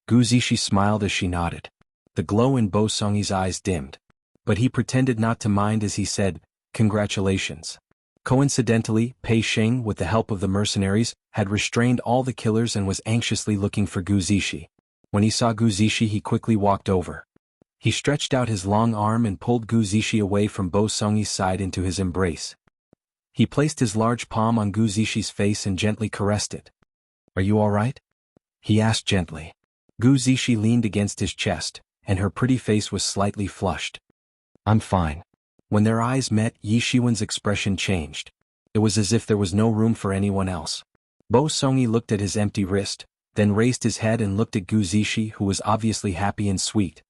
Gu Zishi smiled as she nodded. The glow in Bo Songyi's eyes dimmed. But he pretended not to mind as he said, congratulations. Coincidentally, Pei Sheng, with the help of the mercenaries, had restrained all the killers and was anxiously looking for Gu Zishi. When he saw Gu Zishi, he quickly walked over. He stretched out his long arm and pulled Gu Zishi away from Bo Songyi's side into his embrace. He placed his large palm on Gu Zishi's face and gently caressed it. Are you all right? He asked gently. Gu Zishi leaned against his chest, and her pretty face was slightly flushed. I'm fine. When their eyes met, Yi Shiwen's expression changed. It was as if there was no room for anyone else. Bo Songyi looked at his empty wrist, then raised his head and looked at Gu Zishi, who was obviously happy and sweet.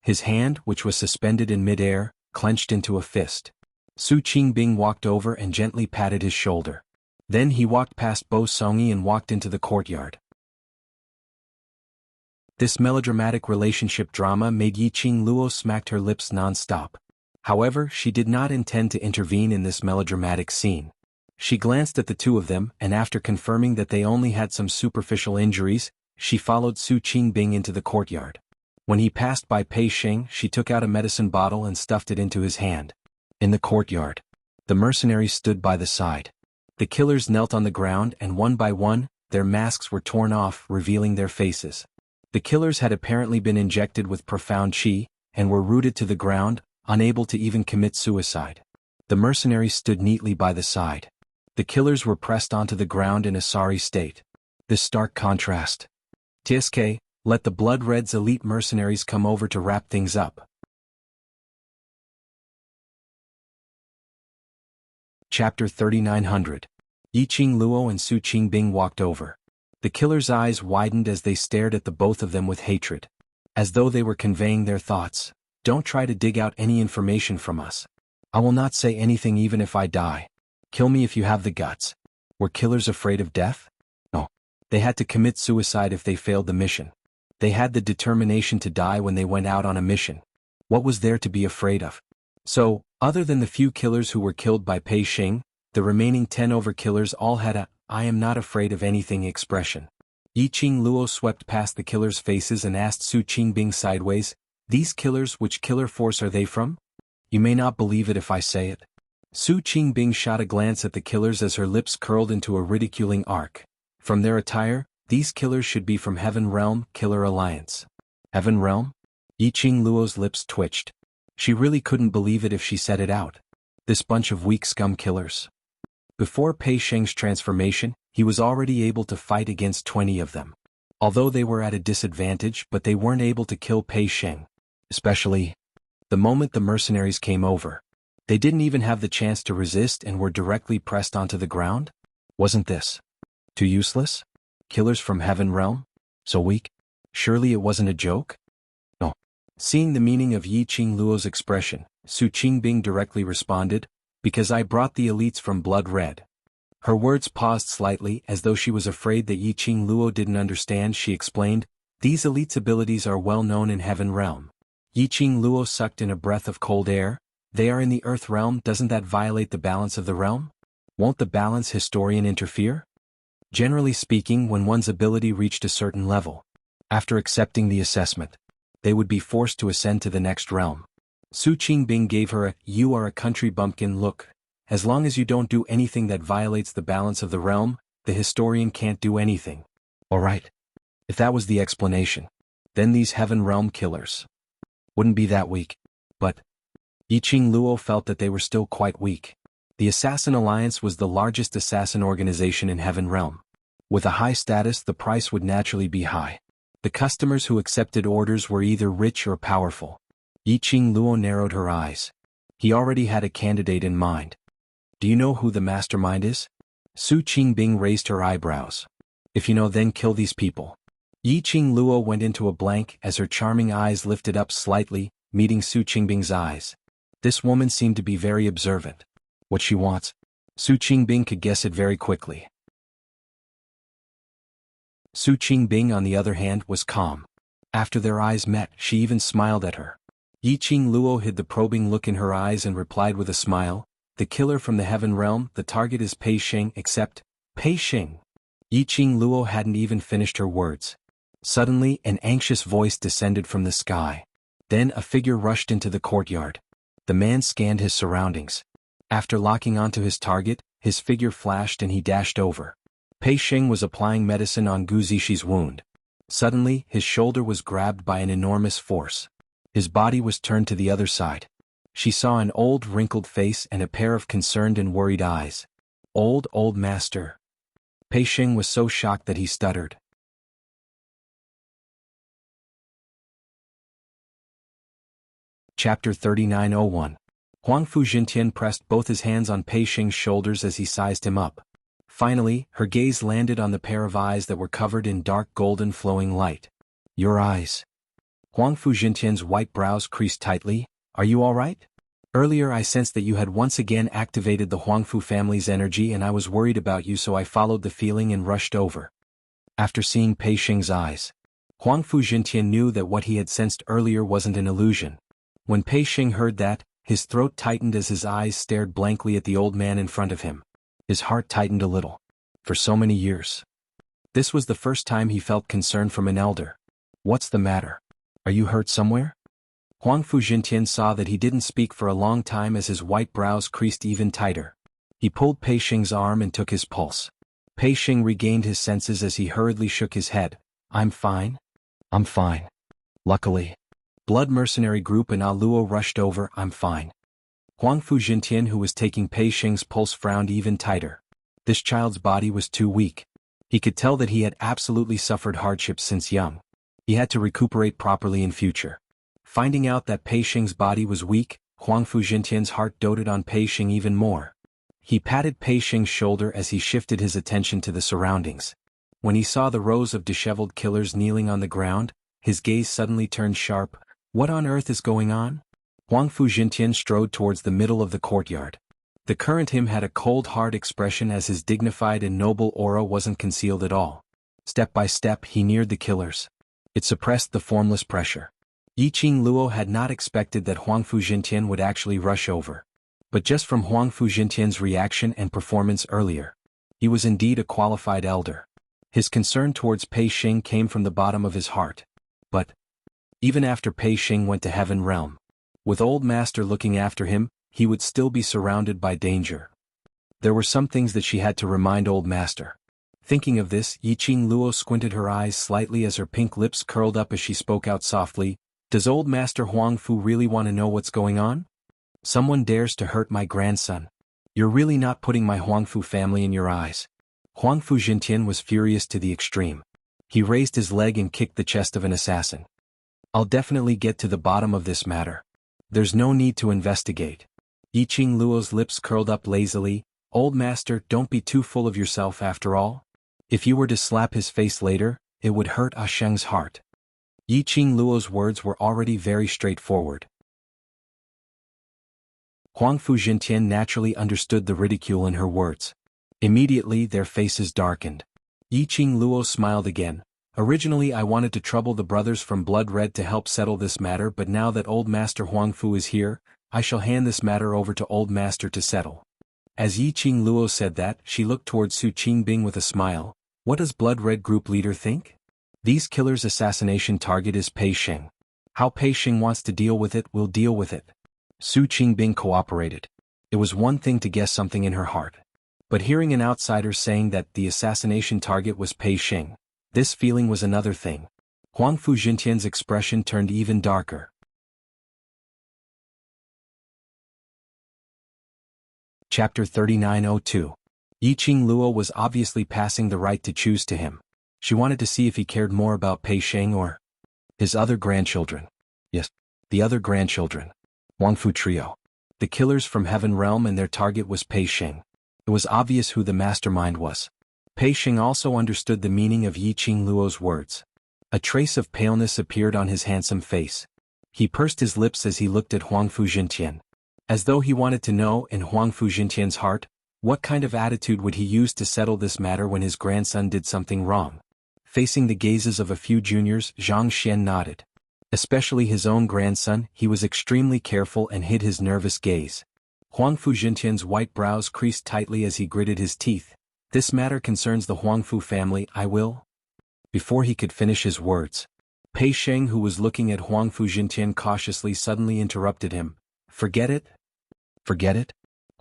His hand, which was suspended in midair, clenched into a fist. Su Qingbing walked over and gently patted his shoulder. Then he walked past Bo Songyi and walked into the courtyard. This melodramatic relationship drama made Yiqing Luo smacked her lips non-stop. However, she did not intend to intervene in this melodramatic scene. She glanced at the two of them, and after confirming that they only had some superficial injuries, she followed Su Qingbing into the courtyard. When he passed by Pei Sheng, she took out a medicine bottle and stuffed it into his hand. In the courtyard, the mercenaries stood by the side. The killers knelt on the ground and one by one, their masks were torn off, revealing their faces. The killers had apparently been injected with profound qi, and were rooted to the ground, unable to even commit suicide. The mercenaries stood neatly by the side. The killers were pressed onto the ground in a sorry state. This stark contrast. TSK, let the Blood Red's elite mercenaries come over to wrap things up. Chapter 3900. Yiqing Luo and Su Qingbing walked over. The killers' eyes widened as they stared at the both of them with hatred. As though they were conveying their thoughts. Don't try to dig out any information from us. I will not say anything even if I die. Kill me if you have the guts. Were killers afraid of death? No. They had to commit suicide if they failed the mission. They had the determination to die when they went out on a mission. What was there to be afraid of? So, other than the few killers who were killed by Pei Sheng, the remaining 10 overkillers all had a I am not afraid of anything expression. Yiqing Luo swept past the killers' faces and asked Su Qingbing sideways, these killers, which killer force are they from? You may not believe it if I say it. Su Qingbing shot a glance at the killers as her lips curled into a ridiculing arc. From their attire, these killers should be from Heaven Realm, Killer Alliance. Heaven Realm? Yiqing Luo's lips twitched. She really couldn't believe it if she said it out. This bunch of weak scum killers. Before Pei Sheng's transformation, he was already able to fight against 20 of them. Although they were at a disadvantage, but they weren't able to kill Pei Sheng. Especially, the moment the mercenaries came over. They didn't even have the chance to resist and were directly pressed onto the ground? Wasn't this too useless? Killers from Heaven Realm? So weak? Surely it wasn't a joke? No. Seeing the meaning of Yi Qingluo's expression, Su Qingbing directly responded, because I brought the elites from Blood Red. Her words paused slightly as though she was afraid that Yi Qingluo didn't understand. She explained, these elites' abilities are well known in Heaven Realm. Yi Qingluo sucked in a breath of cold air. They are in the Earth Realm. Doesn't that violate the balance of the realm? Won't the balance historian interfere? Generally speaking, when one's ability reached a certain level, after accepting the assessment, they would be forced to ascend to the next realm. Su Qingbing gave her a "you are a country bumpkin" look. As long as you don't do anything that violates the balance of the realm, the historian can't do anything. Alright. If that was the explanation, then these Heaven Realm killers wouldn't be that weak. But Yi Qingluo felt that they were still quite weak. The Assassin Alliance was the largest assassin organization in Heaven Realm. With a high status, the price would naturally be high. The customers who accepted orders were either rich or powerful. Yi Qingluo narrowed her eyes. He already had a candidate in mind. Do you know who the mastermind is? Su Qingbing raised her eyebrows. If you know, then kill these people. Yi Qingluo went into a blank as her charming eyes lifted up slightly, meeting Su Qingbing's eyes. This woman seemed to be very observant. What she wants? Su Qingbing could guess it very quickly. Su Qingbing, on the other hand, was calm. After their eyes met, she even smiled at her. Yi Qingluo hid the probing look in her eyes and replied with a smile, the killer from the Heaven Realm, the target is Pei Shing, except Pei Shing. Yi Qingluo hadn't even finished her words. Suddenly, an anxious voice descended from the sky. Then a figure rushed into the courtyard. The man scanned his surroundings. After locking onto his target, his figure flashed and he dashed over. Pei Shing was applying medicine on Gu Zixi wound. Suddenly, his shoulder was grabbed by an enormous force. His body was turned to the other side. She saw an old, wrinkled face and a pair of concerned and worried eyes. Old master. Pei Shing was so shocked that he stuttered. Chapter 3901. Huangfu Jintian pressed both his hands on Pei Shing's shoulders as he sized him up. Finally, her gaze landed on the pair of eyes that were covered in dark golden flowing light. Your eyes. Huangfu Jintian's white brows creased tightly. Are you all right? Earlier I sensed that you had once again activated the Huangfu family's energy and I was worried about you, so I followed the feeling and rushed over. After seeing Pei Shing's eyes, Huangfu Jintian knew that what he had sensed earlier wasn't an illusion. When Pei Shing heard that, his throat tightened as his eyes stared blankly at the old man in front of him. His heart tightened a little. For so many years. This was the first time he felt concern from an elder. What's the matter? Are you hurt somewhere? Huangfu Jintian saw that he didn't speak for a long time as his white brows creased even tighter. He pulled Pei Shing's arm and took his pulse. Pei Shing regained his senses as he hurriedly shook his head. I'm fine. I'm fine. Luckily. Blood Mercenary Group and Aluo rushed over. I'm fine. Huangfu Jintian, who was taking Pei Shing's pulse, frowned even tighter. This child's body was too weak. He could tell that he had absolutely suffered hardships since young. He had to recuperate properly in future. Finding out that Pei Shing's body was weak, Huangfu Jintian's heart doted on Pei Shing even more. He patted Pei Shing's shoulder as he shifted his attention to the surroundings. When he saw the rows of disheveled killers kneeling on the ground, his gaze suddenly turned sharp. What on earth is going on? Huangfu Jintian strode towards the middle of the courtyard. The current him had a cold, hard expression as his dignified and noble aura wasn't concealed at all. Step by step, he neared the killers. It suppressed the formless pressure. Yi Qingluo had not expected that Huangfu Jintian would actually rush over. But just from Huangfu Jintian's reaction and performance earlier, he was indeed a qualified elder. His concern towards Pei Shing came from the bottom of his heart. But even after Pei Shing went to Heaven Realm, with Old Master looking after him, he would still be surrounded by danger. There were some things that she had to remind Old Master. Thinking of this, Yi Qingluo squinted her eyes slightly as her pink lips curled up as she spoke out softly. Does Old Master Huangfu really want to know what's going on? Someone dares to hurt my grandson. You're really not putting my Huangfu family in your eyes. Huangfu Jintian was furious to the extreme. He raised his leg and kicked the chest of an assassin. I'll definitely get to the bottom of this matter. There's no need to investigate. Yi Qingluo's lips curled up lazily. Old master, don't be too full of yourself after all. If you were to slap his face later, it would hurt Ah Sheng's heart. Yi Qingluo's words were already very straightforward. Huangfu Jintian naturally understood the ridicule in her words. Immediately their faces darkened. Yi Qingluo smiled again. Originally I wanted to trouble the brothers from Blood Red to help settle this matter, but now that Old Master Huangfu is here, I shall hand this matter over to Old Master to settle. As Yi Qingluo said that, she looked towards Su Qingbing with a smile. What does Blood Red group leader think? These killers' assassination target is Pei Sheng. How Pei Sheng wants to deal with it, we'll deal with it. Su Qingbing cooperated. It was one thing to guess something in her heart. But hearing an outsider saying that the assassination target was Pei Sheng, this feeling was another thing. Huangfu Jintian's expression turned even darker. Chapter 3902. Yi Qingluo was obviously passing the right to choose to him. She wanted to see if he cared more about Pei Sheng or his other grandchildren. Yes, the other grandchildren. Huangfu Trio. The killers from Heaven Realm, and their target was Pei Sheng. It was obvious who the mastermind was. Pei Sheng also understood the meaning of Yi Qingluo's words. A trace of paleness appeared on his handsome face. He pursed his lips as he looked at Huangfu Jintian. As though he wanted to know, in Huangfu Jintian's heart, what kind of attitude would he use to settle this matter when his grandson did something wrong. Facing the gazes of a few juniors, Zhang Xian nodded. Especially his own grandson, he was extremely careful and hid his nervous gaze. Huangfu Jintian's white brows creased tightly as he gritted his teeth. This matter concerns the Huangfu family, I will. Before he could finish his words, Pei Sheng, who was looking at Huangfu Jintian cautiously, suddenly interrupted him. Forget it? Forget it?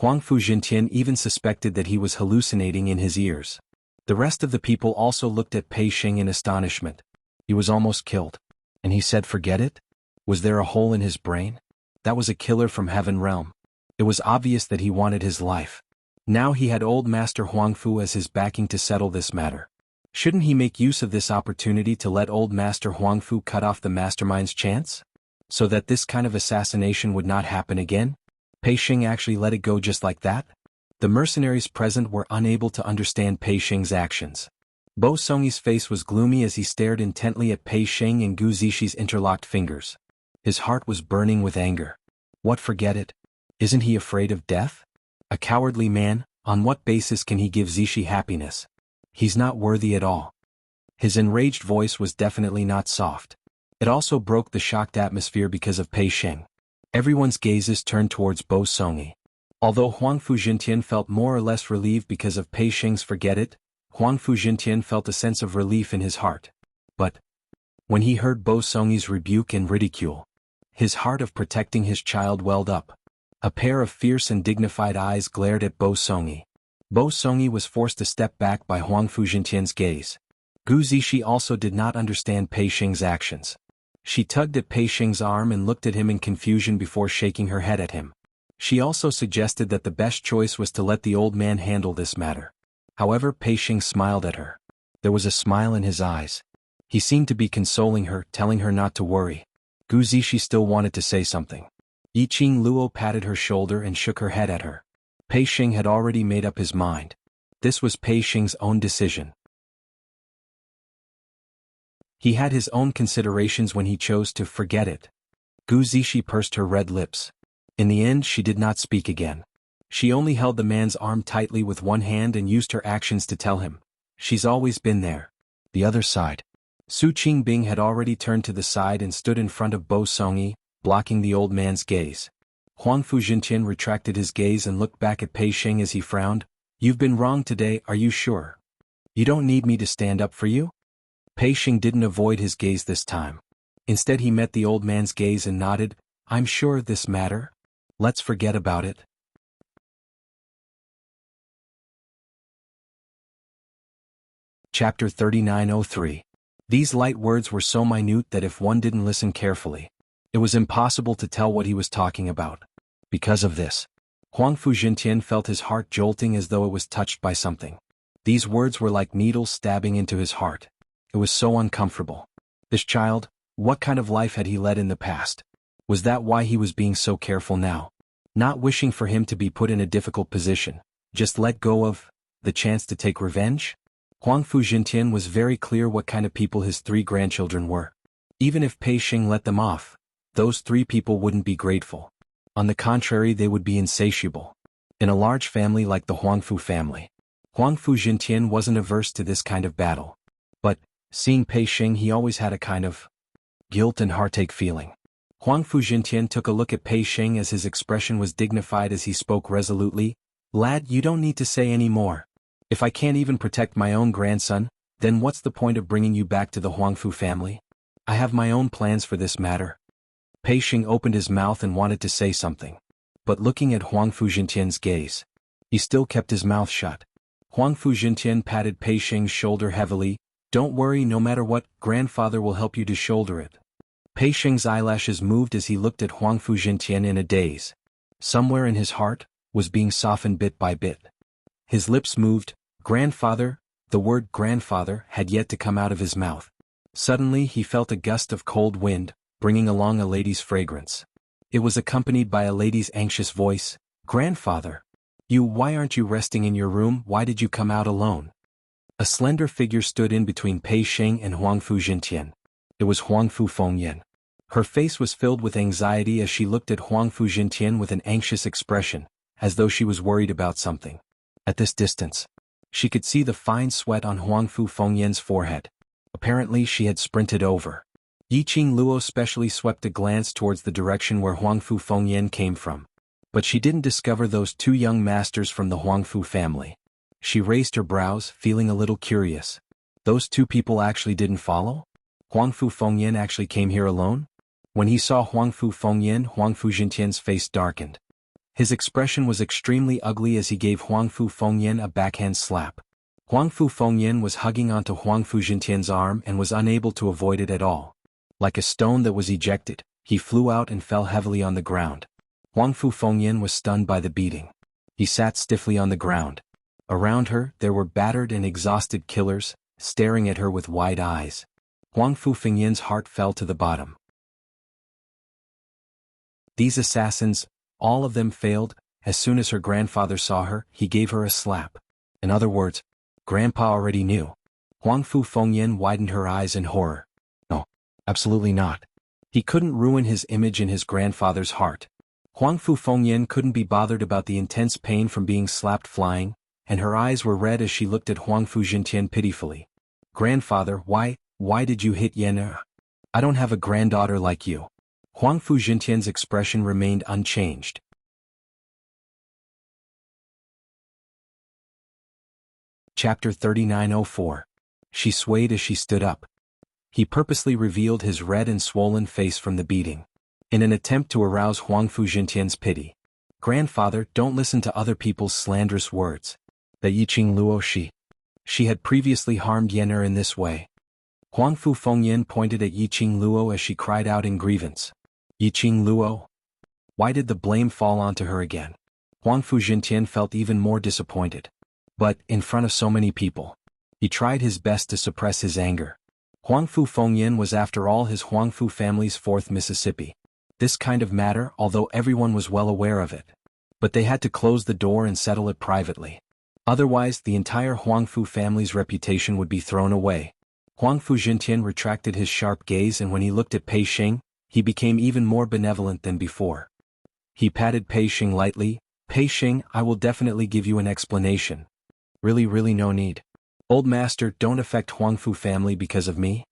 Huangfu Jintian even suspected that he was hallucinating in his ears. The rest of the people also looked at Pei Sheng in astonishment. He was almost killed. And he said forget it? Was there a hole in his brain? That was a killer from Heaven Realm. It was obvious that he wanted his life. Now he had Old Master Huangfu as his backing to settle this matter. Shouldn't he make use of this opportunity to let Old Master Huangfu cut off the mastermind's chance? So that this kind of assassination would not happen again? Pei Sheng actually let it go just like that? The mercenaries present were unable to understand Pei Sheng's actions. Bo Songyi's face was gloomy as he stared intently at Pei Sheng and Gu Zixi's interlocked fingers. His heart was burning with anger. What, forget it? Isn't he afraid of death? A cowardly man, on what basis can he give Zixi happiness? He's not worthy at all. His enraged voice was definitely not soft. It also broke the shocked atmosphere because of Pei Sheng. Everyone's gazes turned towards Bo Songyi. Although Huangfu Jintian felt more or less relieved because of Pei Sheng's forget it, Huangfu Jintian felt a sense of relief in his heart. But when he heard Bo Songyi's rebuke and ridicule, his heart of protecting his child welled up. A pair of fierce and dignified eyes glared at Bo Songyi. Bo Songyi was forced to step back by Huangfu Jintian's gaze. Gu Zixi also did not understand Pei Sheng's actions. She tugged at Pei Sheng's arm and looked at him in confusion before shaking her head at him. She also suggested that the best choice was to let the old man handle this matter. However, Pei Sheng smiled at her. There was a smile in his eyes. He seemed to be consoling her, telling her not to worry. Gu Zixi still wanted to say something. Yi Qingluo patted her shoulder and shook her head at her. Pei Sheng had already made up his mind. This was Pei Sheng's own decision. He had his own considerations when he chose to forget it. Gu Zixi pursed her red lips. In the end, she did not speak again. She only held the man's arm tightly with one hand and used her actions to tell him, she's always been there. The other side. Su Qingbing had already turned to the side and stood in front of Bo Songyi, blocking the old man's gaze. Huangfu Jintian retracted his gaze and looked back at Pei Sheng as he frowned. You've been wrong today, are you sure? You don't need me to stand up for you? Pei Sheng didn't avoid his gaze this time. Instead he met the old man's gaze and nodded. I'm sure of this matter. Let's forget about it. Chapter 3903. These light words were so minute that if one didn't listen carefully, it was impossible to tell what he was talking about. Because of this, Huangfu Jintian felt his heart jolting as though it was touched by something. These words were like needles stabbing into his heart. It was so uncomfortable. This child, what kind of life had he led in the past? Was that why he was being so careful now? Not wishing for him to be put in a difficult position, Just let go of the chance to take revenge? Huang Fujintian was very clear what kind of people his 3 grandchildren were. Even if Pei Xing let them off, those 3 people wouldn't be grateful. On the contrary, they would be insatiable. In a large family like the Huangfu family, Huang Fujintian wasn't averse to this kind of battle. But, seeing Pei Xing, he always had a kind of guilt and heartache feeling. Huang Fujintian took a look at Pei Xing as his expression was dignified as he spoke resolutely. Lad, you don't need to say any more. If I can't even protect my own grandson, then what's the point of bringing you back to the Huangfu family? I have my own plans for this matter. Pei Xing opened his mouth and wanted to say something. But looking at Huang Fujintian's gaze, he still kept his mouth shut. Huang Fujintian patted Pei Xing's shoulder heavily. Don't worry, no matter what, grandfather will help you to shoulder it. Pei Xing's eyelashes moved as he looked at Huang Fujintian in a daze. Somewhere in his heart was being softened bit by bit. His lips moved. Grandfather, the word grandfather had yet to come out of his mouth. Suddenly he felt a gust of cold wind, bringing along a lady's fragrance. It was accompanied by a lady's anxious voice. Grandfather! Why aren't you resting in your room? Why did you come out alone? A slender figure stood in between Pei Xing and Huang Fujintian. It was Huangfu Fengyan. Her face was filled with anxiety as she looked at Huang Fujintian with an anxious expression, as though she was worried about something. At this distance, she could see the fine sweat on Huangfu Fengyan's forehead. Apparently she had sprinted over. Yiqing Luo specially swept a glance towards the direction where Huangfu Fengyan came from. But she didn't discover those 2 young masters from the Huangfu family. She raised her brows, feeling a little curious. Those 2 people actually didn't follow? Huangfu Fengyan actually came here alone? When he saw Huangfu Fengyan, Huang Fujintian's face darkened. His expression was extremely ugly as he gave Huangfu Fengyan a backhand slap. Huangfu Fengyan was hugging onto Huang Fujintian's arm and was unable to avoid it at all. Like a stone that was ejected, he flew out and fell heavily on the ground. Huangfu Fengyan was stunned by the beating. He sat stiffly on the ground. Around her, there were battered and exhausted killers, staring at her with wide eyes. Huangfu Fengyan's heart fell to the bottom. These assassins, all of them failed. As soon as her grandfather saw her, he gave her a slap. In other words, Grandpa already knew. Huangfu Fengyan widened her eyes in horror. No, absolutely not. He couldn't ruin his image in his grandfather's heart. Huangfu Fengyan couldn't be bothered about the intense pain from being slapped flying, and her eyes were red as she looked at Huang Fujintian pitifully. Grandfather, why did you hit Yenna? I don't have a granddaughter like you. Huang Fujintian's expression remained unchanged. Chapter 3904. She swayed as she stood up. He purposely revealed his red and swollen face from the beating, in an attempt to arouse Huang Fujintian's pity. Grandfather, don't listen to other people's slanderous words. That Yiqing Luo she had previously harmed Yenner in this way. Huangfu Fengyan pointed at Yiqing Luo as she cried out in grievance. Yiqing Luo? Why did the blame fall onto her again? Huang Fujintian felt even more disappointed. But, in front of so many people, he tried his best to suppress his anger. Huangfu Fengyan was after all his Huangfu family's 4th Mississippi. This kind of matter, although everyone was well aware of it. But they had to close the door and settle it privately. Otherwise, the entire Huangfu family's reputation would be thrown away. Huang Fujintian retracted his sharp gaze, and when he looked at Pei Xing, he became even more benevolent than before. He patted Pei Xing lightly. Pei Xing, I will definitely give you an explanation. Really no need. Old master, don't affect Huangfu family because of me.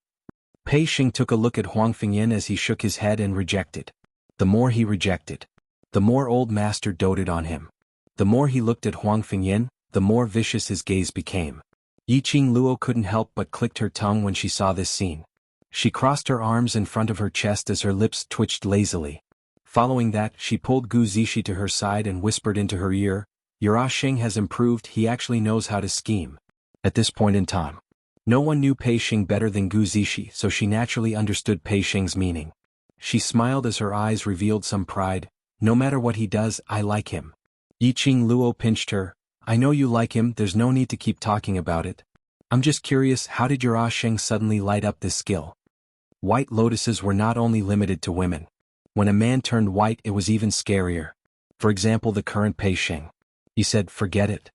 Pei Xing took a look at Huang Fengyan as he shook his head and rejected. The more he rejected, the more old master doted on him. The more he looked at Huang Fengyan, the more vicious his gaze became. Yiqing Luo couldn't help but clicked her tongue when she saw this scene. She crossed her arms in front of her chest as her lips twitched lazily. Following that, she pulled Gu Zishi to her side and whispered into her ear, Your Xing has improved, he actually knows how to scheme. At this point in time, no one knew Pei Xing better than Gu Zishi, so she naturally understood Pei Xing's meaning. She smiled as her eyes revealed some pride. No matter what he does, I like him. Yiqing Luo pinched her. I know you like him, there's no need to keep talking about it. I'm just curious, how did your Xing suddenly light up this skill? White lotuses were not only limited to women. When a man turned white, it was even scarier. For example, the current Pei Xing. He said, "Forget it."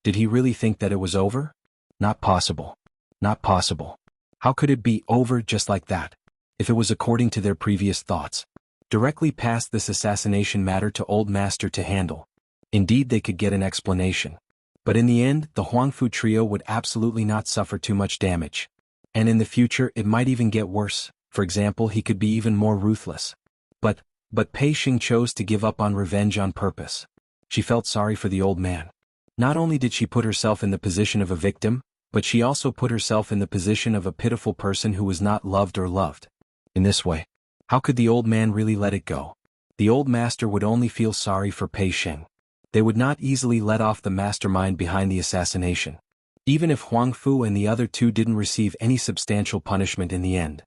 Did he really think that it was over? Not possible. Not possible. How could it be over just like that? If it was according to their previous thoughts. Directly past this assassination matter to Old Master to handle. Indeed, they could get an explanation. But in the end, the Huangfu trio would absolutely not suffer too much damage. And in the future, it might even get worse. For example, he could be even more ruthless. But Pei Xing chose to give up on revenge on purpose. She felt sorry for the old man. Not only did she put herself in the position of a victim, but she also put herself in the position of a pitiful person who was not loved or loved. In this way, how could the old man really let it go? The old master would only feel sorry for Pei Xing. They would not easily let off the mastermind behind the assassination. Even if Huang Fu and the other two didn't receive any substantial punishment in the end.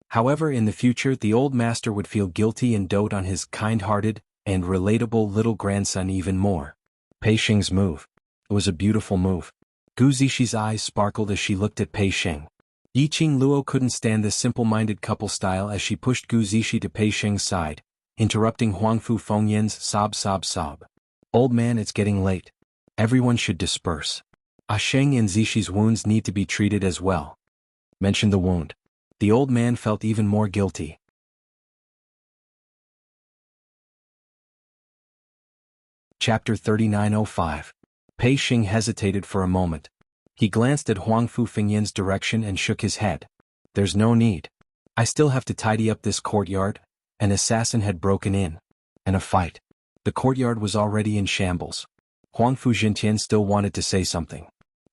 However, in the future, the old master would feel guilty and dote on his kind-hearted and relatable little grandson even more. Pei Xing's move. It was a beautiful move. Gu Zixi eyes sparkled as she looked at Pei Xing. Yiqing Luo couldn't stand this simple-minded couple style as she pushed Gu Zixi to Pei Xing's side, interrupting Huangfu Fengyan's sob. "Old man, it's getting late. Everyone should disperse. Sheng and Zixi's wounds need to be treated as well." Mention the wound. The old man felt even more guilty. Chapter 3905. Pei Xing hesitated for a moment. He glanced at Huangfu Fengyan's direction and shook his head. "There's no need. I still have to tidy up this courtyard." An assassin had broken in. And a fight. The courtyard was already in shambles. Huangfu Jintian still wanted to say something.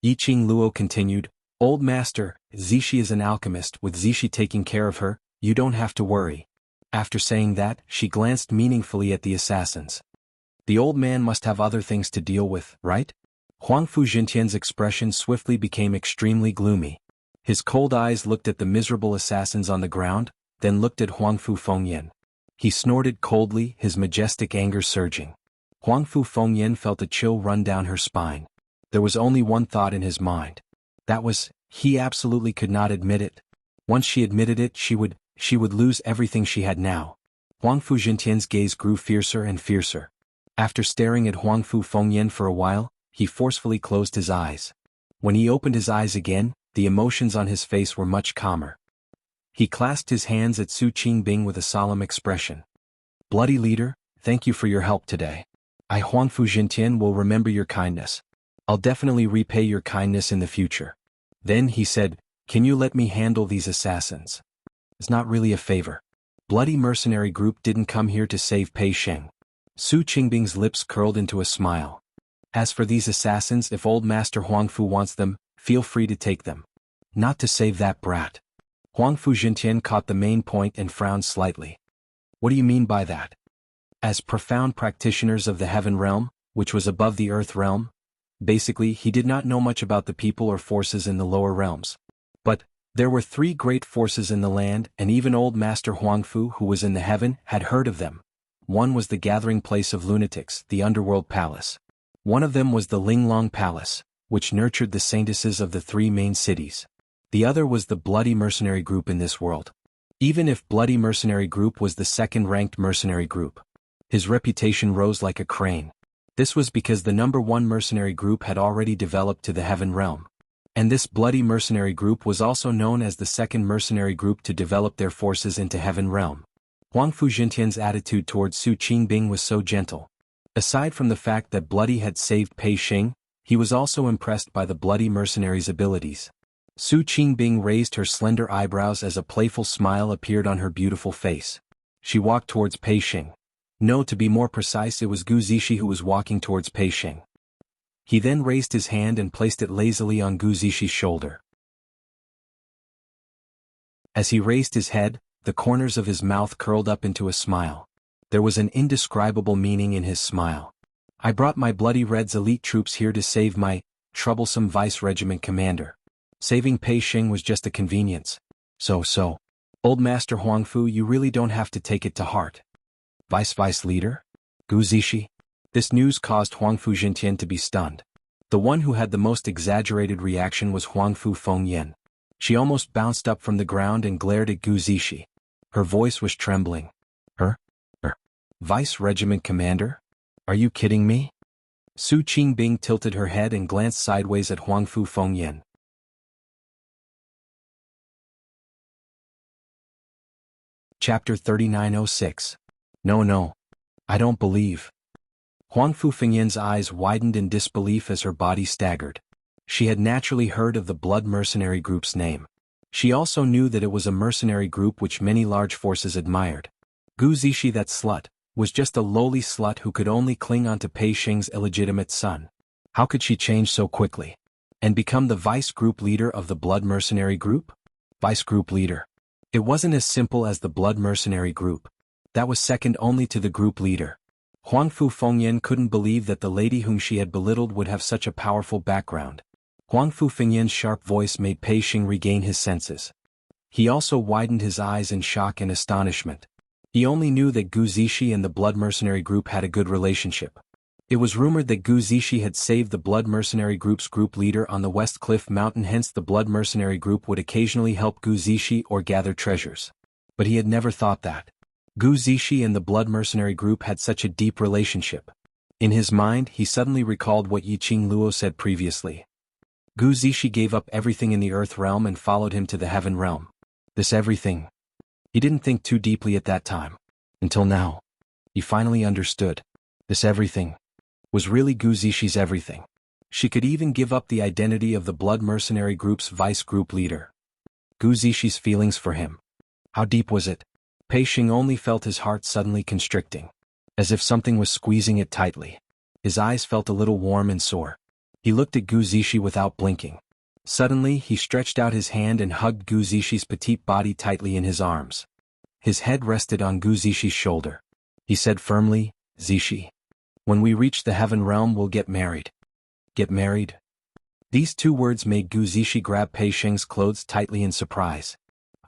Yiqing Luo continued, "Old master, Zixi is an alchemist. With Zixi taking care of her, you don't have to worry." After saying that, she glanced meaningfully at the assassins. The old man must have other things to deal with, right? Huangfu Jintian's expression swiftly became extremely gloomy. His cold eyes looked at the miserable assassins on the ground, then looked at Huangfu Fengyan. He snorted coldly, his majestic anger surging. Huangfu Fengyan felt a chill run down her spine. There was only one thought in his mind. That was, he absolutely could not admit it. Once she admitted it, she would lose everything she had now. Huangfu Jintian's gaze grew fiercer and fiercer. After staring at Huangfu Fengyan for a while, he forcefully closed his eyes. When he opened his eyes again, the emotions on his face were much calmer. He clasped his hands at Su Qingbing with a solemn expression. "Bloody leader, thank you for your help today. I, Huangfu Jintian, will remember your kindness. I'll definitely repay your kindness in the future." Then he said, "Can you let me handle these assassins? It's not really a favor. Bloody mercenary group didn't come here to save Pei Xing." Su Qingbing's lips curled into a smile. "As for these assassins, if old master Huangfu wants them, feel free to take them. Not to save that brat." Huangfu Jintian caught the main point and frowned slightly. "What do you mean by that?" As profound practitioners of the heaven realm, which was above the earth realm, basically he did not know much about the people or forces in the lower realms. But there were three great forces in the land, and even old master Huangfu, who was in the heaven, had heard of them. One was the gathering place of lunatics, the underworld palace. One of them was the Linglong Palace, which nurtured the saintesses of the three main cities. The other was the bloody mercenary group in this world. Even if bloody mercenary group was the second-ranked mercenary group, his reputation rose like a crane. This was because the number one mercenary group had already developed to the heaven realm. And this bloody mercenary group was also known as the second mercenary group to develop their forces into heaven realm. Huangfu Jintian's attitude towards Su Qingbing was so gentle. Aside from the fact that Bloody had saved Pei Xing, he was also impressed by the bloody mercenary's abilities. Su Qingbing raised her slender eyebrows as a playful smile appeared on her beautiful face. She walked towards Pei Xing. No, to be more precise, it was Gu Zixi who was walking towards Pei Xing. He then raised his hand and placed it lazily on Gu Zixi shoulder. As he raised his head, the corners of his mouth curled up into a smile. There was an indescribable meaning in his smile. "I brought my Bloody Red's elite troops here to save my troublesome vice regiment commander. Saving Pei Xing was just a convenience. So, old master Huangfu, you really don't have to take it to heart." Vice leader? Gu Zixi? This news caused Huangfu Jintian to be stunned. The one who had the most exaggerated reaction was Huangfu Fengyan. She almost bounced up from the ground and glared at Gu Zixi. Her voice was trembling. Her vice regiment commander? Are you kidding me? Su Qingbing tilted her head and glanced sideways at Huangfu Fengyan. Chapter 3906. No. I don't believe. Huangfu Fengyan's eyes widened in disbelief as her body staggered. She had naturally heard of the Blood Mercenary Group's name. She also knew that it was a mercenary group which many large forces admired. Gu Zixi, that slut, was just a lowly slut who could only cling on to Pei Xing's illegitimate son. How could she change so quickly? And become the vice group leader of the Blood Mercenary Group? Vice group leader. It wasn't as simple as the Blood Mercenary Group. That was second only to the group leader. Huangfu Fengyan couldn't believe that the lady whom she had belittled would have such a powerful background. Huangfu Fengyan's sharp voice made Pei Xing regain his senses. He also widened his eyes in shock and astonishment. He only knew that Gu Zixi and the Blood Mercenary Group had a good relationship. It was rumored that Gu Zixi had saved the Blood Mercenary Group's group leader on the West Cliff Mountain, hence the Blood Mercenary Group would occasionally help Gu Zixi or gather treasures. But he had never thought that Gu Zixi and the Blood Mercenary Group had such a deep relationship. In his mind, he suddenly recalled what Yiqing Luo said previously. Gu Zixi gave up everything in the Earth Realm and followed him to the Heaven Realm. This everything. He didn't think too deeply at that time. Until now. He finally understood. This everything was really Gu Zixi everything. She could even give up the identity of the Blood Mercenary Group's vice group leader. Gu Zixi's feelings for him. How deep was it? Pei Xing only felt his heart suddenly constricting. As if something was squeezing it tightly. His eyes felt a little warm and sore. He looked at Gu Zixi without blinking. Suddenly he stretched out his hand and hugged Gu Zixi's petite body tightly in his arms. His head rested on Gu Zixi's shoulder. He said firmly, "Zixi. When we reach the Heaven Realm we'll get married." Get married? These two words made Gu Zixi grab Pei Xing's clothes tightly in surprise.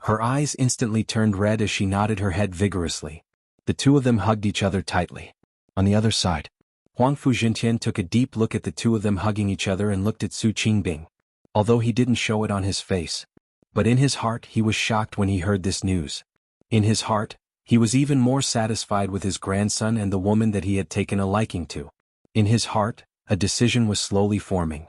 Her eyes instantly turned red as she nodded her head vigorously. The two of them hugged each other tightly. On the other side, Huangfu Jintian took a deep look at the two of them hugging each other and looked at Su Qingbing. Although he didn't show it on his face. But in his heart he was shocked when he heard this news. In his heart, he was even more satisfied with his grandson and the woman that he had taken a liking to. In his heart, a decision was slowly forming.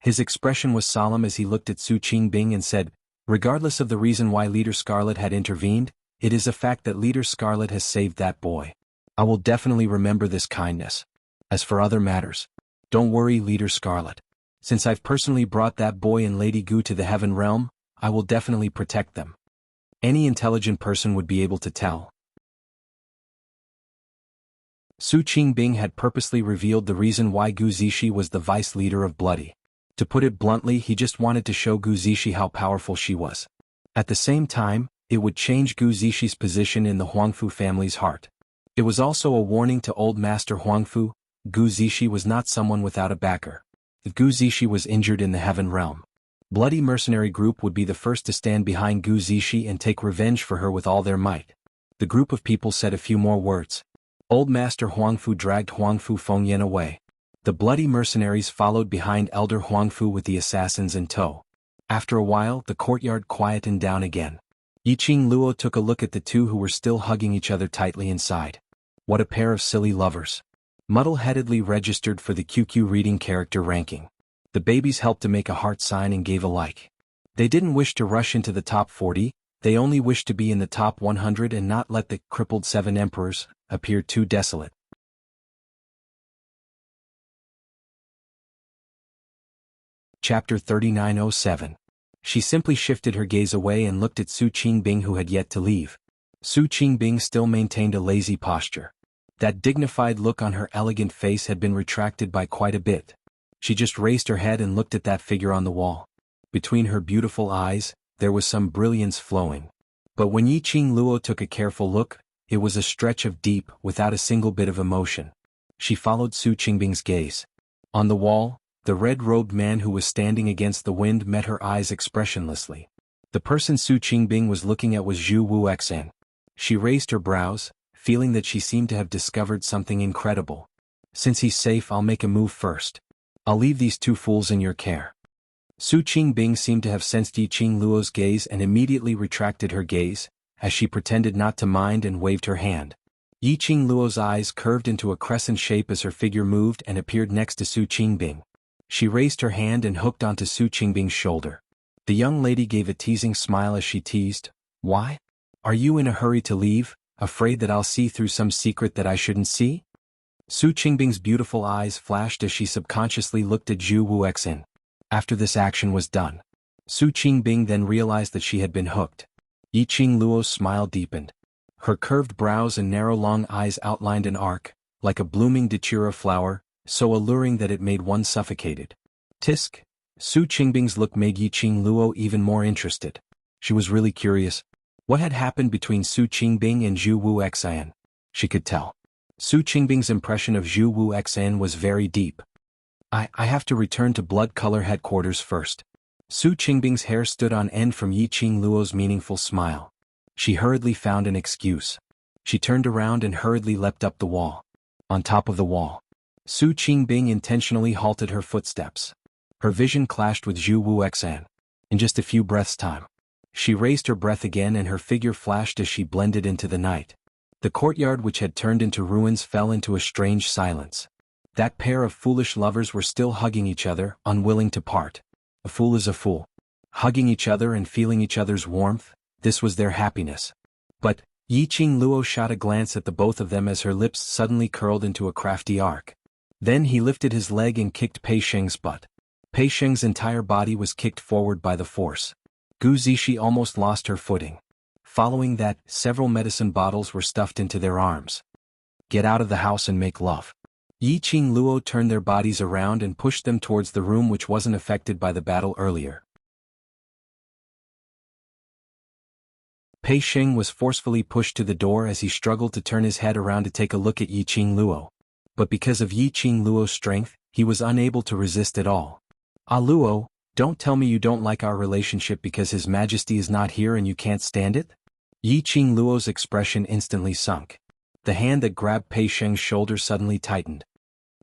His expression was solemn as he looked at Su Qingbing and said, "Regardless of the reason why Leader Scarlet had intervened, it is a fact that Leader Scarlet has saved that boy. I will definitely remember this kindness. As for other matters, don't worry, Leader Scarlet. Since I've personally brought that boy and Lady Gu to the Heaven Realm, I will definitely protect them." Any intelligent person would be able to tell. Su Qingbing had purposely revealed the reason why Gu Zixi was the vice leader of Bloody. To put it bluntly, he just wanted to show Gu Zixi how powerful she was. At the same time, it would change Gu Zixi's position in the Huangfu family's heart. It was also a warning to old Master Huangfu. Gu Zixi was not someone without a backer. If Gu Zixi was injured in the Heaven Realm, Bloody Mercenary Group would be the first to stand behind Gu Zixi and take revenge for her with all their might. The group of people said a few more words. Old Master Huangfu dragged Huangfu Fengyan away. The Bloody Mercenaries followed behind Elder Huangfu with the assassins in tow. After a while, the courtyard quietened down again. Yiqing Luo took a look at the two who were still hugging each other tightly inside. What a pair of silly lovers. Muddle-headedly registered for the QQ reading character ranking. The babies helped to make a heart sign and gave a like. They didn't wish to rush into the top 40, they only wished to be in the top 100 and not let the crippled 7 emperors appear too desolate. Chapter 3907. She simply shifted her gaze away and looked at Su Qingbing, who had yet to leave. Su Qingbing still maintained a lazy posture. That dignified look on her elegant face had been retracted by quite a bit. She just raised her head and looked at that figure on the wall. Between her beautiful eyes, there was some brilliance flowing. But when Yiqing Luo took a careful look, it was a stretch of deep, without a single bit of emotion. She followed Su Qingbing's gaze. On the wall, the red-robed man who was standing against the wind met her eyes expressionlessly. The person Su Qingbing was looking at was Zhu Wuxia. She raised her brows, feeling that she seemed to have discovered something incredible. Since he's safe, I'll make a move first. I'll leave these two fools in your care. Su Qingbing seemed to have sensed Yiqing Luo's gaze and immediately retracted her gaze, as she pretended not to mind and waved her hand. Yiqing Luo's eyes curved into a crescent shape as her figure moved and appeared next to Su Qingbing. She raised her hand and hooked onto Su Qingbing's shoulder. The young lady gave a teasing smile as she teased, "Why? Are you in a hurry to leave, afraid that I'll see through some secret that I shouldn't see?" Su Qingbing's beautiful eyes flashed as she subconsciously looked at Zhu Wuxin. After this action was done, Su Qingbing then realized that she had been hooked. Yiqing Luo's smile deepened. Her curved brows and narrow long eyes outlined an arc, like a blooming datura flower, so alluring that it made one suffocated. Tisk! Su Qingbing's look made Yiqing Luo even more interested. She was really curious. What had happened between Su Qingbing and Zhu Wuxian? She could tell. Su Qingbing's impression of Zhu Wuxian was very deep. I have to return to Blood Color headquarters first." Su Qingbing's hair stood on end from Yiqing Luo's meaningful smile. She hurriedly found an excuse. She turned around and hurriedly leapt up the wall. On top of the wall, Su Qingbing intentionally halted her footsteps. Her vision clashed with Zhu Wuxian. In just a few breaths' time, she raised her breath again and her figure flashed as she blended into the night. The courtyard, which had turned into ruins, fell into a strange silence. That pair of foolish lovers were still hugging each other, unwilling to part. A fool is a fool. Hugging each other and feeling each other's warmth, this was their happiness. But Yiqing Luo shot a glance at the both of them as her lips suddenly curled into a crafty arc. Then he lifted his leg and kicked Pei Sheng's butt. Pei Sheng's entire body was kicked forward by the force. Gu Zixi almost lost her footing. Following that, several medicine bottles were stuffed into their arms. "Get out of the house and make love." Yiqing Luo turned their bodies around and pushed them towards the room which wasn't affected by the battle earlier. Pei Sheng was forcefully pushed to the door as he struggled to turn his head around to take a look at Yiqing Luo. But because of Yiqing Luo's strength, he was unable to resist at all. "Ah Luo, don't tell me you don't like our relationship because His Majesty is not here and you can't stand it?" Yiqing Luo's expression instantly sunk. The hand that grabbed Pei Sheng's shoulder suddenly tightened.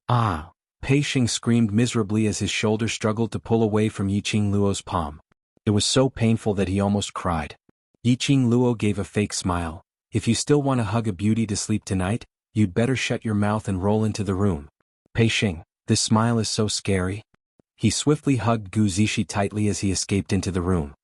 "Ah!" Pei Sheng screamed miserably as his shoulder struggled to pull away from Yiqing Luo's palm. It was so painful that he almost cried. Yiqing Luo gave a fake smile. "If you still want to hug a beauty to sleep tonight, you'd better shut your mouth and roll into the room." "Pei Sheng, this smile is so scary." He swiftly hugged Gu Zixi tightly as he escaped into the room.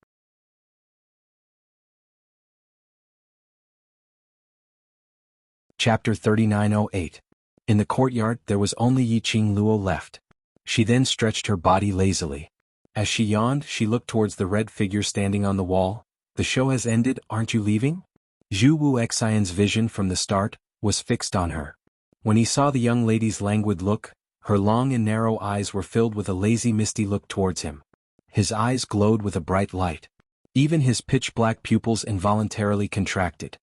Chapter 3908. In the courtyard there was only Yiqing Luo left. She then stretched her body lazily. As she yawned, she looked towards the red figure standing on the wall. "The show has ended, aren't you leaving?" Zhu Wuxian's vision from the start was fixed on her. When he saw the young lady's languid look, her long and narrow eyes were filled with a lazy misty look towards him. His eyes glowed with a bright light. Even his pitch-black pupils involuntarily contracted.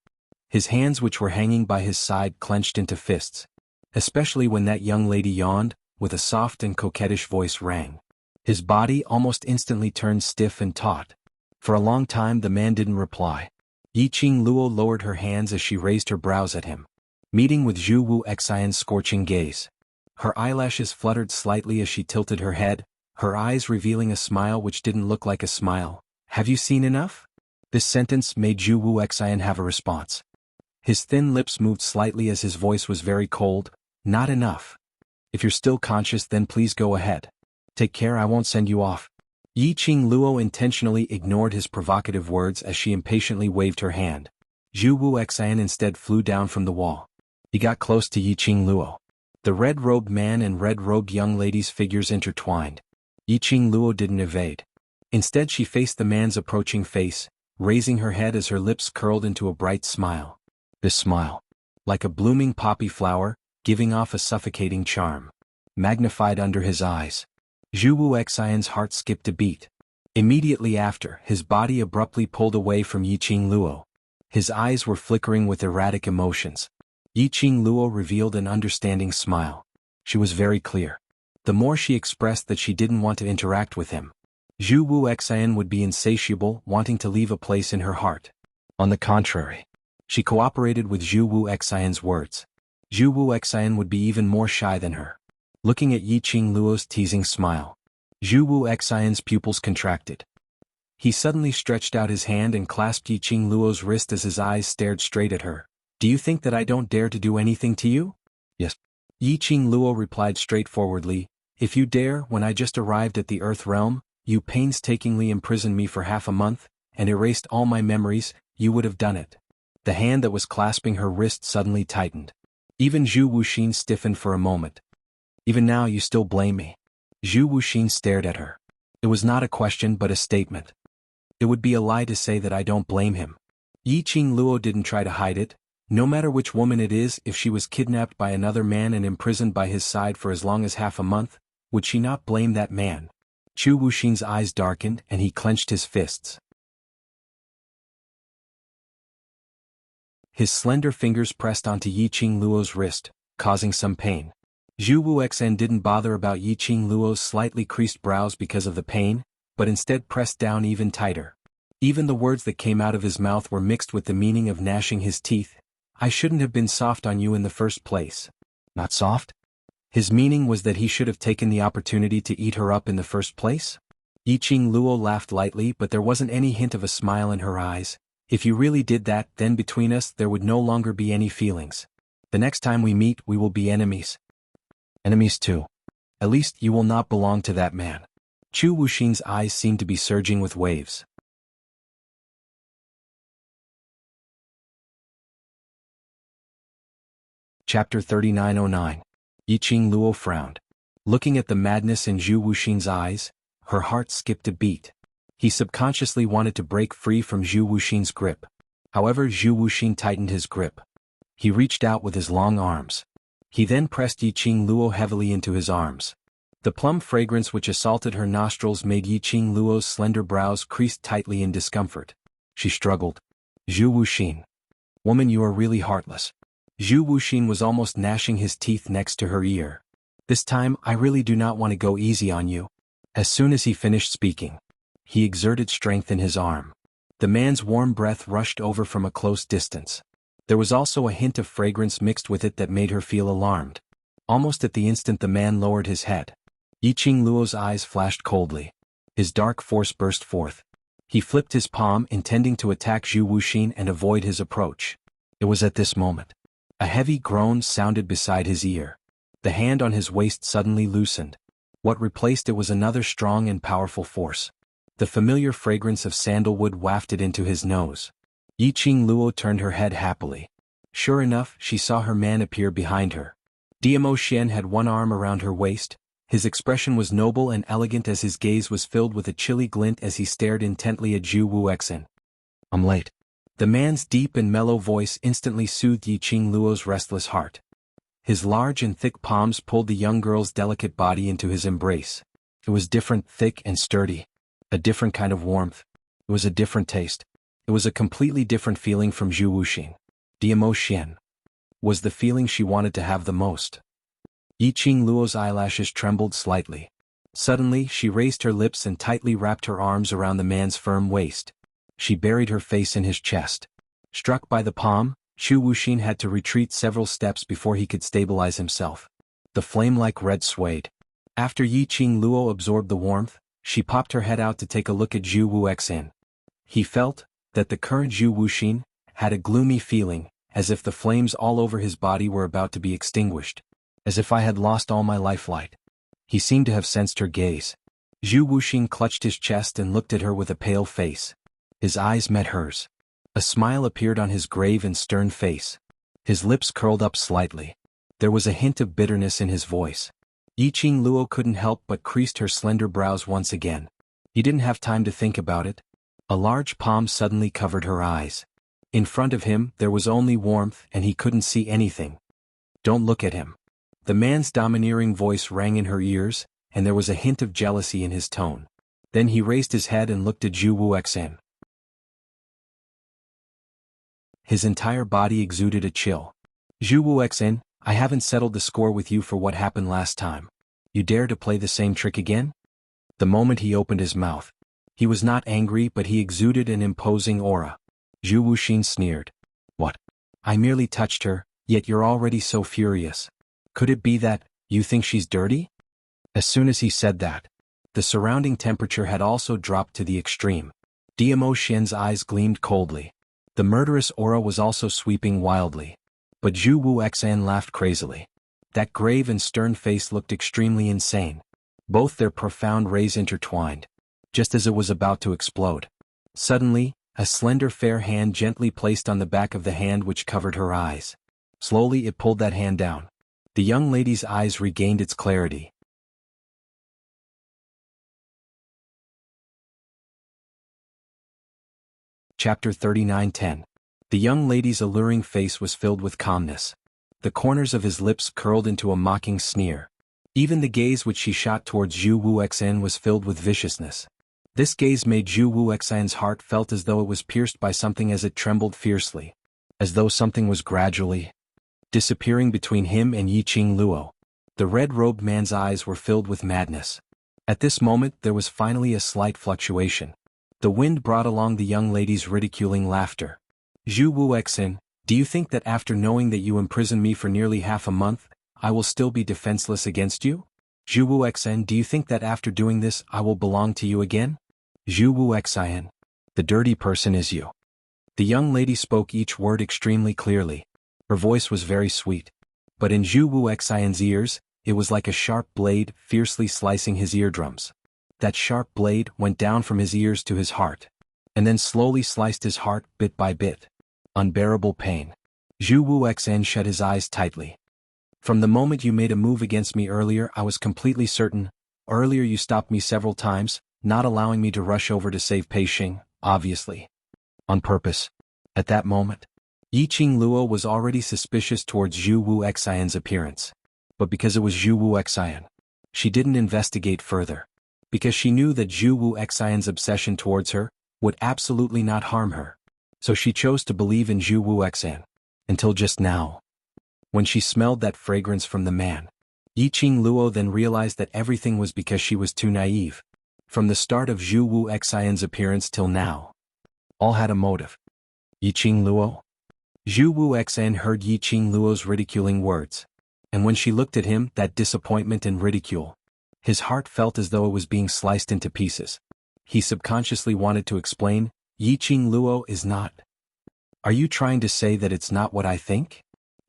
His hands, which were hanging by his side, clenched into fists. Especially when that young lady yawned, with a soft and coquettish voice rang. His body almost instantly turned stiff and taut. For a long time the man didn't reply. Yiqing Luo lowered her hands as she raised her brows at him, meeting with Zhu Wuxian's scorching gaze. Her eyelashes fluttered slightly as she tilted her head, her eyes revealing a smile which didn't look like a smile. "Have you seen enough?" This sentence made Zhu Wuxian have a response. His thin lips moved slightly as his voice was very cold. "Not enough. If you're still conscious, then please go ahead. Take care, I won't send you off." Yiqing Luo intentionally ignored his provocative words as she impatiently waved her hand. Zhu Wuxian instead flew down from the wall. He got close to Yiqing Luo. The red-robed man and red-robed young lady's figures intertwined. Yiqing Luo didn't evade. Instead she faced the man's approaching face, raising her head as her lips curled into a bright smile. This smile, like a blooming poppy flower, giving off a suffocating charm, magnified under his eyes. Zhu Wuxian's heart skipped a beat. Immediately after, his body abruptly pulled away from Yiqing Luo. His eyes were flickering with erratic emotions. Yiqing Luo revealed an understanding smile. She was very clear. The more she expressed that she didn't want to interact with him, Zhu Wuxian would be insatiable, wanting to leave a place in her heart. On the contrary, she cooperated with Zhu Wuxian's words. Zhu Wuxian would be even more shy than her. Looking at Yiqing Luo's teasing smile, Zhu Wuxian's pupils contracted. He suddenly stretched out his hand and clasped Yiqing Luo's wrist as his eyes stared straight at her. Do you think that I don't dare to do anything to you? Yes. Yiqing Luo replied straightforwardly, if you dare, when I just arrived at the Earth realm, you painstakingly imprisoned me for half a month, and erased all my memories, you would have done it. The hand that was clasping her wrist suddenly tightened. Even Zhu Wuxin stiffened for a moment. Even now you still blame me. Zhu Wuxin stared at her. It was not a question but a statement. It would be a lie to say that I don't blame him. Yiqing Luo didn't try to hide it. No matter which woman it is, if she was kidnapped by another man and imprisoned by his side for as long as half a month, would she not blame that man? Zhu Wuxin's eyes darkened and he clenched his fists. His slender fingers pressed onto Yiqing Luo's wrist, causing some pain. Zhu Wuxen didn't bother about Yiqing Luo's slightly creased brows because of the pain, but instead pressed down even tighter. Even the words that came out of his mouth were mixed with the meaning of gnashing his teeth. I shouldn't have been soft on you in the first place. Not soft? His meaning was that he should have taken the opportunity to eat her up in the first place? Yiqing Luo laughed lightly, but there wasn't any hint of a smile in her eyes. If you really did that, then between us there would no longer be any feelings. The next time we meet we will be enemies. Enemies too. At least you will not belong to that man. Zhu Wuxin's eyes seemed to be surging with waves. Chapter 3909. Yiqing Luo frowned. Looking at the madness in Zhu Wuxin's eyes, her heart skipped a beat. He subconsciously wanted to break free from Zhu Wuxin's grip. However, Zhu Wuxin tightened his grip. He reached out with his long arms. He then pressed Yiqing Luo heavily into his arms. The plum fragrance which assaulted her nostrils made Yiqing Luo's slender brows crease tightly in discomfort. She struggled. Zhu Wuxin. Woman, you are really heartless. Zhu Wuxin was almost gnashing his teeth next to her ear. This time, I really do not want to go easy on you. As soon as he finished speaking, he exerted strength in his arm. The man's warm breath rushed over from a close distance. There was also a hint of fragrance mixed with it that made her feel alarmed. Almost at the instant the man lowered his head. Yiqing Luo's eyes flashed coldly. His dark force burst forth. He flipped his palm, intending to attack Zhu Wuxin and avoid his approach. It was at this moment. A heavy groan sounded beside his ear. The hand on his waist suddenly loosened. What replaced it was another strong and powerful force. The familiar fragrance of sandalwood wafted into his nose. Yiqing Luo turned her head happily. Sure enough, she saw her man appear behind her. Diamo Xian had one arm around her waist. His expression was noble and elegant as his gaze was filled with a chilly glint as he stared intently at Zhu Wuxin. I'm late. The man's deep and mellow voice instantly soothed Yiqing Luo's restless heart. His large and thick palms pulled the young girl's delicate body into his embrace. It was different, thick and sturdy. A different kind of warmth. It was a different taste. It was a completely different feeling from Zhu Wuxin. Diamo Xian was the feeling she wanted to have the most. Yiqing Luo's eyelashes trembled slightly. Suddenly, she raised her lips and tightly wrapped her arms around the man's firm waist. She buried her face in his chest. Struck by the palm, Zhu Wuxin had to retreat several steps before he could stabilize himself. The flame-like red swayed. After Yiqing Luo absorbed the warmth, she popped her head out to take a look at Zhu Wuxin. He felt that the current Zhu Wuxin had a gloomy feeling, as if the flames all over his body were about to be extinguished. As if I had lost all my lifelight. He seemed to have sensed her gaze. Zhu Wuxin clutched his chest and looked at her with a pale face. His eyes met hers. A smile appeared on his grave and stern face. His lips curled up slightly. There was a hint of bitterness in his voice. Yiqing Luo couldn't help but creased her slender brows once again. He didn't have time to think about it. A large palm suddenly covered her eyes. In front of him, there was only warmth and he couldn't see anything. Don't look at him. The man's domineering voice rang in her ears, and there was a hint of jealousy in his tone. Then he raised his head and looked at Zhu Wuxin. His entire body exuded a chill. Zhu Wuxin, I haven't settled the score with you for what happened last time. You dare to play the same trick again? The moment he opened his mouth. He was not angry, but he exuded an imposing aura. Zhu Wuxin sneered. What? I merely touched her, yet you're already so furious. Could it be that you think she's dirty? As soon as he said that, the surrounding temperature had also dropped to the extreme. Diamo Xian's eyes gleamed coldly. The murderous aura was also sweeping wildly. But Zhu Wuxian laughed crazily. That grave and stern face looked extremely insane. Both their profound rays intertwined, just as it was about to explode. Suddenly, a slender fair hand gently placed on the back of the hand which covered her eyes. Slowly it pulled that hand down. The young lady's eyes regained its clarity. Chapter 39:10. The young lady's alluring face was filled with calmness. The corners of his lips curled into a mocking sneer. Even the gaze which she shot towards Zhu Wuxian was filled with viciousness. This gaze made Zhu Wuxian's heart felt as though it was pierced by something as it trembled fiercely. As though something was gradually disappearing between him and Yiqing Luo. The red-robed man's eyes were filled with madness. At this moment there was finally a slight fluctuation. The wind brought along the young lady's ridiculing laughter. Zhu Wuxian, do you think that after knowing that you imprisoned me for nearly half a month, I will still be defenseless against you? Zhu Wuxian, do you think that after doing this I will belong to you again? Zhu Wuxian, the dirty person is you. The young lady spoke each word extremely clearly. Her voice was very sweet. But in Zhu Wuxian's ears, it was like a sharp blade fiercely slicing his eardrums. That sharp blade went down from his ears to his heart, and then slowly sliced his heart bit by bit. Unbearable pain. Zhu Wuxian shut his eyes tightly. From the moment you made a move against me earlier I was completely certain. Earlier you stopped me several times, not allowing me to rush over to save Pei Xing, obviously. On purpose. At that moment, Yiqing Luo was already suspicious towards Zhu Wuxian's appearance. But because it was Zhu Wuxian, she didn't investigate further. Because she knew that Zhu Wuxian's obsession towards her would absolutely not harm her. So she chose to believe in Zhu Wuxian. Until just now. When she smelled that fragrance from the man, Yiqing Luo then realized that everything was because she was too naive. From the start of Zhu Wuxian's appearance till now, all had a motive. Yiqing Luo? Zhu Wuxian heard Yiqing Luo's ridiculing words. And when she looked at him, that disappointment and ridicule. His heart felt as though it was being sliced into pieces. He subconsciously wanted to explain, Yiqing Luo is not. Are you trying to say that it's not what I think?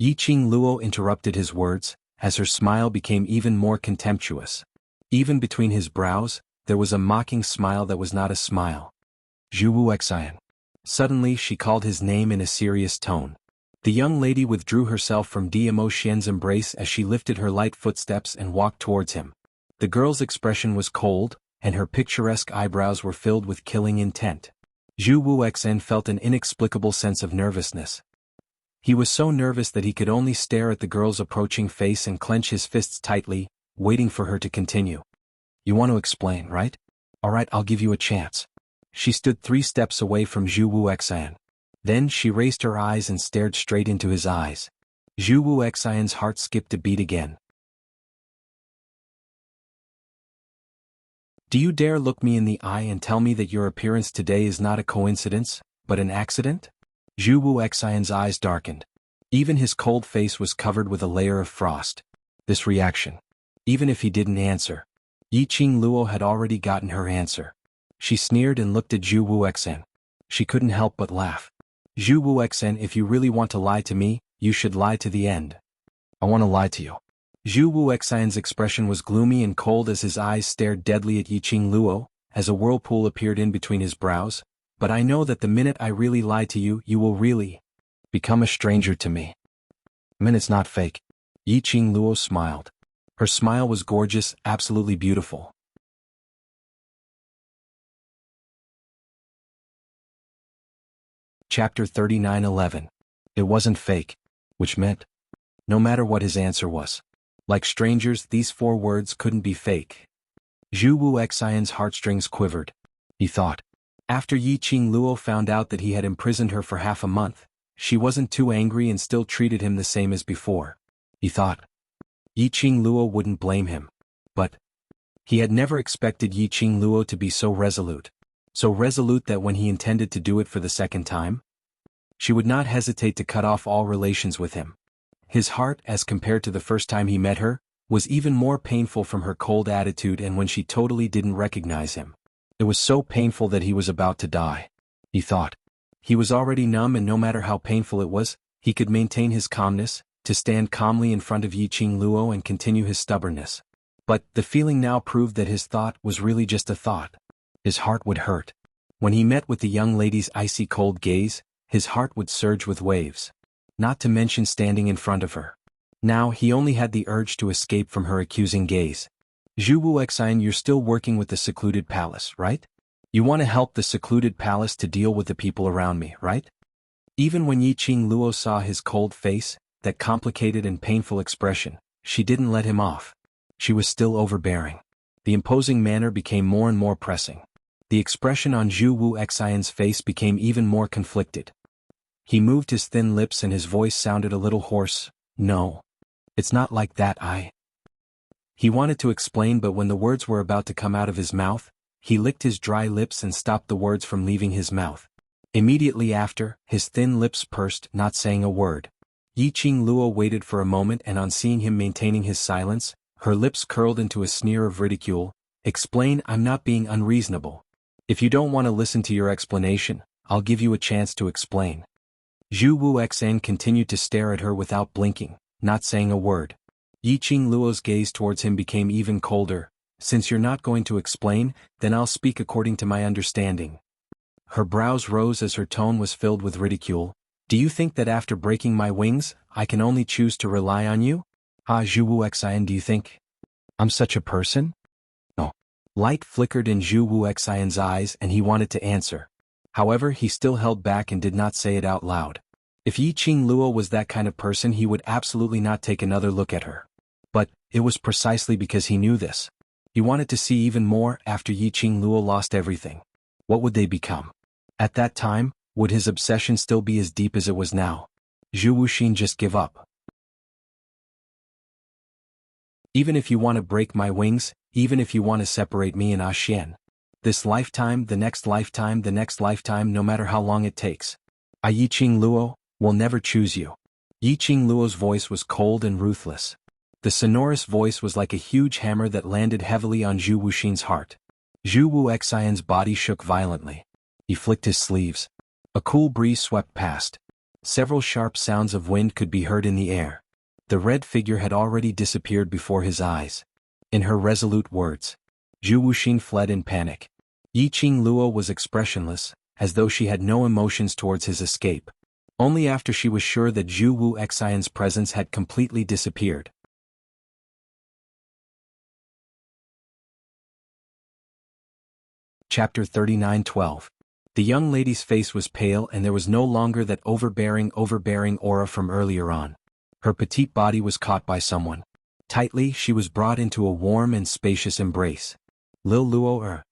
Yiqing Luo interrupted his words, as her smile became even more contemptuous. Even between his brows, there was a mocking smile that was not a smile. Zhu Wuxian. Suddenly she called his name in a serious tone. The young lady withdrew herself from Dmo Xian's embrace as she lifted her light footsteps and walked towards him. The girl's expression was cold, and her picturesque eyebrows were filled with killing intent. Zhu Wuxian felt an inexplicable sense of nervousness. He was so nervous that he could only stare at the girl's approaching face and clench his fists tightly, waiting for her to continue. You want to explain, right? Alright, I'll give you a chance. She stood 3 steps away from Zhu Wuxian. Then she raised her eyes and stared straight into his eyes. Zhu Wuxian's heart skipped a beat again. Do you dare look me in the eye and tell me that your appearance today is not a coincidence, but an accident? Zhu Wuxian's eyes darkened. Even his cold face was covered with a layer of frost. This reaction. Even if he didn't answer. Yiqing Luo had already gotten her answer. She sneered and looked at Zhu Wuxian. She couldn't help but laugh. Zhu Wuxian, if you really want to lie to me, you should lie to the end. I want to lie to you. Zhu Wuxian's expression was gloomy and cold as his eyes stared deadly at Yiqing Luo, as a whirlpool appeared in between his brows. But I know that the minute I really lie to you, you will really become a stranger to me. I mean, it's not fake. Yiqing Luo smiled. Her smile was gorgeous, absolutely beautiful. Chapter 39:11. It wasn't fake. Which meant, no matter what his answer was. Like strangers, these 4 words couldn't be fake. Zhu Wuxian's heartstrings quivered. He thought. After Yiqing Luo found out that he had imprisoned her for half a month, she wasn't too angry and still treated him the same as before. He thought. Yiqing Luo wouldn't blame him. But he had never expected Yiqing Luo to be so resolute. So resolute that when he intended to do it for the second time, she would not hesitate to cut off all relations with him. His heart, as compared to the first time he met her, was even more painful from her cold attitude and when she totally didn't recognize him. It was so painful that he was about to die. He thought. He was already numb, and no matter how painful it was, he could maintain his calmness, to stand calmly in front of Yiqing Luo and continue his stubbornness. But the feeling now proved that his thought was really just a thought. His heart would hurt. When he met with the young lady's icy cold gaze, his heart would surge with waves. Not to mention standing in front of her. Now he only had the urge to escape from her accusing gaze. Zhu Wuxian, you're still working with the secluded palace, right? You want to help the secluded palace to deal with the people around me, right? Even when Yiqing Luo saw his cold face, that complicated and painful expression, she didn't let him off. She was still overbearing. The imposing manner became more and more pressing. The expression on Zhu Wuxian's face became even more conflicted. He moved his thin lips and his voice sounded a little hoarse. No. It's not like that, He wanted to explain, but when the words were about to come out of his mouth, he licked his dry lips and stopped the words from leaving his mouth. Immediately after, his thin lips pursed, not saying a word. Yiqing Luo waited for a moment, and on seeing him maintaining his silence, her lips curled into a sneer of ridicule. Explain, I'm not being unreasonable. If you don't want to listen to your explanation, I'll give you a chance to explain. Zhu Wuxian continued to stare at her without blinking, not saying a word. Yiqing Luo's gaze towards him became even colder. Since you're not going to explain, then I'll speak according to my understanding. Her brows rose as her tone was filled with ridicule. Do you think that after breaking my wings, I can only choose to rely on you? Zhu Wuxian, do you think I'm such a person? No. Light flickered in Zhu Wuxian's eyes and he wanted to answer. However, he still held back and did not say it out loud. If Yiqing Luo was that kind of person, he would absolutely not take another look at her. But it was precisely because he knew this. He wanted to see even more. After Yiqing Luo lost everything, what would they become? At that time, would his obsession still be as deep as it was now? Zhu Wuxian, just give up. Even if you want to break my wings, even if you want to separate me and Xian. This lifetime, the next lifetime, the next lifetime, no matter how long it takes. Yiqing Luo will never choose you. Yiqing Luo's voice was cold and ruthless. The sonorous voice was like a huge hammer that landed heavily on Zhu Wuxian's heart. Zhu Wuxian's body shook violently. He flicked his sleeves. A cool breeze swept past. Several sharp sounds of wind could be heard in the air. The red figure had already disappeared before his eyes. In her resolute words, Zhu Wuxian fled in panic. Yiqing Luo was expressionless, as though she had no emotions towards his escape. Only after she was sure that Zhu Wuxian's presence had completely disappeared. Chapter 39:12. The young lady's face was pale and there was no longer that overbearing aura from earlier on. Her petite body was caught by someone. Tightly, she was brought into a warm and spacious embrace. Lil Luo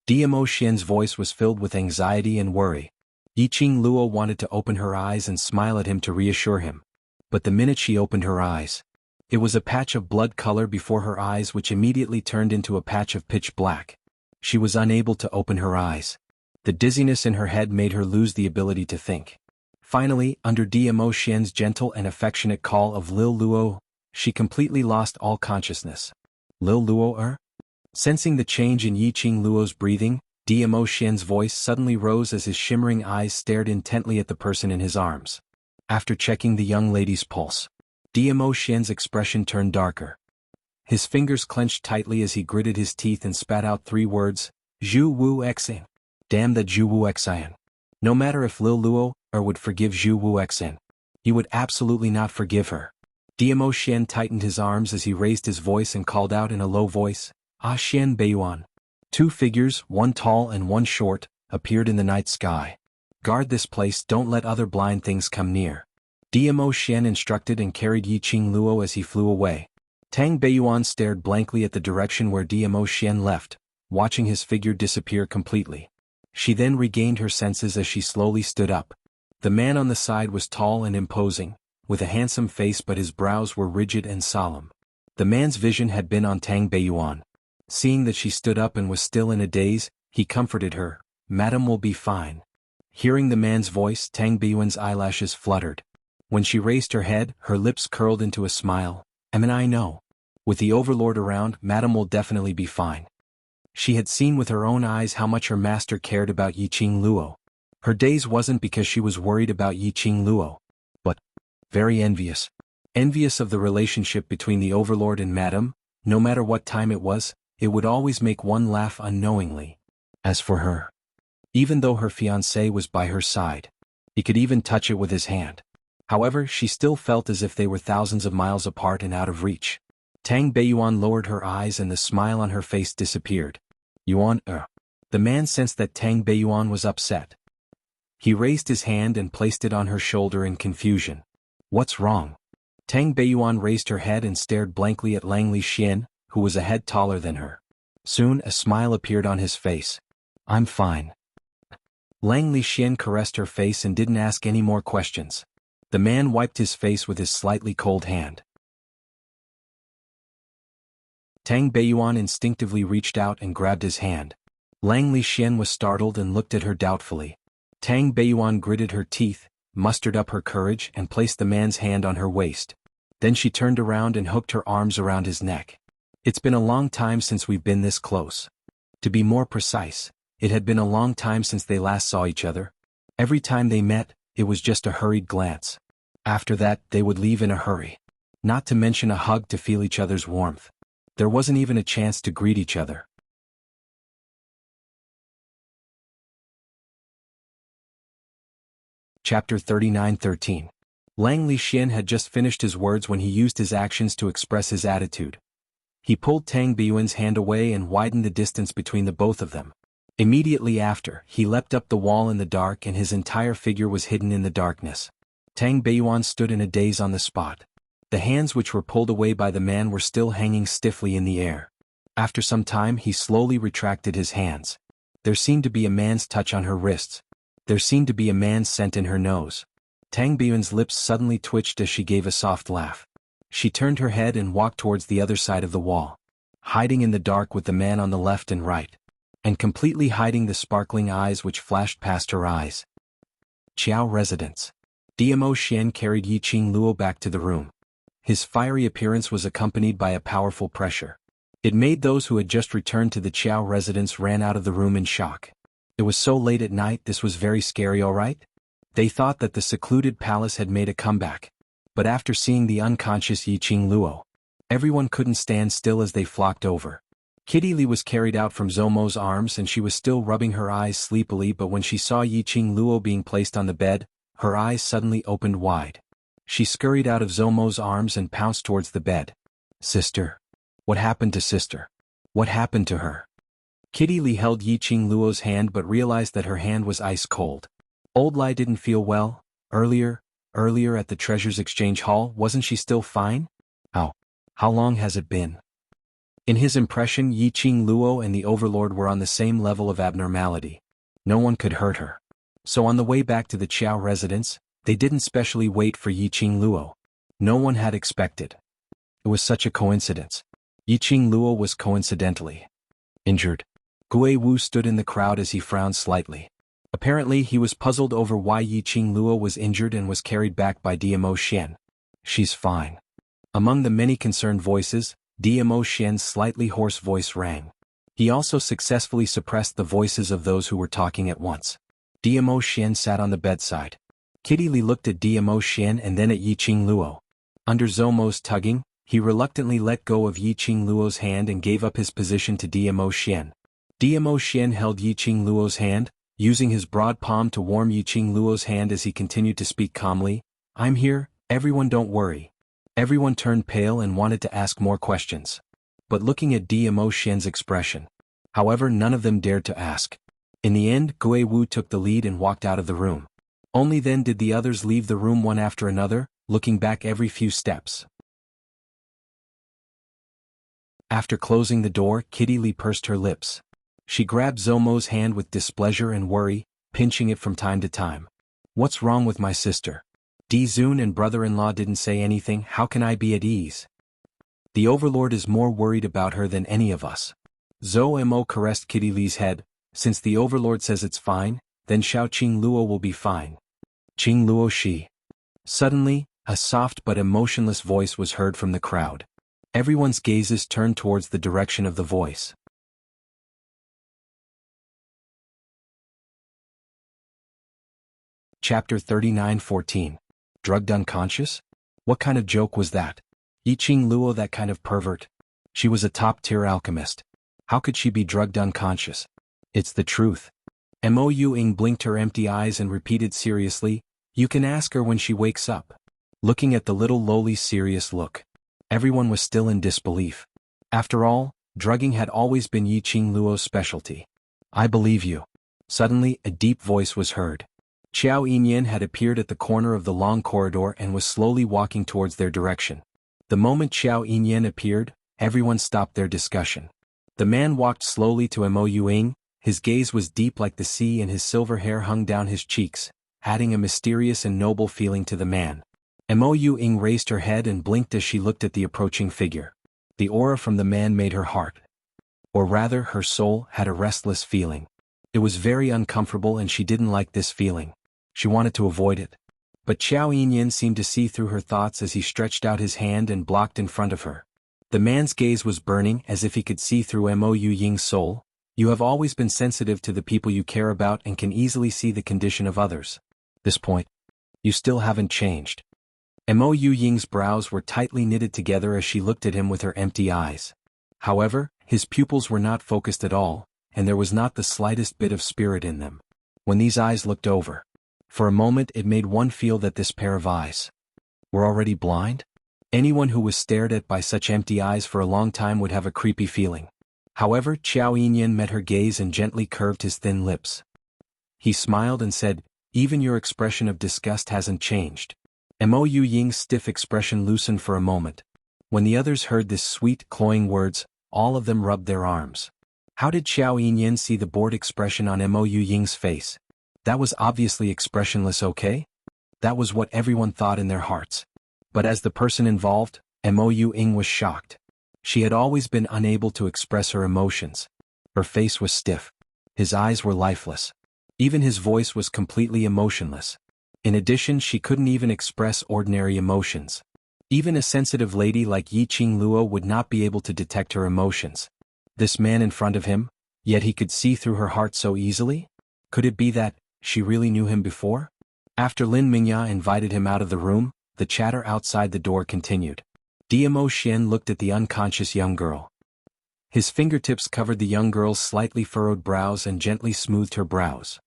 Diamo Xian's voice was filled with anxiety and worry. Yiqing Luo wanted to open her eyes and smile at him to reassure him. But the minute she opened her eyes, it was a patch of blood color before her eyes which immediately turned into a patch of pitch black. She was unable to open her eyes. The dizziness in her head made her lose the ability to think. Finally, under Diamo Xian's gentle and affectionate call of Lil Luo, she completely lost all consciousness. Lil Luo Sensing the change in Yiqing Luo's breathing, Diamo Xian's voice suddenly rose as his shimmering eyes stared intently at the person in his arms. After checking the young lady's pulse, Diamo Xian's expression turned darker. His fingers clenched tightly as he gritted his teeth and spat out 3 words, Zhu Wuxian. Damn that Zhu Wuxian. No matter if Lil Luo would forgive Zhu Wuxian, he would absolutely not forgive her. Diamo Xian tightened his arms as he raised his voice and called out in a low voice, Xian Beiyuan. 2 figures, one tall and one short, appeared in the night sky. Guard this place, don't let other blind things come near. Diamo Xian instructed and carried Yiqing Luo as he flew away. Tang Beiyuan stared blankly at the direction where Diamo Xian left, watching his figure disappear completely. She then regained her senses as she slowly stood up. The man on the side was tall and imposing, with a handsome face, but his brows were rigid and solemn. The man's vision had been on Tang Beiyuan. Seeing that she stood up and was still in a daze, he comforted her, Madam will be fine. Hearing the man's voice, Tang Beiyuan's eyelashes fluttered. When she raised her head, her lips curled into a smile. I know. With the overlord around, Madam will definitely be fine. She had seen with her own eyes how much her master cared about Yiqing Luo. Her daze wasn't because she was worried about Yiqing Luo, but very envious. Envious of the relationship between the overlord and madam. No matter what time it was, it would always make one laugh unknowingly. As for her, even though her fiancé was by her side, he could even touch it with his hand. However, she still felt as if they were thousands of miles apart and out of reach. Tang Beiyuan lowered her eyes and the smile on her face disappeared. Yuan, The man sensed that Tang Beiyuan was upset. He raised his hand and placed it on her shoulder in confusion. What's wrong? Tang Beiyuan raised her head and stared blankly at Lang Lixian, who was a head taller than her. Soon a smile appeared on his face. I'm fine. Lang Lixian caressed her face and didn't ask any more questions. The man wiped his face with his slightly cold hand. Tang Beiyuan instinctively reached out and grabbed his hand. Lang Lixian was startled and looked at her doubtfully. Tang Beiyuan gritted her teeth, mustered up her courage and placed the man's hand on her waist. Then she turned around and hooked her arms around his neck. It's been a long time since we've been this close. To be more precise, it had been a long time since they last saw each other. Every time they met, it was just a hurried glance. After that, they would leave in a hurry. Not to mention a hug to feel each other's warmth. There wasn't even a chance to greet each other. Chapter 39:13. Lang Lixian had just finished his words when he used his actions to express his attitude. He pulled Tang Beiyuan's hand away and widened the distance between the both of them. Immediately after, he leapt up the wall in the dark and his entire figure was hidden in the darkness. Tang Beiyuan stood in a daze on the spot. The hands which were pulled away by the man were still hanging stiffly in the air. After some time he slowly retracted his hands. There seemed to be a man's touch on her wrists. There seemed to be a man's scent in her nose. Tang Beiyuan's lips suddenly twitched as she gave a soft laugh. She turned her head and walked towards the other side of the wall, hiding in the dark with the man on the left and right, and completely hiding the sparkling eyes which flashed past her eyes. Qiao residence. Dmo Xian carried Yiqing Luo back to the room. His fiery appearance was accompanied by a powerful pressure. It made those who had just returned to the Qiao residence ran out of the room in shock. It was so late at night, this was very scary, alright? They thought that the secluded palace had made a comeback. But after seeing the unconscious Yiqing Luo, everyone couldn't stand still as they flocked over. Kitty Li was carried out from Zomo's arms and she was still rubbing her eyes sleepily, but when she saw Yiqing Luo being placed on the bed, her eyes suddenly opened wide. She scurried out of Zomo's arms and pounced towards the bed. Sister. What happened to sister? What happened to her? Kitty Li held Yiqing Luo's hand but realized that her hand was ice cold. Old Lai didn't feel well. Earlier at the Treasures Exchange Hall, wasn't she still fine? How long has it been? In his impression, Yiqing Luo and the Overlord were on the same level of abnormality. No one could hurt her. So on the way back to the Qiao residence, they didn't specially wait for Yiqing Luo. No one had expected. It was such a coincidence. Yiqing Luo was coincidentally injured. Gui Wu stood in the crowd as he frowned slightly. Apparently he was puzzled over why Yiqing Luo was injured and was carried back by Dmo Xian. She's fine. Among the many concerned voices, Dmo Xian's slightly hoarse voice rang. He also successfully suppressed the voices of those who were talking at once. Dmo Xian sat on the bedside. Kitty Li looked at Dmo Xian and then at Yiqing Luo. Under Zomo's tugging, he reluctantly let go of Yiqing Luo's hand and gave up his position to Dmo Xian. Dmo Xian held Yiqing Luo's hand, using his broad palm to warm Yiqing Luo's hand as he continued to speak calmly. I'm here, everyone, don't worry. Everyone turned pale and wanted to ask more questions. But looking at Dmo Xian's expression, however, none of them dared to ask. In the end, Gui Wu took the lead and walked out of the room. Only then did the others leave the room one after another, looking back every few steps. After closing the door, Kitty Li pursed her lips. She grabbed Zomo's hand with displeasure and worry, pinching it from time to time. What's wrong with my sister? Di Zun and brother-in-law didn't say anything. How can I be at ease? The Overlord is more worried about her than any of us. Mo caressed Kitty Li's head. Since the Overlord says it's fine, then Xiaoqing Luo will be fine. Qing Luo Shi. Suddenly, a soft but emotionless voice was heard from the crowd. Everyone's gazes turned towards the direction of the voice. Chapter 39:14. Drugged unconscious? What kind of joke was that? Yiqing Luo, that kind of pervert? She was a top-tier alchemist. How could she be drugged unconscious? It's the truth. Mo Ying blinked her empty eyes and repeated seriously, "You can ask her when she wakes up." Looking at the little lowly serious look. Everyone was still in disbelief. After all, drugging had always been Yiqing Luo's specialty. "I believe you." Suddenly, a deep voice was heard. Qiao Yinyan had appeared at the corner of the long corridor and was slowly walking towards their direction. The moment Qiao Yinyan appeared, everyone stopped their discussion. The man walked slowly to Mo Ying, his gaze was deep like the sea and his silver hair hung down his cheeks, adding a mysterious and noble feeling to the man. Mo Ying raised her head and blinked as she looked at the approaching figure. The aura from the man made her heart, or rather her soul, had a restless feeling. It was very uncomfortable and she didn't like this feeling. She wanted to avoid it. But Qiao Yinyan seemed to see through her thoughts as he stretched out his hand and blocked in front of her. The man's gaze was burning as if he could see through Mo Ying's soul. "You have always been sensitive to the people you care about and can easily see the condition of others. This point, you still haven't changed." Mo Ying's brows were tightly knitted together as she looked at him with her empty eyes. However, his pupils were not focused at all, and there was not the slightest bit of spirit in them. When these eyes looked over, for a moment it made one feel that this pair of eyes were already blind? Anyone who was stared at by such empty eyes for a long time would have a creepy feeling. However, Qiao Yinyan met her gaze and gently curved his thin lips. He smiled and said, "Even your expression of disgust hasn't changed." Mo Ying's stiff expression loosened for a moment. When the others heard this sweet, cloying words, all of them rubbed their arms. How did Qiao Yinyan see the bored expression on Mo Ying's face? That was obviously expressionless, okay? That was what everyone thought in their hearts. But as the person involved, Mo Ying was shocked. She had always been unable to express her emotions. Her face was stiff. His eyes were lifeless. Even his voice was completely emotionless. In addition, she couldn't even express ordinary emotions. Even a sensitive lady like Yiqing Luo would not be able to detect her emotions. This man in front of him, yet he could see through her heart so easily? Could it be that she really knew him before? After Lin Mingya invited him out of the room, the chatter outside the door continued. Diamo Xian looked at the unconscious young girl. His fingertips covered the young girl's slightly furrowed brows and gently smoothed her brows.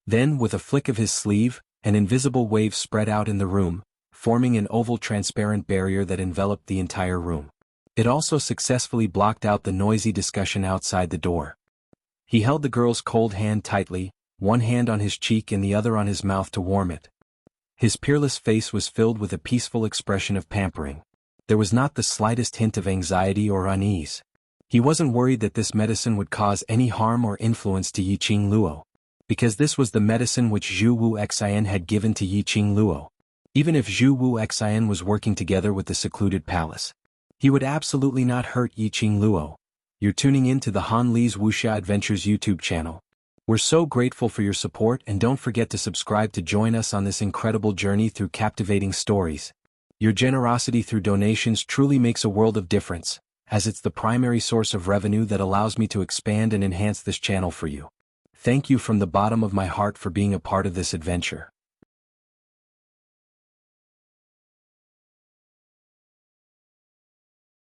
Then, with a flick of his sleeve, an invisible wave spread out in the room, forming an oval transparent barrier that enveloped the entire room. It also successfully blocked out the noisy discussion outside the door. He held the girl's cold hand tightly, one hand on his cheek and the other on his mouth to warm it. His peerless face was filled with a peaceful expression of pampering. There was not the slightest hint of anxiety or unease. He wasn't worried that this medicine would cause any harm or influence to Yiqing Luo, because this was the medicine which Zhu Wu Xian had given to Yiqing Luo. Even if Zhu Wu Xian was working together with the secluded palace, he would absolutely not hurt Yiqing Luo. You're tuning in to the Han Li's Wuxia Adventures YouTube channel. We're so grateful for your support, and don't forget to subscribe to join us on this incredible journey through captivating stories. Your generosity through donations truly makes a world of difference, as it's the primary source of revenue that allows me to expand and enhance this channel for you. Thank you from the bottom of my heart for being a part of this adventure.